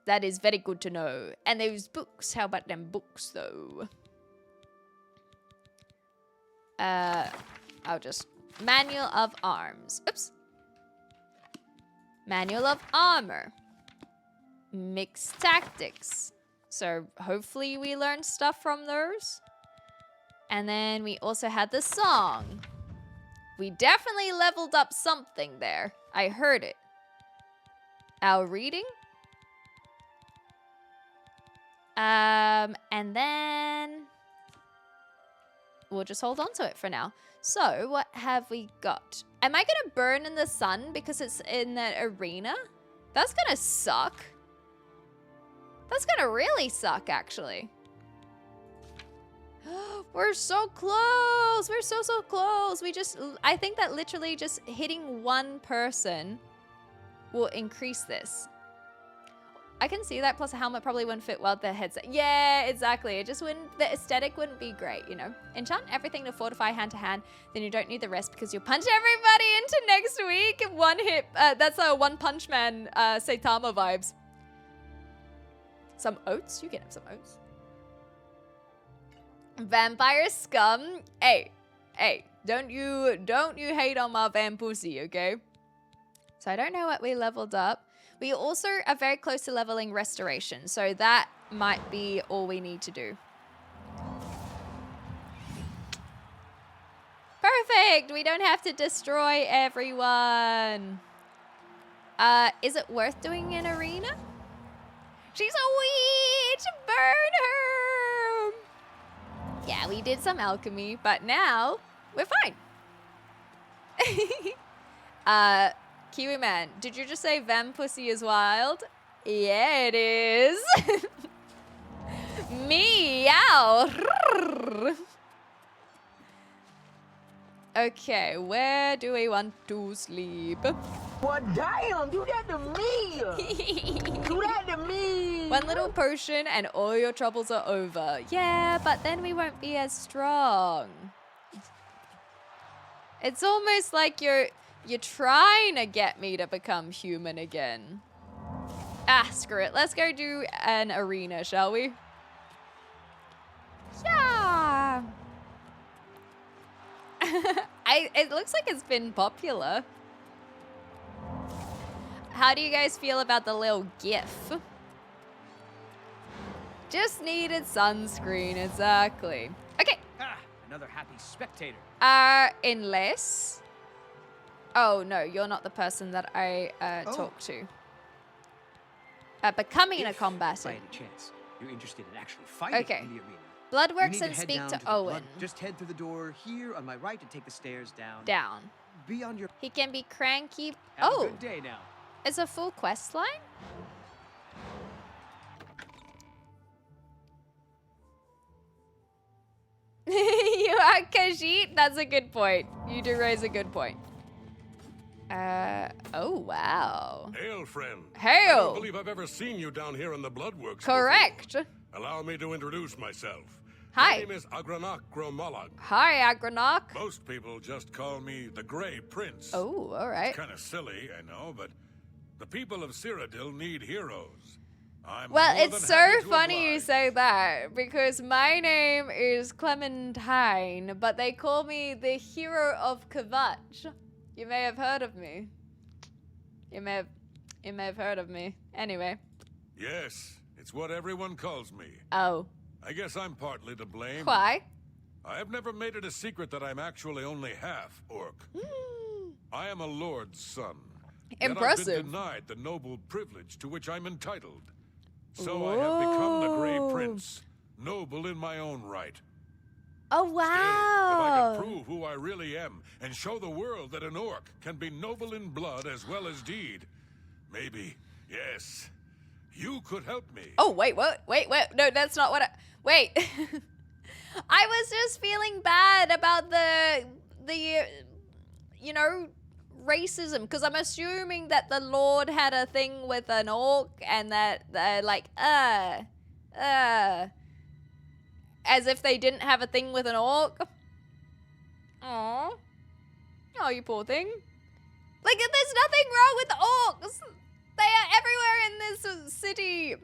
That is very good to know. And those books, how about them books, though? I'll just... Manual of Arms. Oops. Manual of Armor. Mixed Tactics. So hopefully we learned stuff from those. And then we also had the song. We definitely leveled up something there. I heard it. Our reading. And then we'll just hold on to it for now. So what have we got? Am I gonna burn in the sun because it's in the arena? That's gonna suck. That's gonna really suck, actually. We're so close. We're so close. I think that literally just hitting one person will increase this. I can see that, plus a helmet probably wouldn't fit well with the headset. Yeah, exactly. It just wouldn't, the aesthetic wouldn't be great, you know? Enchant everything to fortify hand to hand, then you don't need the rest because you'll punch everybody into next week. One hit, that's a One Punch Man Saitama vibes. Some oats? You can have some oats. Vampire scum. Hey, don't you hate on my vampussy, okay? So I don't know what we leveled up. We also are very close to leveling restoration, so that might be all we need to do. Perfect! We don't have to destroy everyone. Is it worth doing an arena? She's a witch! Burn her! Yeah, we did some alchemy, but now we're fine. Kiwi Man, did you just say Vampussy is wild? Yeah, it is. Meow. Okay, where do we want to sleep? Well, damn, do that to me. Do that to me. One little potion and all your troubles are over. Yeah, but then we won't be as strong. It's almost like you're trying to get me to become human again. Ah, screw it. Let's go do an arena, shall we? Yeah. It looks like it's been popular. How do you guys feel about the little GIF? Just needed sunscreen, exactly. Okay. Ah, another happy spectator. Unless... Oh, no, you're not the person that I talk to. Becoming a combatant. By any chance, you're interested in actually fighting in the arena. Bloodworks you need and to head speak down to the Owen. Just head through the door here on my right and take the stairs down. Down. Be on your... He can be cranky. Have Oh, a good day now. it's a full quest line? You are Khajiit? That's a good point. You do raise a good point. Oh, wow. Hail, friend. Hail. I don't believe I've ever seen you down here in the Bloodworks. Correct. Before. Allow me to introduce myself. Hi. My name is Agranak Gromalag. Hi, Agranak. Most people just call me the Grey Prince. Oh, all right. Kind of silly, I know, but the people of Cyrodiil need heroes. Well, more it's than so happy to funny you oblige. say that because my name is Xclementine, but they call me the hero of Kvatch. You may have heard of me. You may have heard of me. Anyway. Yes, it's what everyone calls me. Oh. I guess I'm partly to blame. Why? I have never made it a secret that I'm actually only half orc. I am a lord's son. Yet Impressive. I've been denied the noble privilege to which I'm entitled. So I have become the Grey Prince, noble in my own right. Oh, Still, if I wow. could prove who I really am and show the world that an orc can be noble in blood as well as deed, maybe, yes, you could help me. Oh, wait, what? Wait. No, that's not what I... Wait. I was just feeling bad about the you know, racism, because I'm assuming that the Lord had a thing with an orc and that they're like, as if they didn't have a thing with an orc. Aww. Oh, you poor thing. Like, there's nothing wrong with orcs. They are everywhere in this city,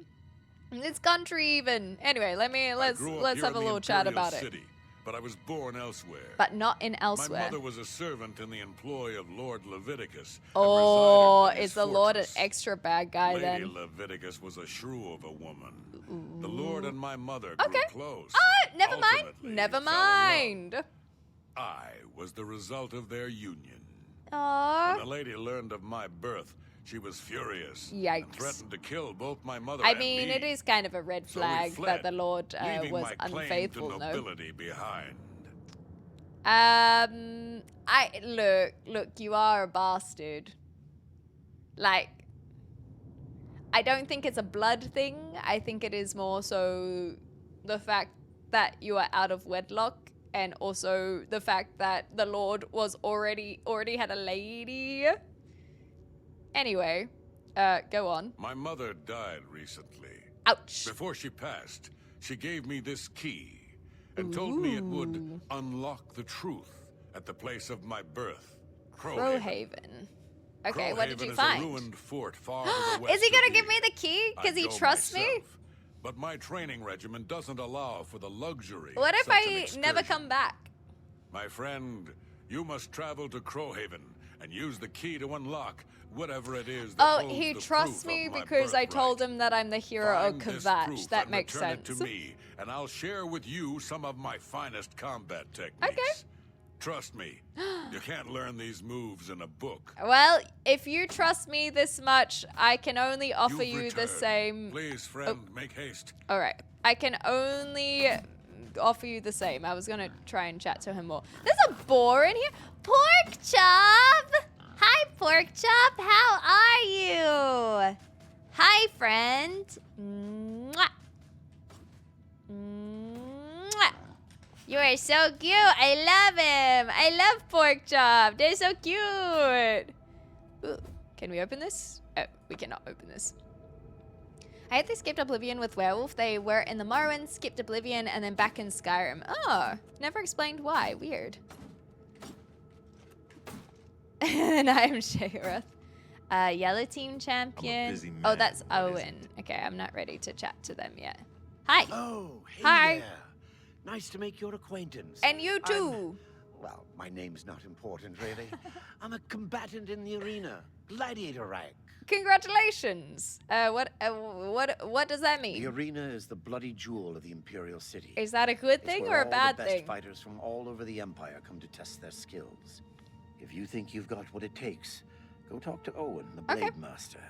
in this country even. Anyway, let's have a little chat about it. City, but I was born elsewhere. But not in elsewhere. My mother was a servant in the employ of Lord Leviticus. Oh, and resided in his is the Lord an fortress. extra bad guy Lady then? Leviticus was a shrew of a woman. The Lord and my mother Okay. grew close. Never mind. Ultimately Never fell in love. mind. I was the result of their union. Aww. When the lady learned of my birth, she was furious Yikes. and threatened to kill both my mother I and mean, me. it is kind of a red So we flag that fled, the Lord leaving was my claim unfaithful, to no? nobility behind. Look, you are a bastard. Like, I don't think it's a blood thing. I think it is more so the fact that you are out of wedlock, and also the fact that the Lord was already had a lady. Anyway, go on. My mother died recently. Ouch. Before she passed, she gave me this key and told me it would unlock the truth at the place of my birth, Crowhaven. Crowhaven. Okay, what did Crowhaven you is find? A ruined fort far to the west Is he of gonna here. give me the key? Because I'd he go trusts me? myself, but my training regimen doesn't allow for the luxury What of if such an I never excursion. come back? My friend, you must travel to Crowhaven and use the key to unlock whatever it is that Oh, holds he the trusts proof me of my because I told birthright. him that I'm the hero of Find this Kvatch. proof That and makes return sense. it to me, and I'll share with you some of my finest combat techniques. Trust me, you can't learn these moves in a book. Well, if you trust me this much, I can only offer You've you the returned. same. Please, friend, make haste. All right, I can only offer you the same. I was gonna try and chat to him more. There's a boar in here. Pork chop. Hi, pork chop. How are you? Hi, friend. Mwah. Mwah. You are so cute. I love him. I love pork chop. They're so cute. Ooh, can we open this? Oh, we cannot open this. I had they skipped Oblivion with Werewolf. They were in the Morrowind, skipped Oblivion, and then back in Skyrim. Oh, never explained why. Weird. And I am Shayrath. Yellow team champion. busy Oh, man, that's what is Owen. Okay, I'm not ready to chat to them yet. Hi. Oh, hey Hi. there. Nice to make your acquaintance. And you too. Well, my name's not important, really. I'm a combatant in the arena. Gladiator rank. Congratulations. What does that The mean? arena is the bloody jewel of the Imperial City. Is that a good It's thing where or a all bad the best thing? fighters from all over the Empire come to test their skills. If you think you've got what it takes, go talk to Owen, the Blade Okay. Master.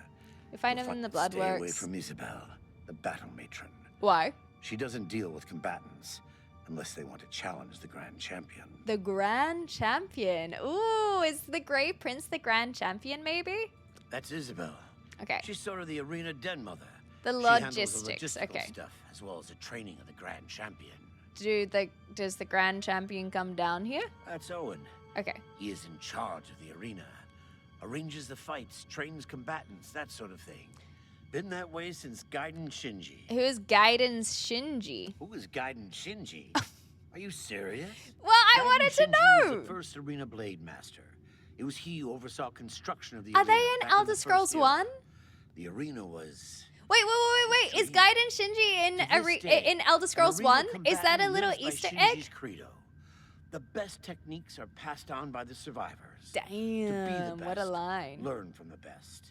You find You'll him in the Stay away Bloodworks. from Isabel, the battle matron. Why? She doesn't deal with combatants unless they want to challenge the Grand Champion. The Grand Champion. Ooh, is the Grey Prince the Grand Champion, maybe? That's Isabel. Okay. She's sort of the arena den mother. The She handles logistics, the logistical okay. stuff as well as the training of the Grand Champion. Does the Grand Champion come down here? That's Owen. Okay. He is in charge of the arena. Arranges the fights, trains combatants, that sort of thing. Been that way since Gaiden Shinji. Who is Gaiden Shinji? Who is Gaiden Shinji? Are you serious? Well, I Gaiden wanted to Shinji was know. the first arena blade master. It was he who oversaw construction of the Are arena. they in back the Elder first Scrolls era. 1? The arena was... Wait. Is Gaiden Shinji To this day, in Elder Scrolls an arena 1? Is that a combatant little lives by Easter Shinji's egg? credo. The best techniques are passed on by the survivors. Damn, what a best, line. Learn from the best.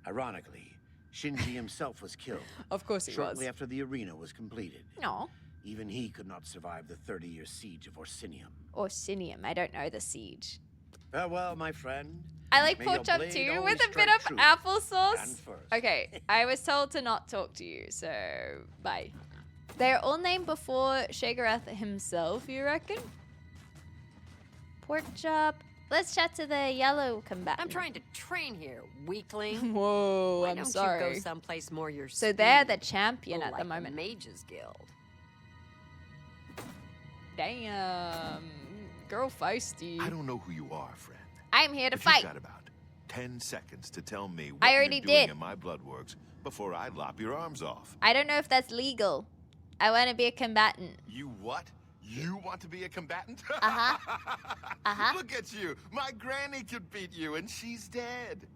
Ironically, Shinji himself was killed. Of course he shortly was. after the arena was completed. No. Even he could not survive the 30-year siege of Orsinium. Orsinium, I don't know the siege. Farewell, my friend. I like May your pork chop blade too always with a bit strike of true applesauce. and first. Okay, I was told to not talk to you, so bye. They're all named before Shagarath himself, you reckon? Pork chop. Let's chat to the yellow combatant. I'm trying to train here, weakling. Whoa, Why I'm don't sorry. you go someplace more your So they're the speed? champion at Like the moment. Mages Guild. Damn. Girl feisty. I don't know who you are, friend. I'm here to But fight. You've got about 10 seconds to tell me what I already you're doing did. in my bloodworks before I lop your arms off. I don't know if that's legal. I want to be a combatant. You what? You want to be a combatant? Uh-huh. Uh-huh. Look at you. My granny could beat you, and she's dead.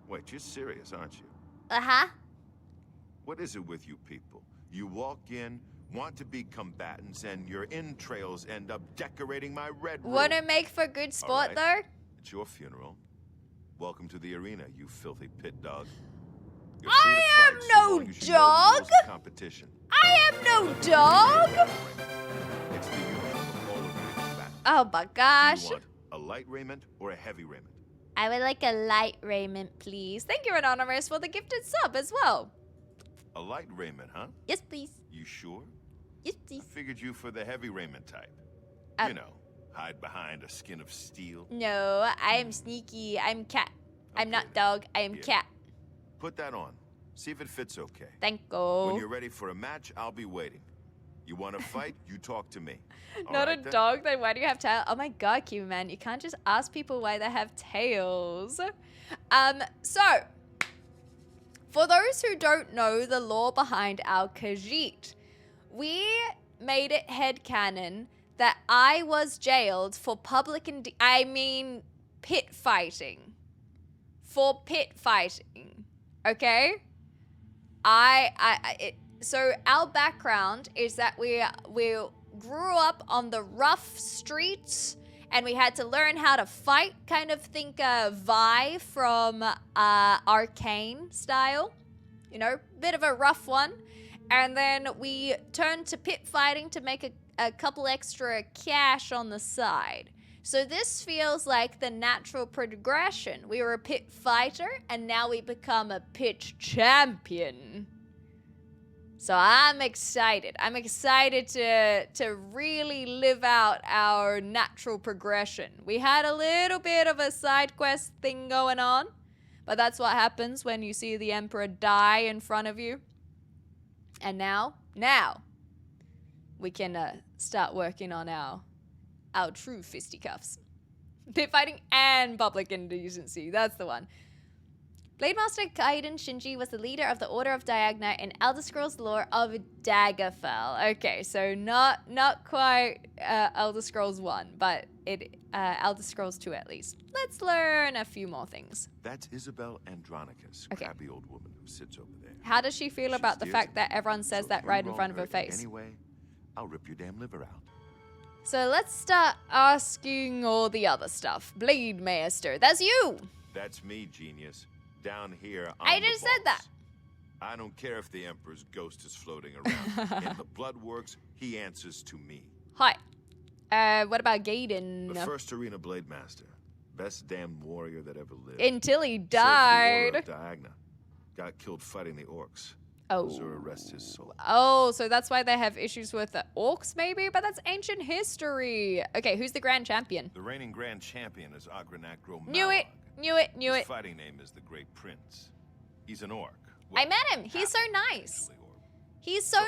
Wait, you're serious, aren't you? Uh-huh. What is it with you people? You walk in, want to be combatants, and your entrails end up decorating my red room. Want to make for good sport, right. though? It's your funeral. Welcome to the arena, you filthy pit dog. You're free to I am fight, so no long as you know the dog. rules of competition. I am no dog. It's the usual of all arena combatants. Oh my Do gosh. you want a light raiment or a heavy raiment? I would like a light raiment, please. Thank you, Anonymous, for the gifted sub as well. A light raiment, huh? Yes, please. You sure? Yes, I please. figured you for the heavy raiment type. You know, hide behind a skin of steel. No, I am sneaky. I'm cat. I'm not dog. I am Here. cat. Put that on. See if it fits okay. Thank When you. you're ready for a match, I'll be waiting. You want to fight, you talk to me. All Not right, a then? dog, then why do you have tails? Oh my god, Cuban man, you can't just ask people why they have tails. So, for those who don't know the lore behind our Khajiit, we made it headcanon that I was jailed for pit fighting. For pit fighting, okay? So our background is that we grew up on the rough streets and we had to learn how to fight, kind of think Vi from Arcane style, you know, bit of a rough one. And then we turned to pit fighting to make a couple extra cash on the side. So this feels like the natural progression. We were a pit fighter and now we become a pit champion. So I'm excited. I'm excited to really live out our natural progression. We had a little bit of a side quest thing going on, but that's what happens when you see the Emperor die in front of you. And now we can start working on our true fisticuffs. Pit fighting and public indecency. That's the one. Blademaster Kaiden Shinji was the leader of the Order of Diagna in Elder Scrolls lore of Daggerfell. Okay, so not quite Elder Scrolls 1, but Elder Scrolls 2 at least. Let's learn a few more things. That's Isabel Andronicus, Okay. crabby old woman who sits over there. How does she feel about the She's fact dear that everyone says So that if you right in wrong front of her in face? Anyway, I'll rip your damn liver out. So let's start asking all the other stuff. Blade Master, that's you! That's me, genius. Down here on I the just said that. boss. I don't care if the Emperor's ghost is floating around. In the Bloodworks, he answers to me. Hi. What about Gaiden? The first arena blade master. Best damn warrior that ever lived. Until he Served the died. Order of Diagna. Got killed fighting the orcs. Oh. Azura rest his soul. Oh, so that's why they have issues with the orcs, maybe? But that's ancient history. Okay, who's the grand champion? The reigning grand champion is Agranacro Knew it. Knew His it. fighting name is the Great Prince. He's an orc. I met him. He's so nice. He's so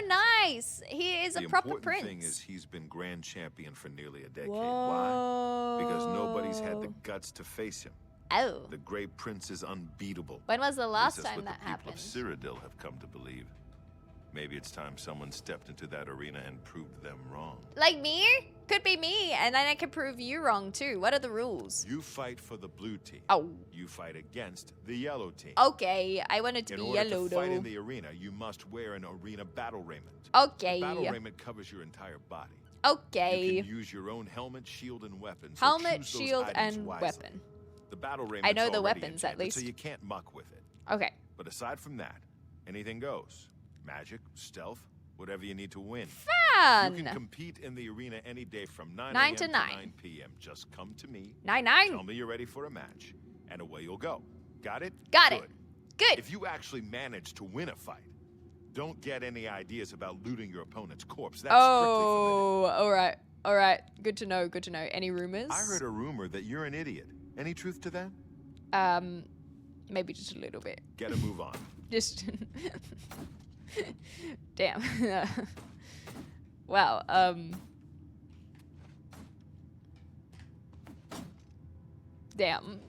nice. He is a proper The important prince. thing is he's been grand champion for nearly a decade. Whoa. Why? Because nobody's had the guts to face him. Oh. The Great Prince is unbeatable. When was the last At least that's time what that the people happened? of Cyrodiil have come to believe. Maybe it's time someone stepped into that arena and proved them wrong. Like me? Could be me, and then I could prove you wrong too. What are the rules? You fight for the blue team. Oh. You fight against the yellow team. Okay, I wanted to In be order yellow to fight though. in the arena, you must wear an arena battle raiment. Okay. The battle raiment covers your entire body. You Okay. can use your own helmet, shield, and weapon. So Helmet, choose those shield, items and wisely. weapon. The battle raiment. I know the weapons, at enchanted, least. so you can't muck with it. Okay. But aside from that, anything goes. Magic, stealth, whatever you need to win. Fun. You can compete in the arena any day from 9 9 a.m. to to 9. 9 p.m. Just come to me. 9-9. Tell me you're ready for a match, and away you'll go. Got it? Got it. Good. Good. If you actually manage to win a fight, don't get any ideas about looting your opponent's corpse. That's Oh, all right. All right. Good to know. Good to know. Any rumors? I heard a rumor that you're an idiot. Any truth to that? Maybe just a little bit. Get a move on. Just. Damn. Wow. Damn.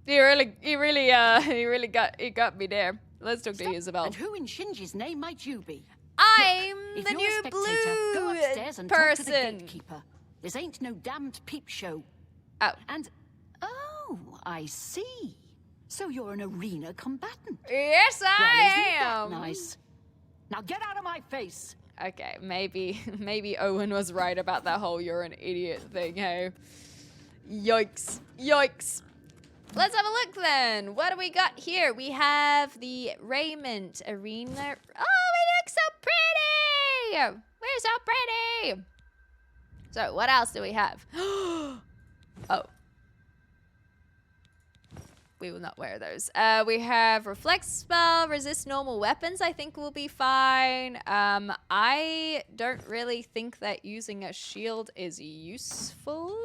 He really got me there. Let's talk to Isabel. And who in Shinji's name might you be? I'm If the you're a new spectator, go blue upstairs and talk to the person. gatekeeper. This ain't no damned peep show. Oh. And oh, I see. So you're an arena combatant. Yes, Well, I isn't that am. nice? Now get out of my face. Okay, maybe Owen was right about that whole "you're an idiot" thing. Hey, yikes, yikes. Let's have a look then. What do we got here? We have the raiment arena. Oh, we look so pretty. We're so pretty. So what else do we have? Oh. We will not wear those. We have reflect spell, resist normal weapons. I think will be fine. I don't really think that using a shield is useful.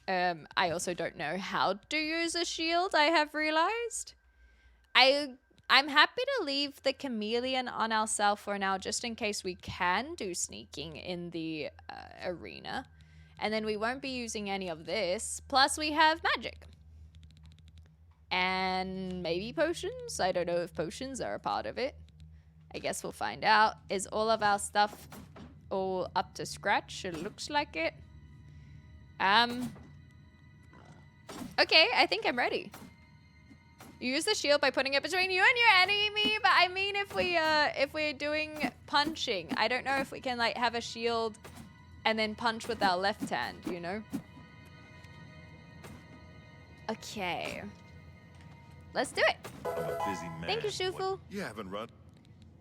I also don't know how to use a shield, I have realized. I'm happy to leave the chameleon on ourselves for now, just in case we can do sneaking in the arena. And then we won't be using any of this. Plus we have magic. And maybe potions? I don't know if potions are a part of it. I guess we'll find out. Is all of our stuff all up to scratch? It looks like it. Okay, I think I'm ready. You use the shield by putting it between you and your enemy, but I mean if we're doing punching, I don't know if we can like have a shield and then punch with our left hand, you know? Okay. Let's do it. I'm a busy man. Thank you, Shufu. You haven't run.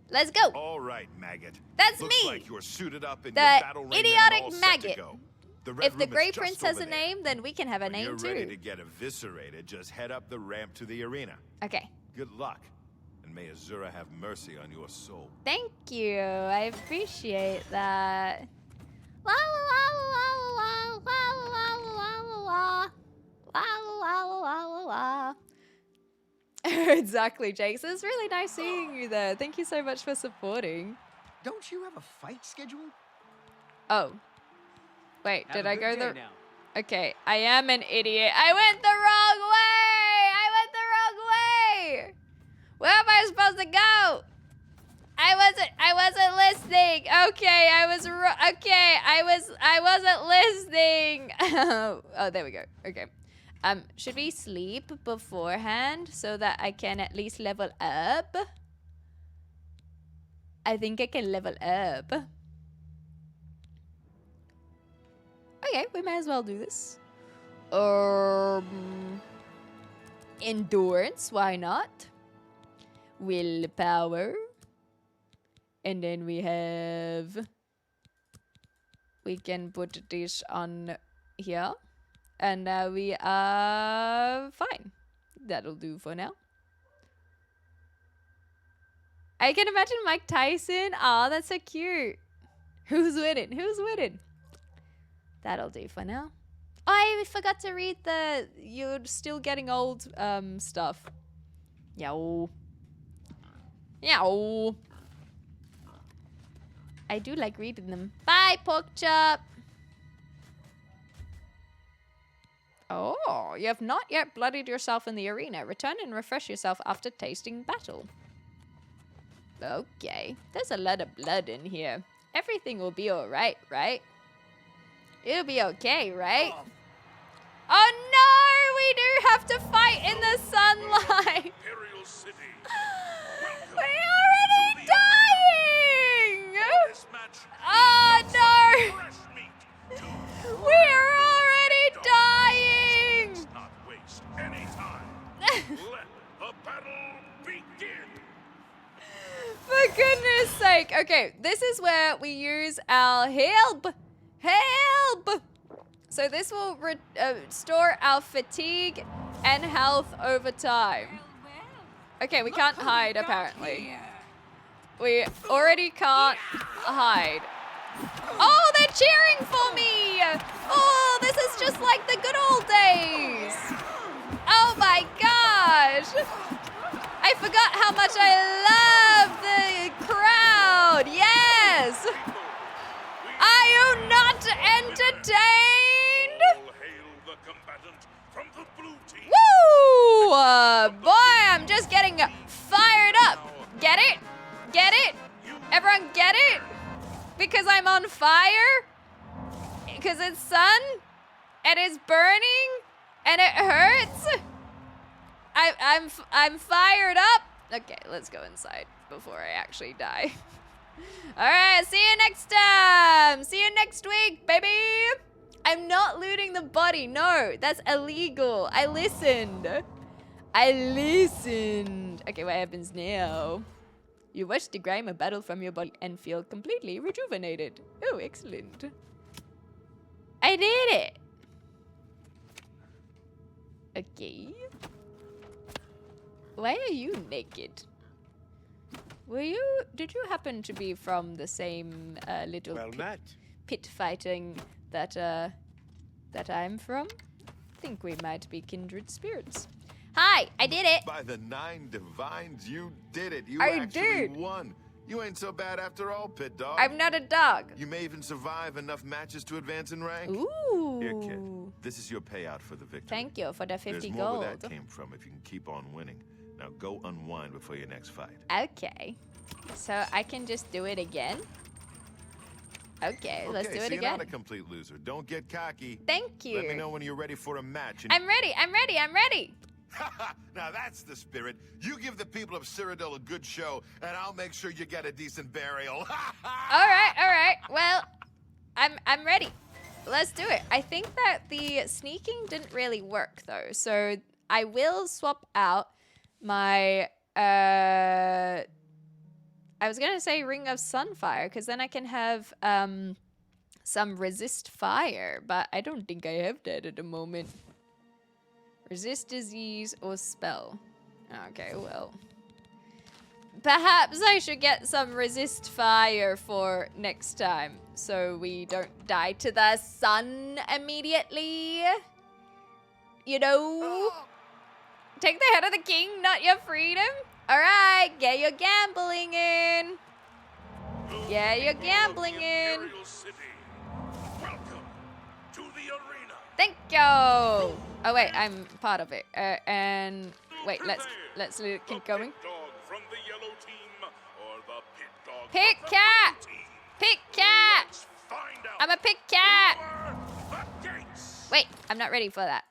Let's go. All right, maggot. That's Looks me. like you're suited up in The your battle raiment and idiotic all set maggot. to go. The red If the room is Grey just Prince has over a there. name, then we can have a When name you're ready too. to get eviscerated, just head up the ramp to the arena. Okay. Good luck, and may Azura have mercy on your soul. Thank you. I appreciate that. La la la la la la la la la la la la la. Exactly, Jake. So it's really nice seeing you there. Thank you so much for supporting. Don't you have a fight scheduled? Oh. Wait, Have did a I good go day the... now. Okay, I am an idiot. I went the wrong way! I went the wrong way! Where am I supposed to go? I wasn't listening. Okay, I wasn't listening. Oh, there we go. Okay. Should we sleep beforehand so that I can at least level up? I think I can level up. Okay, we might as well do this. Endurance, why not? Willpower. And then we can put this on here. And now we are fine. That'll do for now. I can imagine Mike Tyson. Aw, that's so cute. Who's winning? Who's winning? That'll do for now. Oh, I forgot to read the you're still getting old stuff. Yow. Yow. I do like reading them. Bye, pork chop. Oh, you have not yet bloodied yourself in the arena. Return and refresh yourself after tasting battle. Okay, there's a lot of blood in here. Everything will be alright, right? It'll be okay, right? Oh no, we do have to fight in the sunlight. Imperial City. We're already dying! Oh no! We're already dying! Not waste any time. Let the battle begin. For goodness sake. Okay, this is where we use our help. Help! So this will restore our fatigue and health over time. Okay, we can't hide apparently. We already can't hide. Oh, they're cheering for me! Oh, this is just like the good old days. Oh my gosh! I forgot how much I love the crowd. Yes! Are you not entertained? Hail the combatant from the blue team. Woo! Boy, I'm just getting fired up. Get it? Get it? Everyone get it? Because I'm on fire? Because it's sun? And it's burning? And it hurts? I'm fired up. Okay, let's go inside before I actually die. All right, see you next time. See you next week, baby. I'm not looting the body. No, that's illegal. I listened. Okay, what happens now? You watch the grime of battle from your body and feel completely rejuvenated. Oh, excellent. I did it. Okay. Why are you naked? Did you happen to be from the same little pit fighting that I'm from? I think we might be kindred spirits. Hi, I did it. By the 9 divines, you did it. You I actually did. won. You ain't so bad after all, pit dog. I'm not a dog. You may even survive enough matches to advance in rank. Ooh. Here, kid. This is your payout for the victory. Thank you for the 50 There's more gold. where that came from if you can keep on winning. Now go unwind before your next fight. Okay. So I can just do it again? Okay, let's do it so you're again. not a complete loser. Don't get cocky. Thank you. Let me know when you're ready for a match. And I'm ready. now that's the spirit. You give the people of Cyrodiil a good show, and I'll make sure you get a decent burial. All right. Well, I'm ready. Let's do it. I think that the sneaking didn't really work though, so I will swap out my I was gonna say Ring of Sunfire, because then I can have some resist fire, but I don't think I have that at the moment. Resist disease or spell. Okay, well. Perhaps I should get some resist fire for next time, so we don't die to the sun immediately. You know? Take the head of the king, not your freedom. All right, get your gambling in. Get your gambling in. Imperial City. Welcome to the arena. Thank you. Oh wait, I'm part of it. And wait, let's keep going. Pit dog from the yellow team or the pit dog Pit from the cat. blue team. Pit cat. Let's find out. I'm a pit cat. Over the gates. Wait, I'm not ready for that.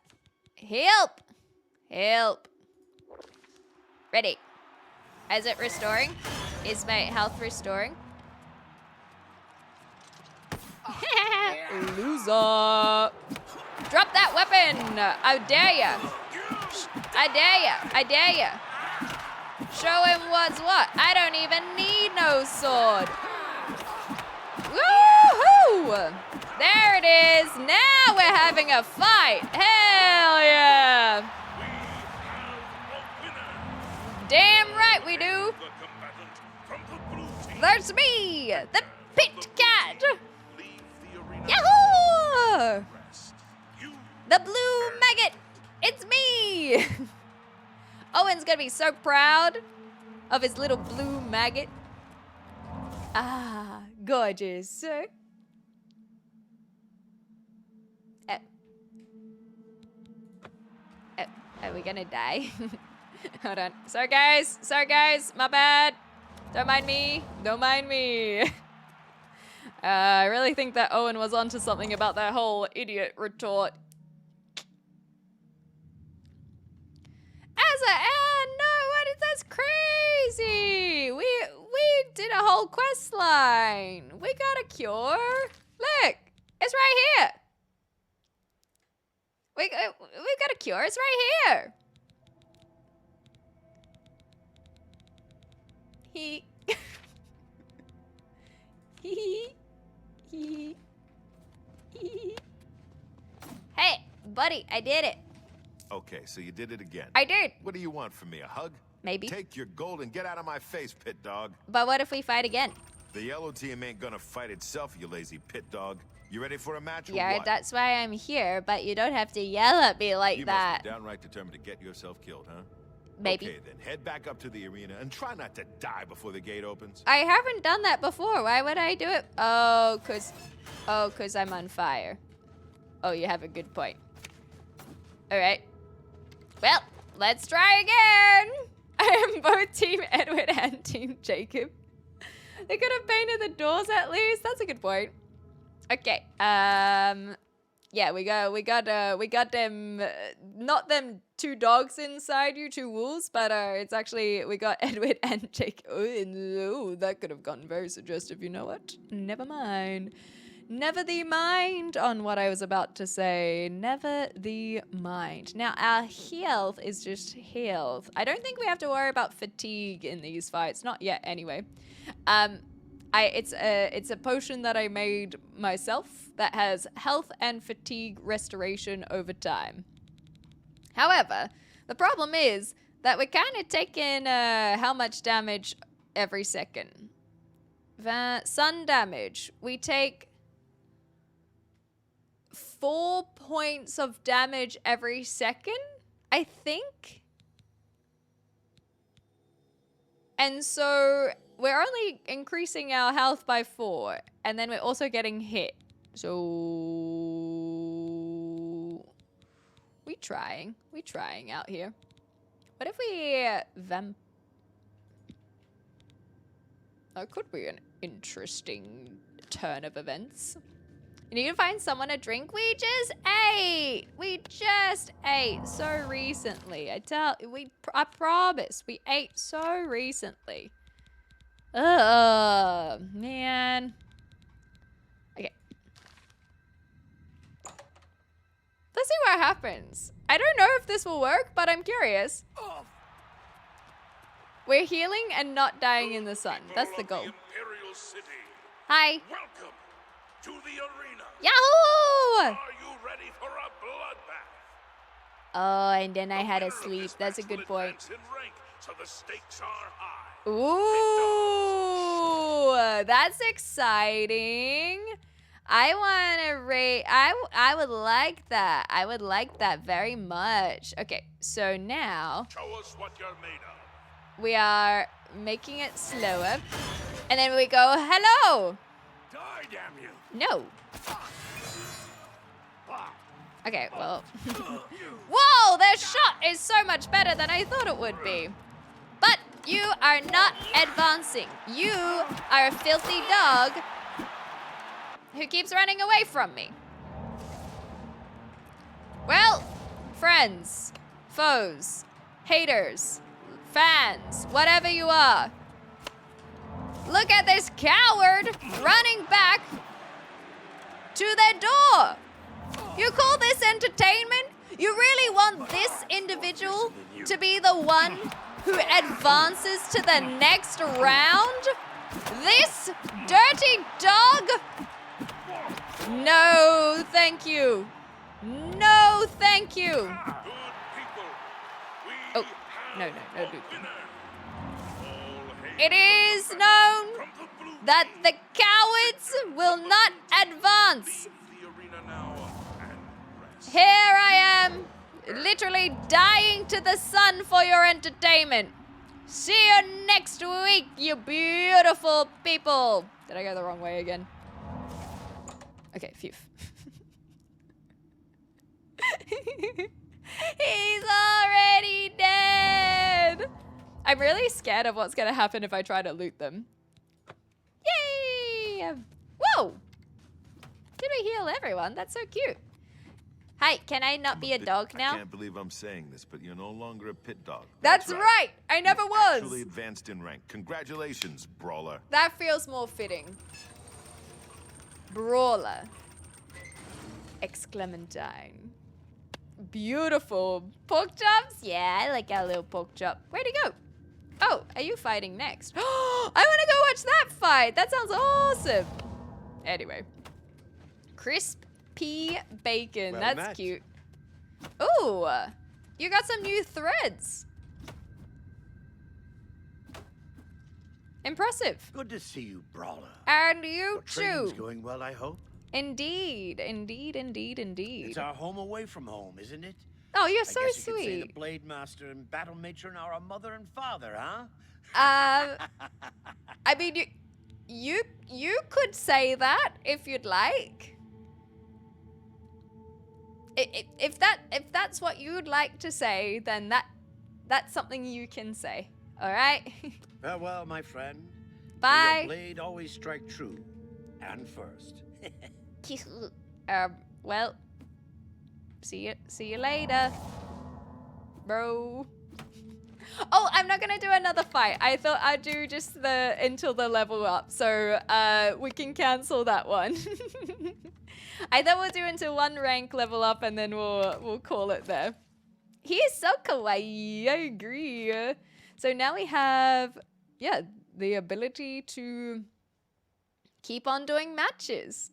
Help. Help. Ready. Is it restoring? Is my health restoring? Loser. Drop that weapon. I dare ya. I dare ya. I dare ya. Show him what's what. I don't even need no sword. Woohoo! There it is. Now we're having a fight. Hell yeah. Damn right we do. The combatant from the blue team. There's me, the pit cat. Leave the arena. Yahoo! Rest. You The blue maggot. It's me. Owen's gonna be so proud of his little blue maggot. Ah, gorgeous. Are we gonna die? Hold on. Sorry guys, my bad. Don't mind me, don't mind me. I really think that Owen was onto something about that whole idiot retort. That's crazy. We did a whole quest line. We got a cure. Look, it's right here. We got a cure. It's right here. Hey, buddy, I did it. Okay, so you did it again. I did. What do you want from me, a hug? Maybe. Take your gold and get out of my face, pit dog. But what if we fight again? The yellow team ain't gonna fight itself, you lazy pit dog. You ready for a match or Yeah, what? that's why I'm here, but you don't have to yell at me like that. You must be downright determined to get yourself killed, huh? Maybe. Okay, then head back up to the arena and try not to die before the gate opens. I haven't done that before. Why would I do it? Oh, cause I'm on fire. Oh, you have a good point. All right. Well, let's try again. I am both Team Edward and Team Jacob. They could have painted the doors at least. That's a good point. Okay. Yeah, we got them. Not them two dogs inside you, two wolves, but it's actually we got Edward and Jacob. Oh, that could have gotten very suggestive. You know what? Never mind. Never thee mind on what I was about to say. Never thee mind. Now, our health is just health. I don't think we have to worry about fatigue in these fights. Not yet, anyway. It's a potion that I made myself that has health and fatigue restoration over time. However, the problem is that we're kind of taking how much damage every second. Sun damage. We take 4 points of damage every second, I think. And so we're only increasing our health by 4, and then we're also getting hit. So we trying out here. What if we that could be an interesting turn of events. You need to find someone a drink. We just ate so recently. I promise we ate so recently. Ugh, man. Okay. Let's see what happens. I don't know if this will work, but I'm curious. We're healing and not dying in the sun. That's the goal. Imperial City. Hi. Welcome to the arena. Yahoo! Are you ready for a bloodbath? Oh, and then I had to sleep. That's a good point. In rank, so the stakes are high. Ooh, that's exciting. I want to rate. I would like that. I would like that very much. Okay, so now Show us what you're made of. we are making it slower, and then we go hello. Die, damn you. No. Okay, well. Whoa, their shot is so much better than I thought it would be. But you are not advancing. You are a filthy dog who keeps running away from me. Well, friends, foes, haters, fans, whatever you are. Look at this coward running back to their door. You call this entertainment? You really want this individual to be the one who advances to the next round? This dirty dog? No, thank you. No, thank you. Oh, no, dude. It is known that the cowards will not advance. Here I am, literally dying to the sun for your entertainment. See you next week, you beautiful people. Did I go the wrong way again? Okay, phew. He's already dead. I'm really scared of what's gonna happen if I try to loot them. Yay! Whoa! Did we heal everyone? That's so cute. Hi, can I not be a dog now? I can't believe I'm saying this, but you're no longer a pit dog. That's right. I never was. Actually advanced in rank. Congratulations, brawler. That feels more fitting. Brawler. xClementine. Beautiful. Pork chops? Yeah, I like our little pork chop. Where'd he go? Oh, are you fighting next? I want to go watch that fight. That sounds awesome. Anyway. Crisp pea bacon. Well That's met. cute. Ooh, you got some new threads. Impressive. Good to see you, brawler. And you Your training's too. going well, I hope. Indeed, indeed, indeed, indeed. It's our home away from home, isn't it? Oh, you're I so guess you could say the sweet. Blade Master and Battle Matron are a mother and father, huh? I mean, you could say that if you'd like. If that's what you'd like to say, then that's something you can say. All right. Farewell, my friend. May Bye. your blade always strike true and first. Well, see you later, bro. Oh, I'm not gonna do another fight. I thought I'd do just until the level up, so we can cancel that one. I thought we'll do until one rank level up, and then we'll call it there. He is so kawaii. I agree. So now we have, yeah, the ability to keep on doing matches.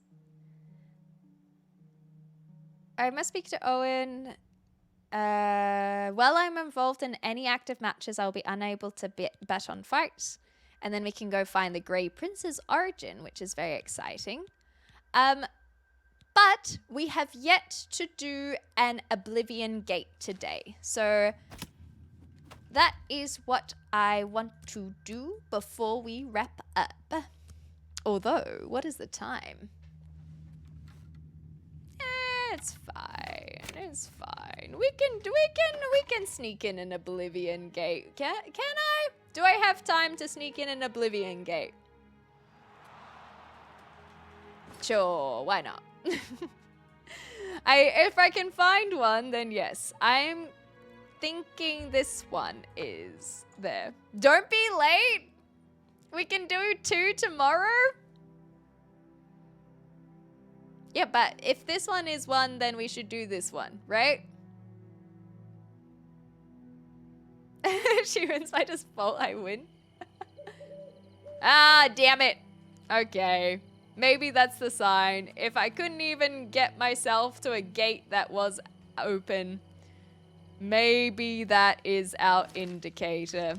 I must speak to Owen. While I'm involved in any active matches, I'll be unable to bet on fights. And then we can go find the Grey Prince's origin, which is very exciting. But we have yet to do an Oblivion gate today. So that is what I want to do before we wrap up. Although, what is the time? It's fine. It's fine. We can sneak in an Oblivion gate. Can I? Do I have time to sneak in an Oblivion gate? Sure, why not? If I can find one, then yes. I'm thinking this one is there. Don't be late. We can do 2 tomorrow. Yeah, but if this one is 1, then we should do this one, right? She wins by default, I win. Ah, damn it. Okay. Maybe that's the sign. If I couldn't even get myself to a gate that was open, maybe that is our indicator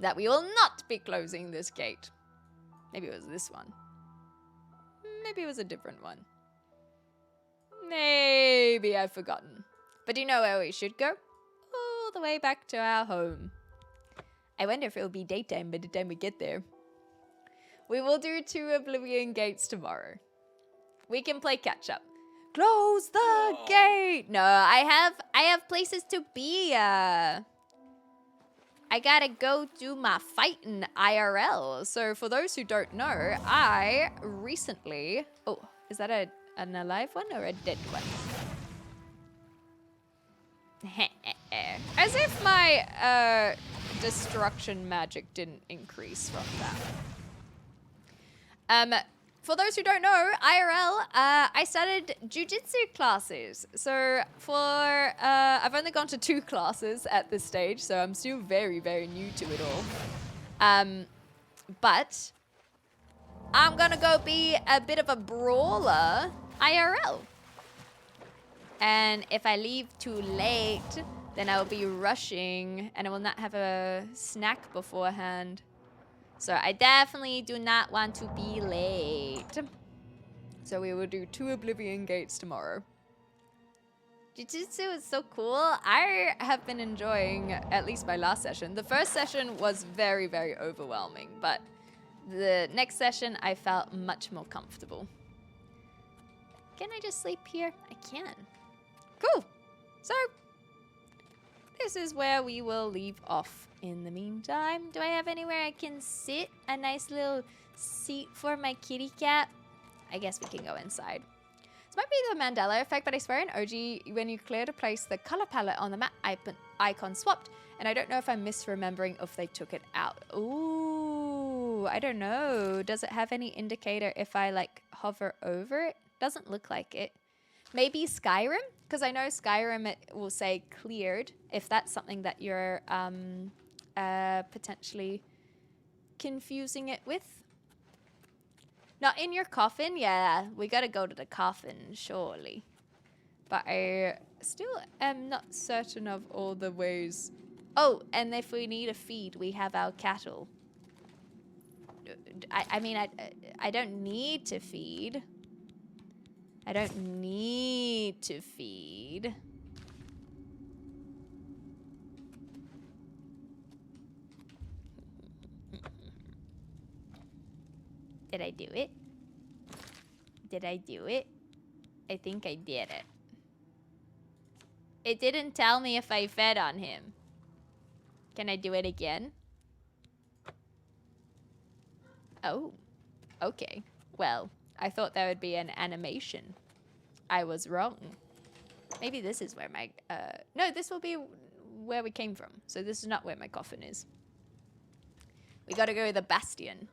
that we will not be closing this gate. Maybe it was this one. Maybe it was a different one. Maybe I've forgotten. But do you know where we should go? All the way back to our home. I wonder if it'll be daytime by the time we get there. We will do 2 Oblivion gates tomorrow. We can play catch up. Close the gate. No, I have places to be. I gotta go do my fighting IRL. So for those who don't know, I recently... Oh, is that an alive one or a dead one? As if my destruction magic didn't increase from that. For those who don't know, IRL, I started jujitsu classes. So I've only gone to 2 classes at this stage, so I'm still very, very new to it all. But I'm gonna go be a bit of a brawler IRL. And if I leave too late, then I will be rushing and I will not have a snack beforehand. So I definitely do not want to be late. So we will do 2 Oblivion gates tomorrow. Jiu-Jitsu is so cool. I have been enjoying at least my last session. The first session was very, very overwhelming, but the next session I felt much more comfortable. Can I just sleep here? I can. Cool. So this is where we will leave off. In the meantime, do I have anywhere I can sit? A nice little seat for my kitty cat? I guess we can go inside. This might be the Mandela effect, but I swear in OG, when you clear to place, the color palette on the map icon swapped. And I don't know if I'm misremembering if they took it out. Ooh, I don't know. Does it have any indicator if I like hover over it? Doesn't look like it. Maybe Skyrim? Because I know Skyrim, it will say cleared, if that's something that you're potentially confusing it with. Not in your coffin? Yeah, we gotta go to the coffin, surely. But I still am not certain of all the ways. Oh, and if we need a feed, we have our cattle. I mean, I don't need to feed. I don't need to feed. Did I do it? Did I do it? I think I did it. It didn't tell me if I fed on him. Can I do it again? Oh, okay. Well, I thought there would be an animation. I was wrong. Maybe this is where my... no, this will be where we came from. So this is not where my coffin is. We gotta go to the Bastion.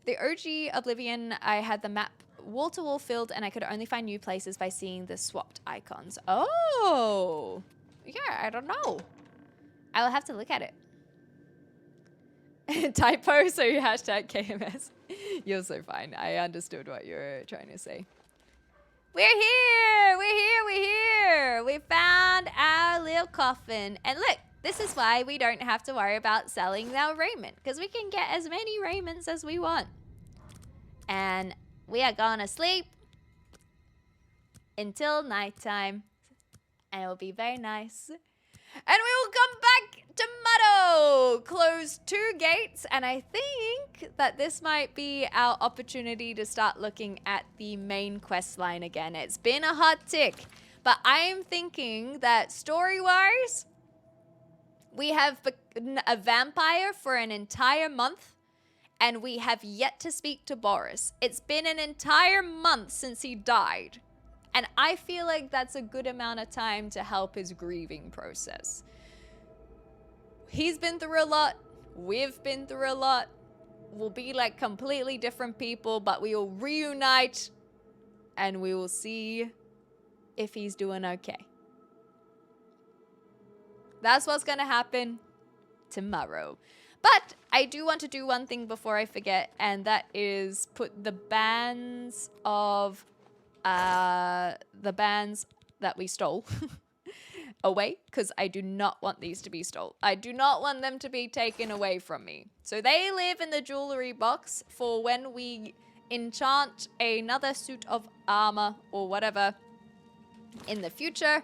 The OG Oblivion, I had the map wall-to-wall filled and I could only find new places by seeing the swapped icons. Oh! Yeah, I don't know. I will have to look at it. Typo, so you hashtag KMS. You're so fine. I understood what you were trying to say. We're here! We're here! We're here! We found our little coffin. And look, this is why we don't have to worry about selling our raiment. Because we can get as many raiments as we want. And we are gonna sleep until nighttime. And it will be very nice. And we will come back tomorrow. Close 2 gates. And I think that this might be our opportunity to start looking at the main quest line again. It's been a hot tick. But I'm thinking that story-wise, we have been a vampire for an entire month. And we have yet to speak to Boris. It's been an entire month since he died. And I feel like that's a good amount of time to help his grieving process. He's been through a lot. We've been through a lot. We'll be like completely different people, but we will reunite and we will see if he's doing okay. That's what's gonna happen tomorrow. But I do want to do one thing before I forget, and that is put the bands of that we stole away, because I do not want these to be stolen. I do not want them to be taken away from me. So they live in the jewelry box for when we enchant another suit of armor or whatever in the future.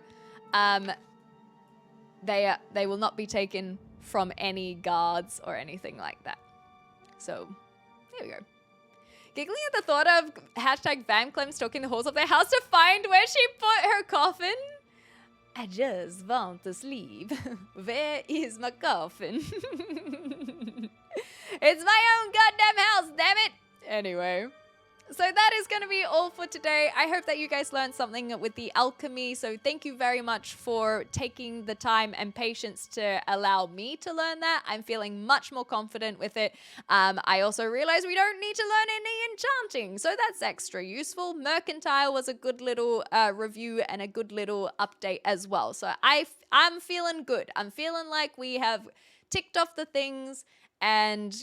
They will not be taken from any guards or anything like that. So there we go. Giggling at the thought of hashtag VamClem stalking the halls of their house to find where she put her coffin. I just want to sleep. Where is my coffin? It's my own goddamn house, damn it! Anyway. So that is going to be all for today. I hope that you guys learned something with the alchemy. So thank you very much for taking the time and patience to allow me to learn that. I'm feeling much more confident with it. I also realized we don't need to learn any enchanting. So that's extra useful. Mercantile was a good little review and a good little update as well. So I'm feeling good. I'm feeling like we have ticked off the things, and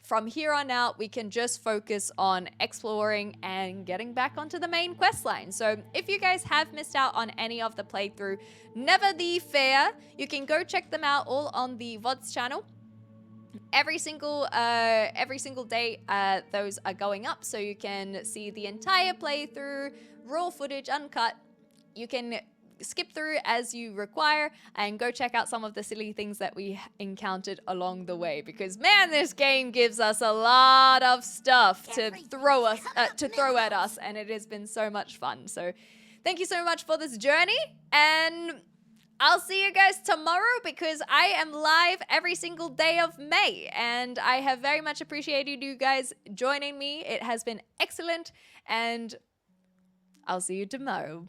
from here on out, we can just focus on exploring and getting back onto the main quest line. So if you guys have missed out on any of the playthrough, never the fair, you can go check them out all on the VODs channel. Every single day, those are going up, so you can see the entire playthrough, raw footage, uncut. You can skip through as you require and go check out some of the silly things that we encountered along the way, because man, this game gives us a lot of stuff to throw at us, and it has been so much fun. So thank you so much for this journey, and I'll see you guys tomorrow, because I am live every single day of May, and I have very much appreciated you guys joining me. It has been excellent, and I'll see you tomorrow.